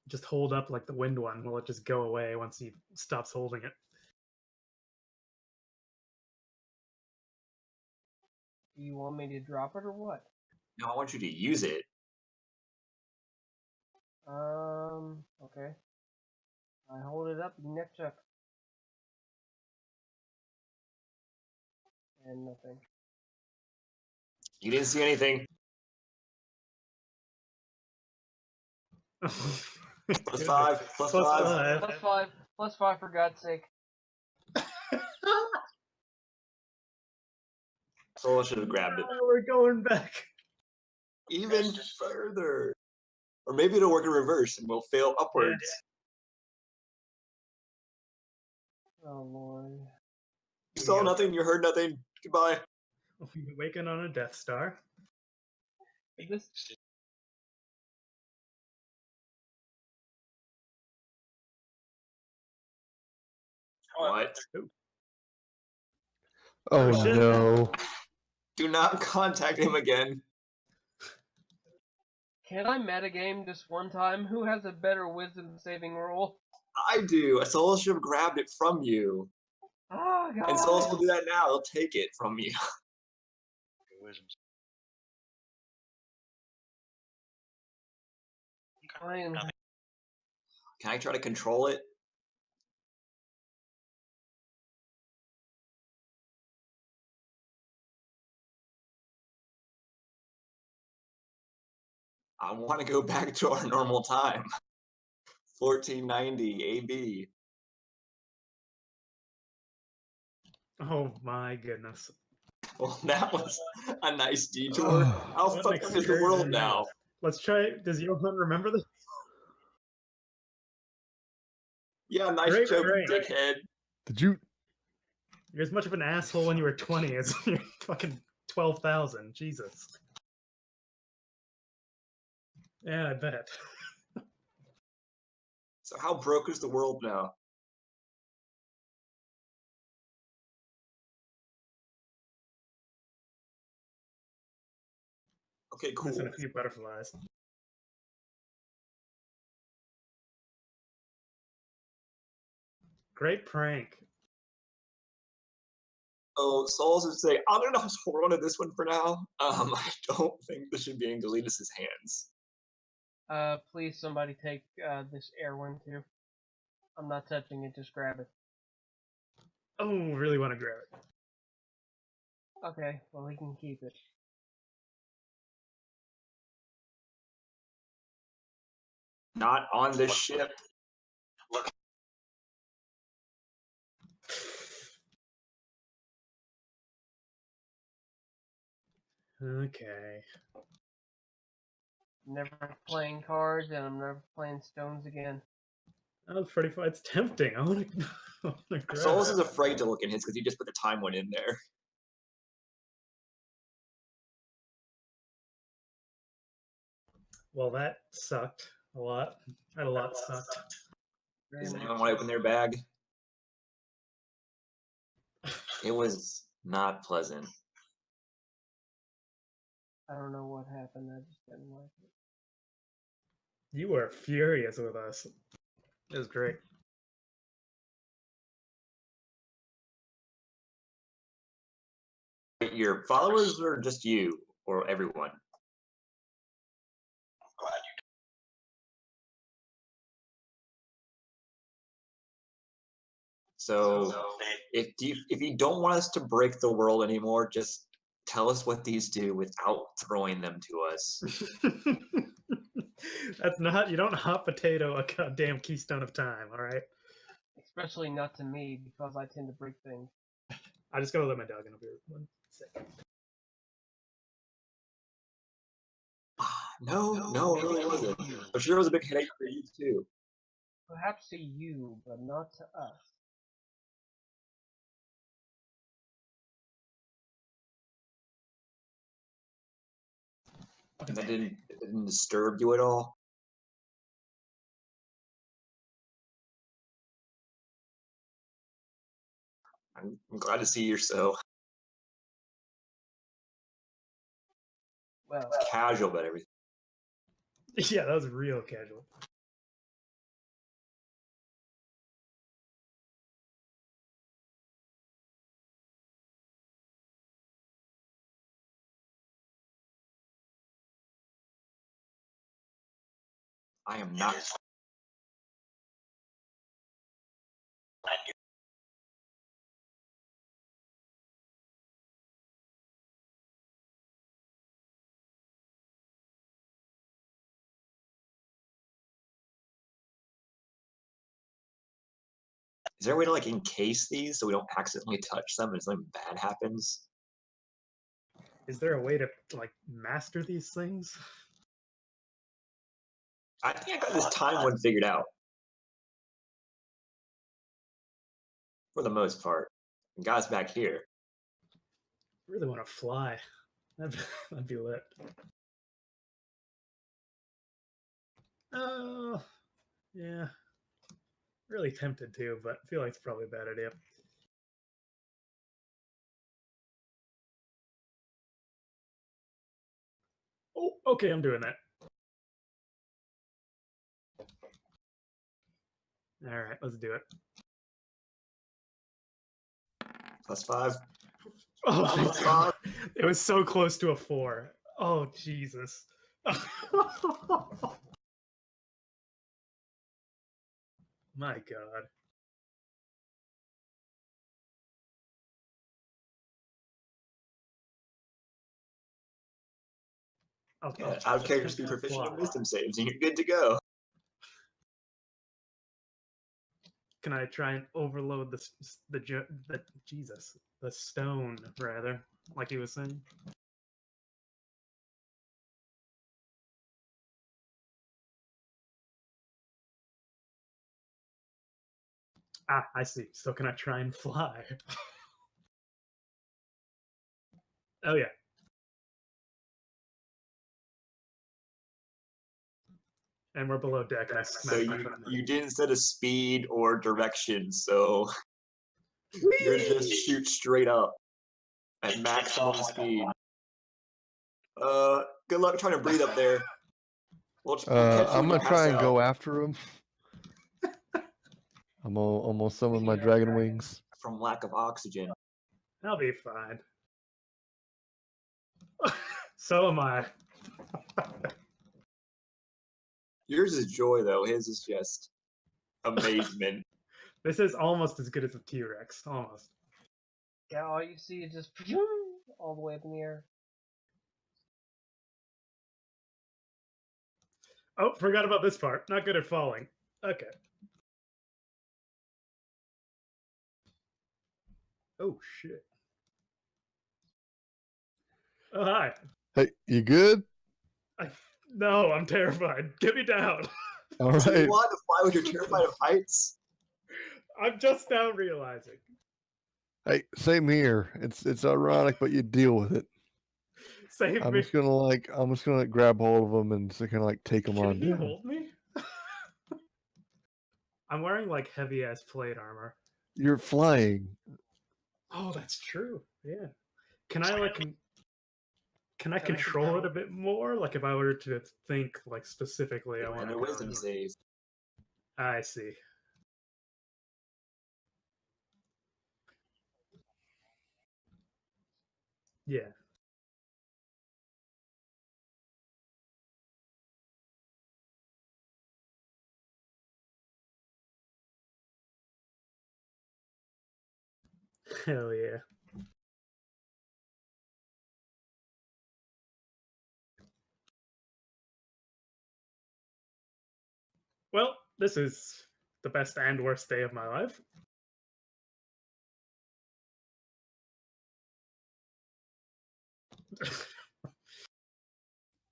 just hold up like the wind one? Will it just go away once he stops holding it? Do you want me to drop it or what? No, I want you to use it. Okay. I hold it up, neck check. And nothing. You didn't see anything. Plus 5. Plus 5. Plus 5. Plus 5 for God's sake. Soul should have grabbed it. Oh, we're going back. Even further. Or maybe it'll work in reverse and we'll fail upwards. Oh Lord. You saw nothing, you heard nothing. Goodbye. We awaken on a Death Star. This What? Oh shit. no! Do not contact him again. Can I metagame just one time? Who has a better wisdom saving roll? I do. Solus should have grabbed it from you. Oh God. And Solus will do that now. He'll take it from you. Fine. Can I try to control it? I want to go back to our normal time. 1490 AB. Oh my goodness. Well, that was a nice detour. How What an fucked up is the world excursion now? that was. Let's try. Does Johan remember this? Yeah, nice Great, joke, great. dickhead. Did you? You're as much of an asshole when you were 20 as you're fucking 12,000. Jesus. Yeah, I bet. So how broke is the world now? Okay, cool. Missing a few butterflies. Great prank. So Souls would say, I'm gonna just hold on to this one for now. I don't think this should be in Galetus' hands. Please somebody take this air one too. I'm not touching it, just grab it. Oh, really want to grab it. Okay, well he can keep it. Not on this ship. Okay. Never playing cards, and I'm never playing stones again. That was pretty fun. It's tempting. I want to grab Souls it. is afraid to look in his because he just put the time one in there. Well, that sucked a lot. That a lot sucked. Very Does much. anyone want to open their bag? It was not pleasant. I don't know what happened. I just didn't like it. You were furious with us. It was great. Your followers or just you or everyone? Glad So if you don't want us to break the world anymore, just tell us what these do without throwing them to us. That's not, you don't hot potato a goddamn keystone of time, all right? Especially not to me, because I tend to break things. I just gotta let my dog in. I'll be 1 second. No, it really wasn't. I'm sure it was a big headache for you too. Perhaps to you, but not to us. And it didn't disturb you at all. I'm glad to see you're so Well, casual about everything. Yeah, that was real casual. I am not. Is there a way to like encase these so we don't accidentally touch them and something bad happens? Is there a way to like master these things? I think I got this time one figured out. For the most part. And guys back here. I really want to fly. That'd be lit. Oh, yeah. Really tempted to, but I feel like it's probably a bad idea. Oh, okay, I'm doing that. All right, let's do it. +5. Oh, thank Plus God. It was so close to a 4. Oh, Jesus. My God. Yeah, out of character speed proficient in wisdom saves, and you're good to go. Can I try and overload the stone rather, like he was saying? Ah, I see. So can I try and fly? Oh yeah. And we're below deck. And I So smashed my foot. you didn't set a speed or direction, so you're just shoot straight up at maximum speed. Good luck trying to breathe up there. We'll catch you I'm when gonna you try pass and out. go after him. I'm gonna summon my dragon wings. From lack of oxygen. I'll be fine. So am I. Yours is joy, though. His is just amazement. This is almost as good as a T-Rex. Almost. yeah, all you see is just all the way up in the air. Oh, forgot about this part. Not good at falling. Okay. Oh, shit. Oh, hi. Hey, you good? No, I'm terrified. Get me down. All Do you right. want to fly when you're terrified of heights? I'm just now realizing. Hey, same here. It's ironic, but you deal with it. Save I'm me. just gonna grab hold of them and just kind of like take them Can on he down. hold me? I'm wearing like heavy ass plate armor. You're flying. Oh, that's true. Yeah. Can I like? Can I Can I control it a control- bit more? Like if I were to think like specifically, I want And to a wisdom go. save. I see. Yeah. Hell yeah. Well, this is the best and worst day of my life.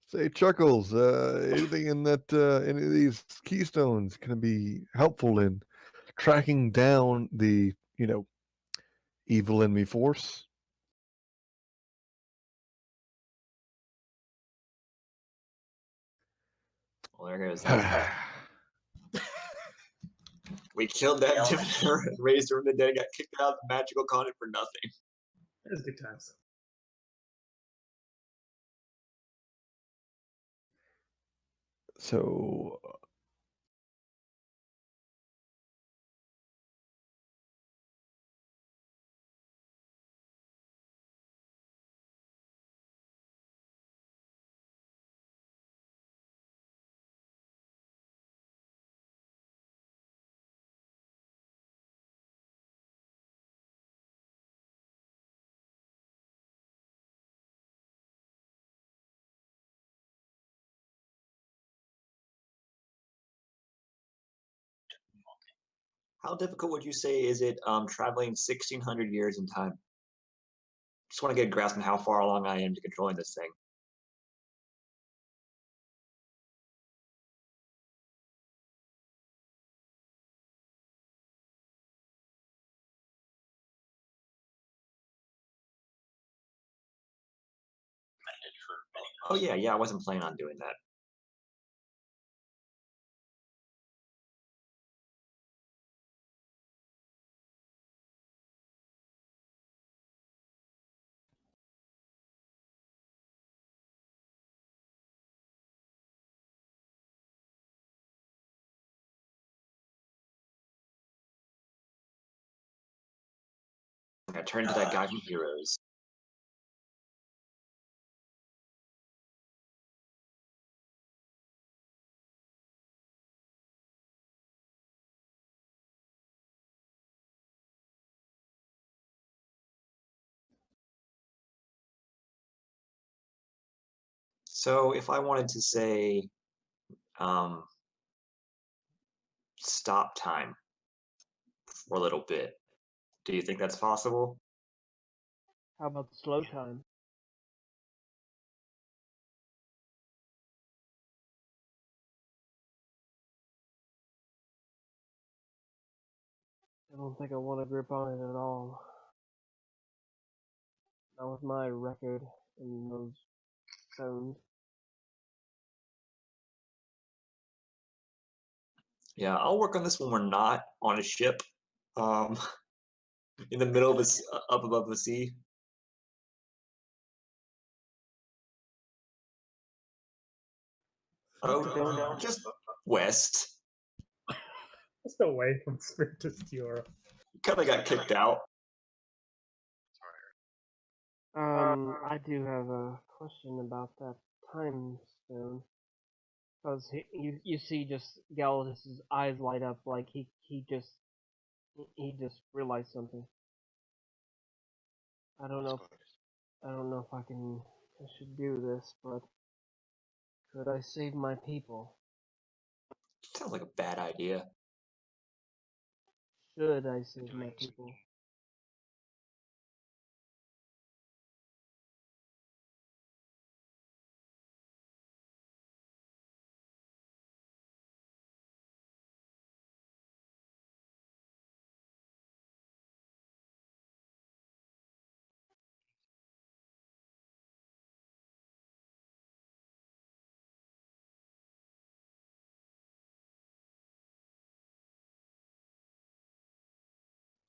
Say, Chuckles, anything in that any of these keystones can be helpful in tracking down the evil in me force? Well, there goes that. We killed that diviner and raised her from the dead and got kicked out of the magical continent for nothing. It was good times. So How difficult would you say is it traveling 1,600 years in time? Just want to get a grasp on how far along I am to controlling this thing. Oh yeah, I wasn't planning on doing that. I turned to that guy from Heroes. So if I wanted to say, stop time for a little bit, do you think that's possible? How about slow time? I don't think I want to grip on it at all. Not with my record in those stones. Yeah, I'll work on this when we're not on a ship, in the middle of up above the sea. Oh, just west. Just away from Spiritus Europe. Kind of got kicked out. I do have a question about that time stone. Because you see just Galatus's eyes light up like he just realized something. I don't know if I should do this, but could I save my people? Sounds like a bad idea. Should I save my people?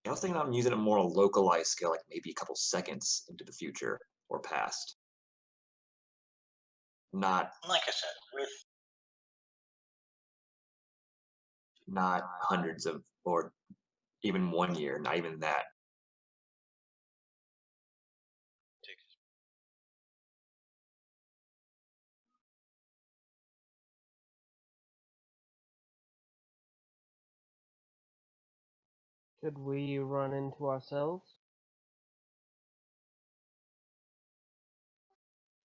I was thinking I'm using a more localized scale, like maybe a couple seconds into the future or past. Not Like I said, with not hundreds of, or even 1 year, not even that. Should we run into ourselves?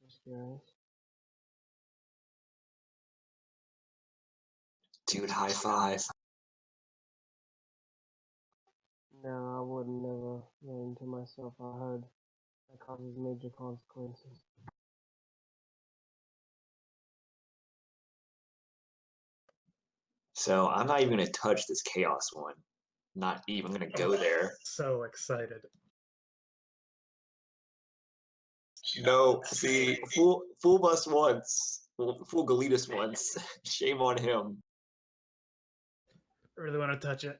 Just curious. Dude, high five. No, I would never run into myself. I heard that causes major consequences. So I'm not even gonna touch this chaos one. Not even gonna go there. So excited. No, see, fool bust once, fool Galitas once. Shame on him. I really want to touch it.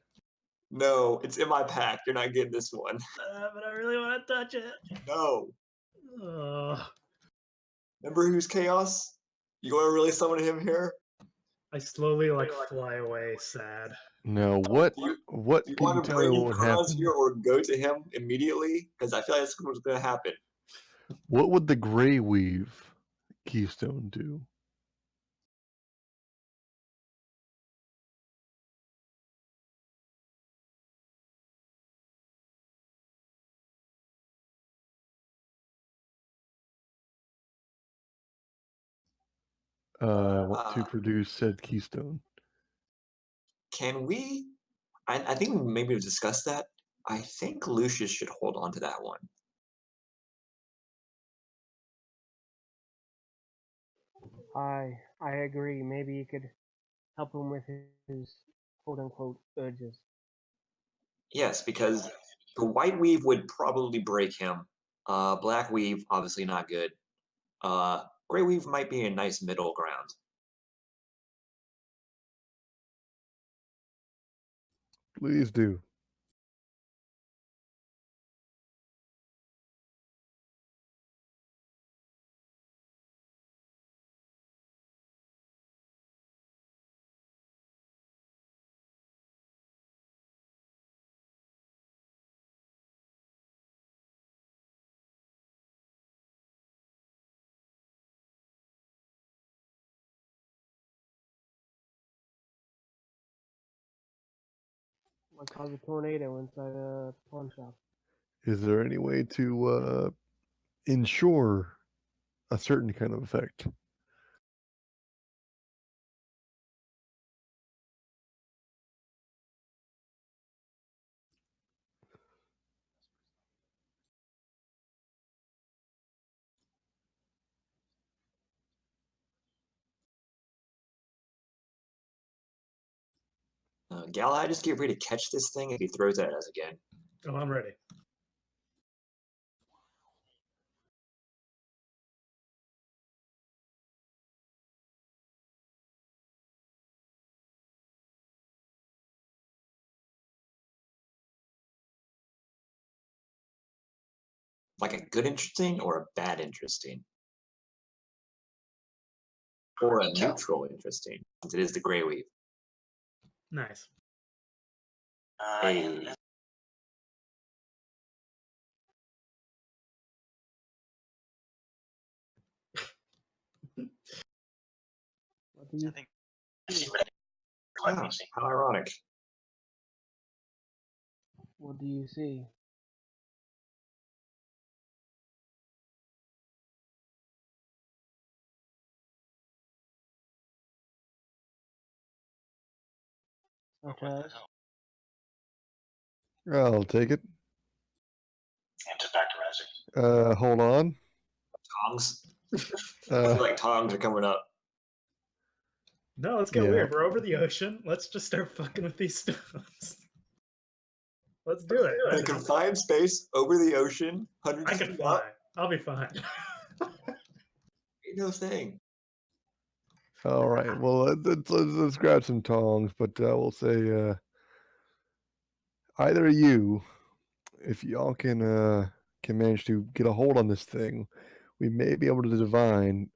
No, it's in my pack. You're not getting this one. But I really want to touch it. No. Ugh. Remember who's chaos? You want to really summon him here? I slowly like fly away, sad. Now, what Do you what do you can you want to tell me bring what in would Kronos happen? here or go to him immediately? Because I feel like that's what's going to happen. What would the Grey Weave keystone do? What to produce said keystone? Can we? I think maybe we've discussed that. I think Lucius should hold on to that one. I agree. Maybe you could help him with his quote unquote urges. Yes, because the white weave would probably break him. Black weave, obviously not good. Gray weave might be a nice middle ground. Please do. Might cause a tornado inside a pawn shop. Is there any way to ensure a certain kind of effect? Galahad, just get ready to catch this thing if he throws it at us again. Oh, I'm ready. Like a good interesting or a bad interesting? Or a neutral interesting, since it is the gray weave. Nice. Hey. What do you I think I see what I Wow, see. how ironic. What do you see? Such What the as? hell? I'll take it. And just back to rising. Hold on. Tongs? I feel like tongs are coming up. No, let's get Yeah. weird. We're over the ocean. Let's just start fucking with these stones. Let's do it. In a confined space over the ocean, hundreds I of can feet fly. up, I'll be fine. ain't no thing. All right. Well, let's grab some tongs, but we'll say either of you, if y'all can manage to get a hold on this thing, we may be able to divine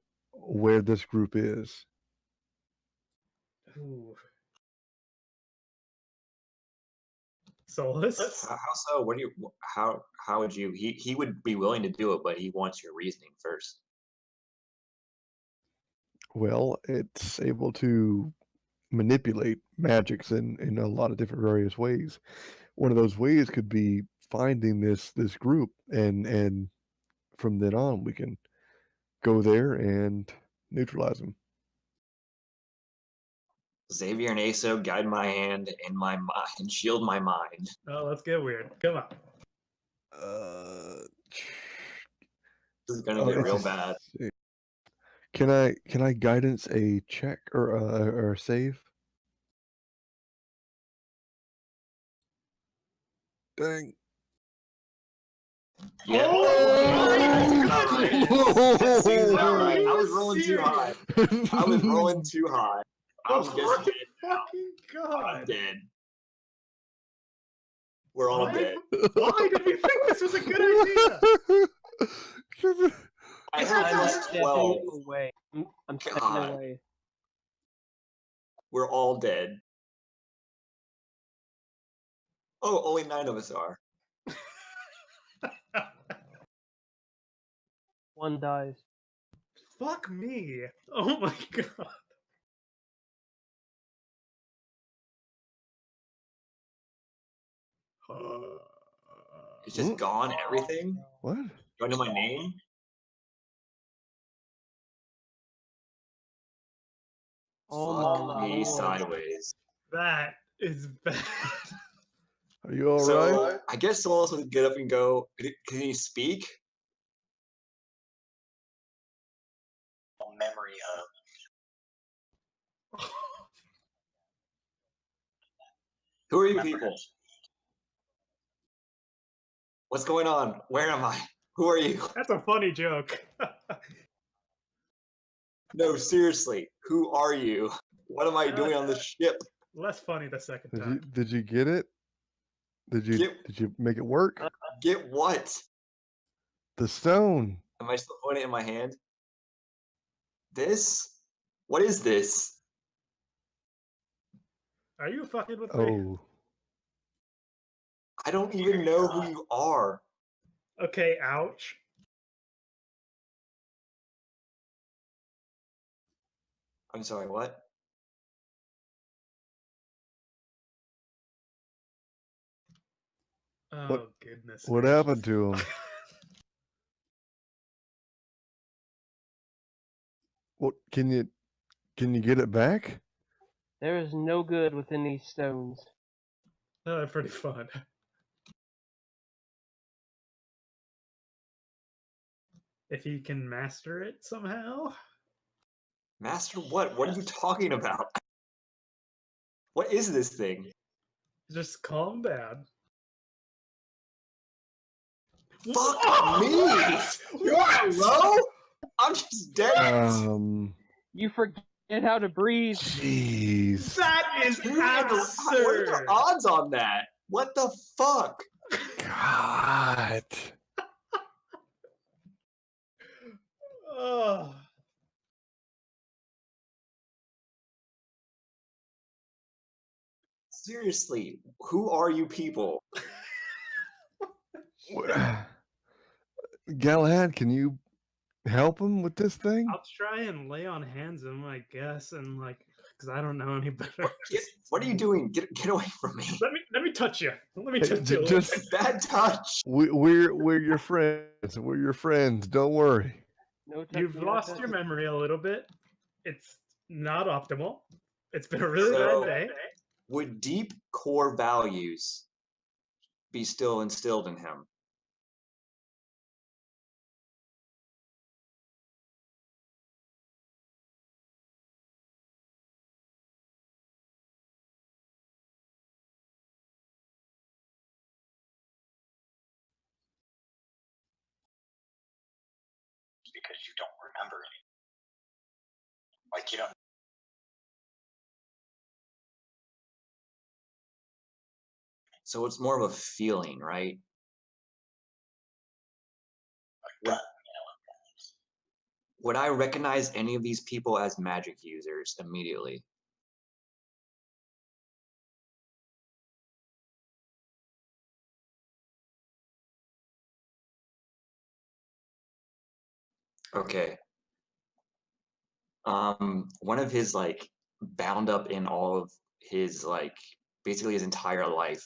where this group is. Ooh. Solus? How so? What do you? How would you? He would be willing to do it, but he wants your reasoning first. Well, it's able to manipulate magics in a lot of different various ways. One of those ways could be finding this group, and from then on we can go there and neutralize them. Xavier and Aso, guide my hand in my mind, shield my mind. Oh, let's get weird. Come on. This is gonna Oh, get it's real a bad. save. Can I guidance a check or a save? Dang. Yeah. Oh That my seems goodness! about right. That seems about Are right. I you was rolling too high. I was rolling too high. I'm just Oh dead my now. fucking I'm god! dead. We're all Why? dead. Why did we think this was a good idea? I It's had not plus stepping 12. away. I'm stepping God. away. We're all dead. Oh, only 9 of us are. One dies. Fuck me! Oh my god! It's just gone, everything? What? Do I know my name? Oh Fuck my me lord. sideways. That is bad. Are you all So right? I guess Solus would get up and go. Can he speak? Memory of Who are you people? What's going on? Where am I? Who are you? That's a funny joke. No, seriously. Who are you? What am I doing on this ship? Less funny the second time. Did you get it? Did you make it work? Get what? The stone. Am I still holding it in my hand? This? What is this? Are you fucking with me? Oh. I don't even know who you are. Okay, ouch. I'm sorry, what? Oh goodness. What gracious. happened to him? What can you get it back? There is no good within these stones. Oh, they're pretty fun. If you can master it somehow. Master what? What are you talking about? What is this thing? Just calm down. Fuck me! What? Hello? I'm just dead. You forget how to breathe. Jeez. That is What are absurd. the odds on that? What the fuck? God. Oh. Seriously, who are you people? Galahad, can you help him with this thing? I'll try and lay on hands him, I guess, and like, because I don't know any better. What are you doing? Get away from me. Let me touch you. Let me Hey, touch you. just Bad touch. we're your friends. We're your friends. Don't worry. No touching, You've no lost touching. your memory a little bit. It's not optimal. It's been a really So- bad day. Would deep core values be still instilled in him? because you don't remember any. Like you don't. So it's more of a feeling, right? Gut, you know. Would I recognize any of these people as magic users immediately? Okay. One of his like bound up in all of his like basically his entire life.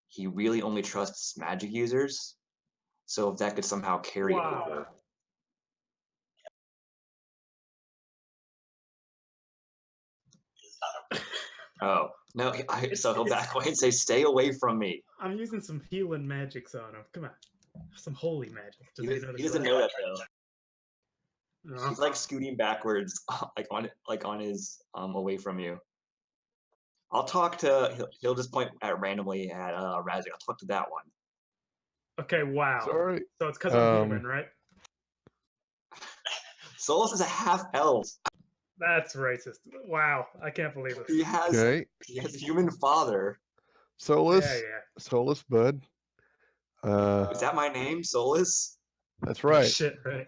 He really only trusts magic users. So if that could somehow carry Wow. over. It's not a Oh no! So he'll It's- back away and say, "Stay away from me." I'm using some healing magics on him. Come on. Some holy magic. Does he notice doesn't that? know that though. No. He's like scooting backwards, like on his away from you. I'll talk to. He'll just point at randomly at Razik. I'll talk to that one. Okay, wow. Sorry. So it's because I'm human, right? Solus is a half elf. That's racist. Wow, I can't believe He this. has Okay. he has a human father. Solus. Yeah, yeah. Solus, bud. Is that my name, Solus? That's right. Shit, right.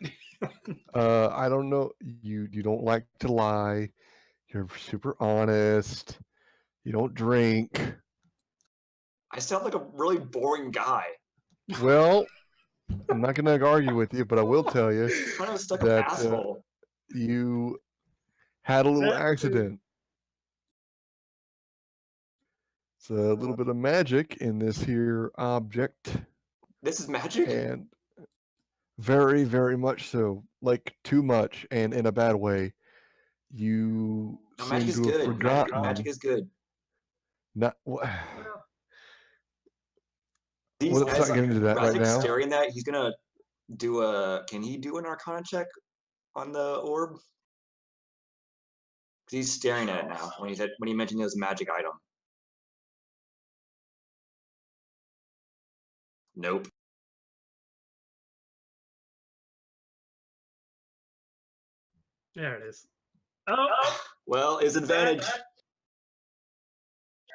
I don't know. You don't like to lie. You're super honest. You don't drink. I sound like a really boring guy. Well, I'm not going to argue with you, but I will tell you Kind of stuck that up asshole. you had a little That too. accident. It's a little bit of magic in this here object, This is magic. and very, very much so. Like too much, and in a bad way. You No, seem magic is to have good. forgotten. Magic is good. Not. These, Let's not get into that right Razik's now. staring that, he's gonna do a. Can he do an Arcana check on the orb? 'Cause he's staring at it now when he mentioned it was a magic item. Nope. There it is. Oh, Well, it's advantage.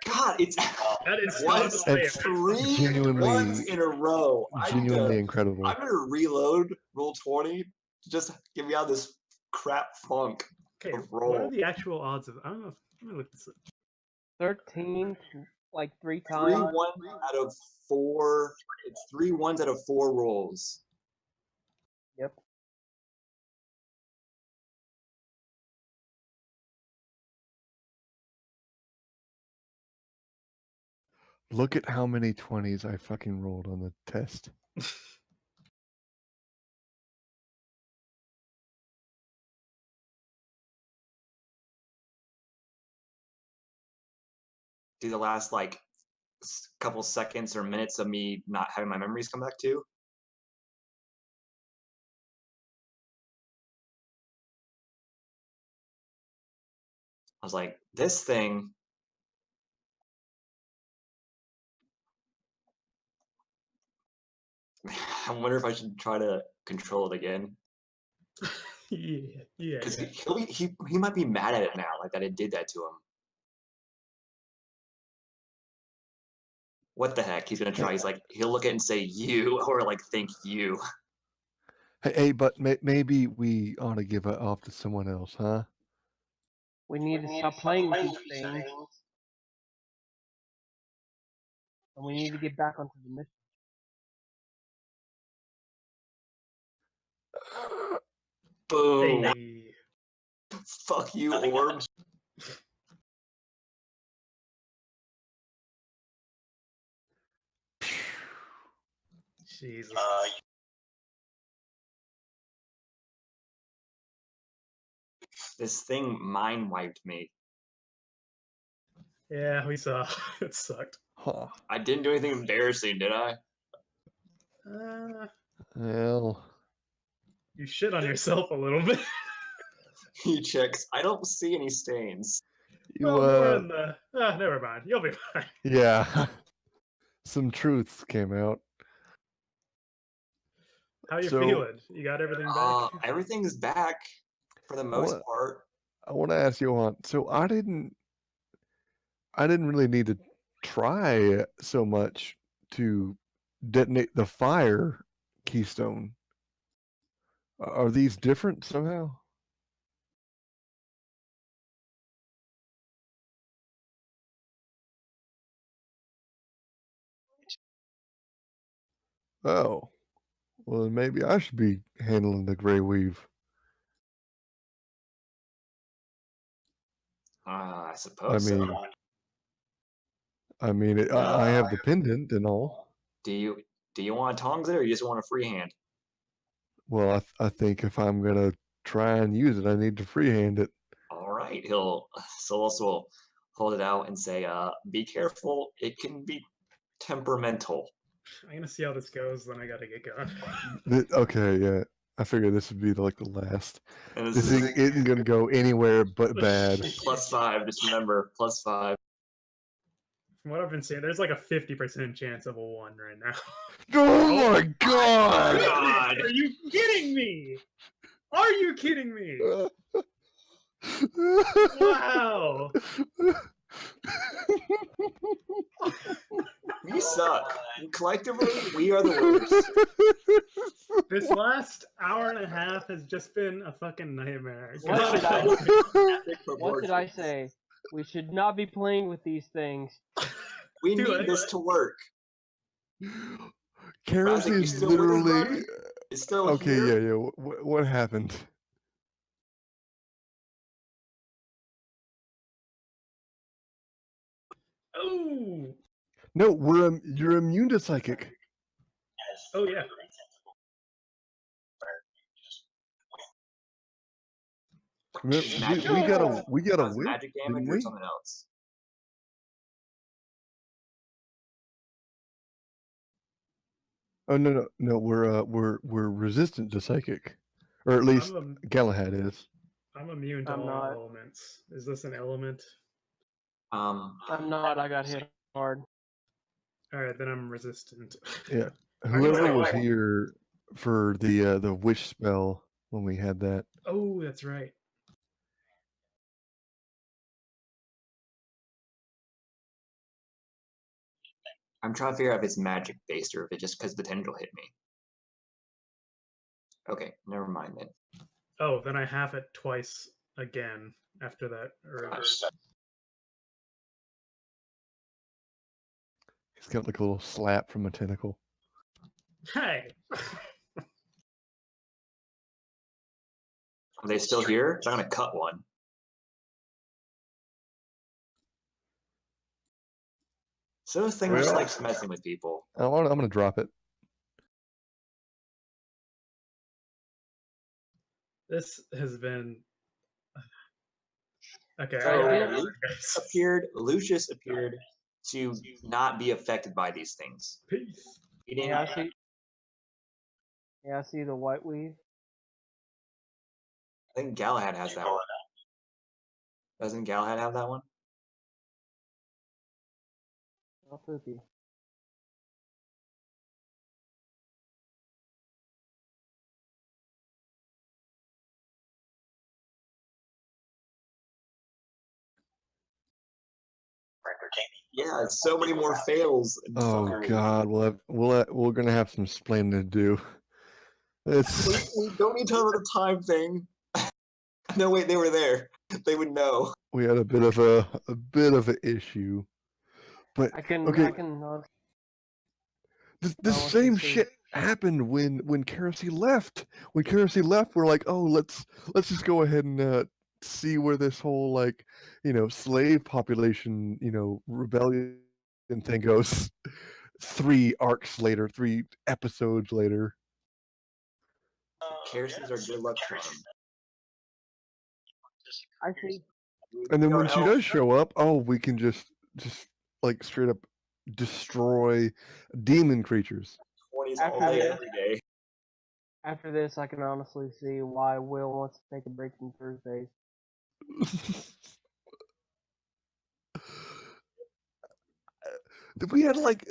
God, it's that is once still It's three genuinely- ones in a row. Genuinely incredible. I'm gonna reload roll 20 to just get me out of this crap funk. Okay, of what roll. are the actual odds of? I don't know. Let me look this up. 13, like 3 Three times. ones out of 4. It's 3 ones out of 4 rolls. Yep. Look at how many 20s I fucking rolled on the test. Do the last like couple seconds or minutes of me not having my memories come back to. I was like, this thing. I wonder if I should try to control it again. Yeah. Because he might be mad at it now, like that it did that to him. What the heck? He's gonna try. He's like, he'll look at it and say you, or like think you. Hey, but maybe we ought to give it off to someone else, huh? We need to stop playing with these things. And we need to get back onto the mission. Boom! Hey. Fuck you, orb. Jesus. This thing mind wiped me. Yeah, we saw. It sucked. Huh. I didn't do anything embarrassing, did I? Well, You shit on yourself a little bit. He checks. I don't see any stains. you Well, more in the. Never mind. You'll be fine. yeah. Some truths came out. How you So- feeling? You got everything back? Everything's back for the most What? part. I want to ask Johan. So I didn't really need to try so much to detonate the fire keystone. Are these different somehow? Oh, well, then maybe I should be handling the gray weave. I I suppose mean, so. I have the pendant and all. Do you want to tongs it, or you just want a free hand? Well, I think if I'm gonna try and use it, I need to freehand it. All right, Solus will hold it out and say, "Be careful. It can be temperamental." I'm gonna see how this goes, then I gotta get going. Okay, yeah. I figured this would be like the last. And This thing isn't gonna go anywhere but bad. +5. Just remember, +5. From what I've been seeing, there's like a 50% chance of a 1 right now. Oh my god! God. Are you kidding me? Are you kidding me? Wow. We suck. Collectively, we are the worst. This last hour and a half has just been a fucking nightmare. What God, did I- Epic What did I proportions. say? We should not be playing with these things. We Dude, need this to work. Karos you is still with us, literally buddy? It's still okay. here. Yeah. What happened? Oh. No, you're immune to psychic. Oh yeah. We Magic we got a damage? we got a Was it win, magic damage didn't or we? something else? Oh no. We're resistant to psychic, or at least Galahad is. I'm immune to I'm all not. elements. Is this an element? I'm not. I got hit hard. Alright, then I'm resistant. Yeah. I'm gonna Whoever say was what? here for the wish spell when we had that. Oh, that's right. I'm trying to figure out if it's magic based or if it's just because the tendril hit me. Okay, never mind then. Oh, then I have it twice again after that. Or He's got like a little slap from a tentacle. hey. Are they still here? So I'm gonna cut one. So this thing just Well- likes messing with people. I'm gonna drop it. This has been okay. So, I Luke Lucius appeared to not be affected by these things. Peace. He didn't. Yeah, I see. Yeah, I see the white weave. I think Galahad has that one. Doesn't Galahad have that one? Oh, poopy. Yeah, so many more fails. and Oh fuckery. god, we're gonna have some explaining to do. It's We don't need to talk about the time thing. No, wait, they were there. They would know. we had a bit of an issue, but I can. okay. I can. The I want to same see. shit happened when Kerosene left. When Kerosene left, we're like, oh, let's just go ahead and see where this whole like slave population rebellion thing goes. 3 arcs later, 3 episodes later. Kerosene are good luck charm. I see. And then Your when she elf- does show up, oh, we can just like straight up destroy demon creatures. 20s After all day, this- every day. After this, I can honestly see why Will wants to take a break from Thursdays. We had like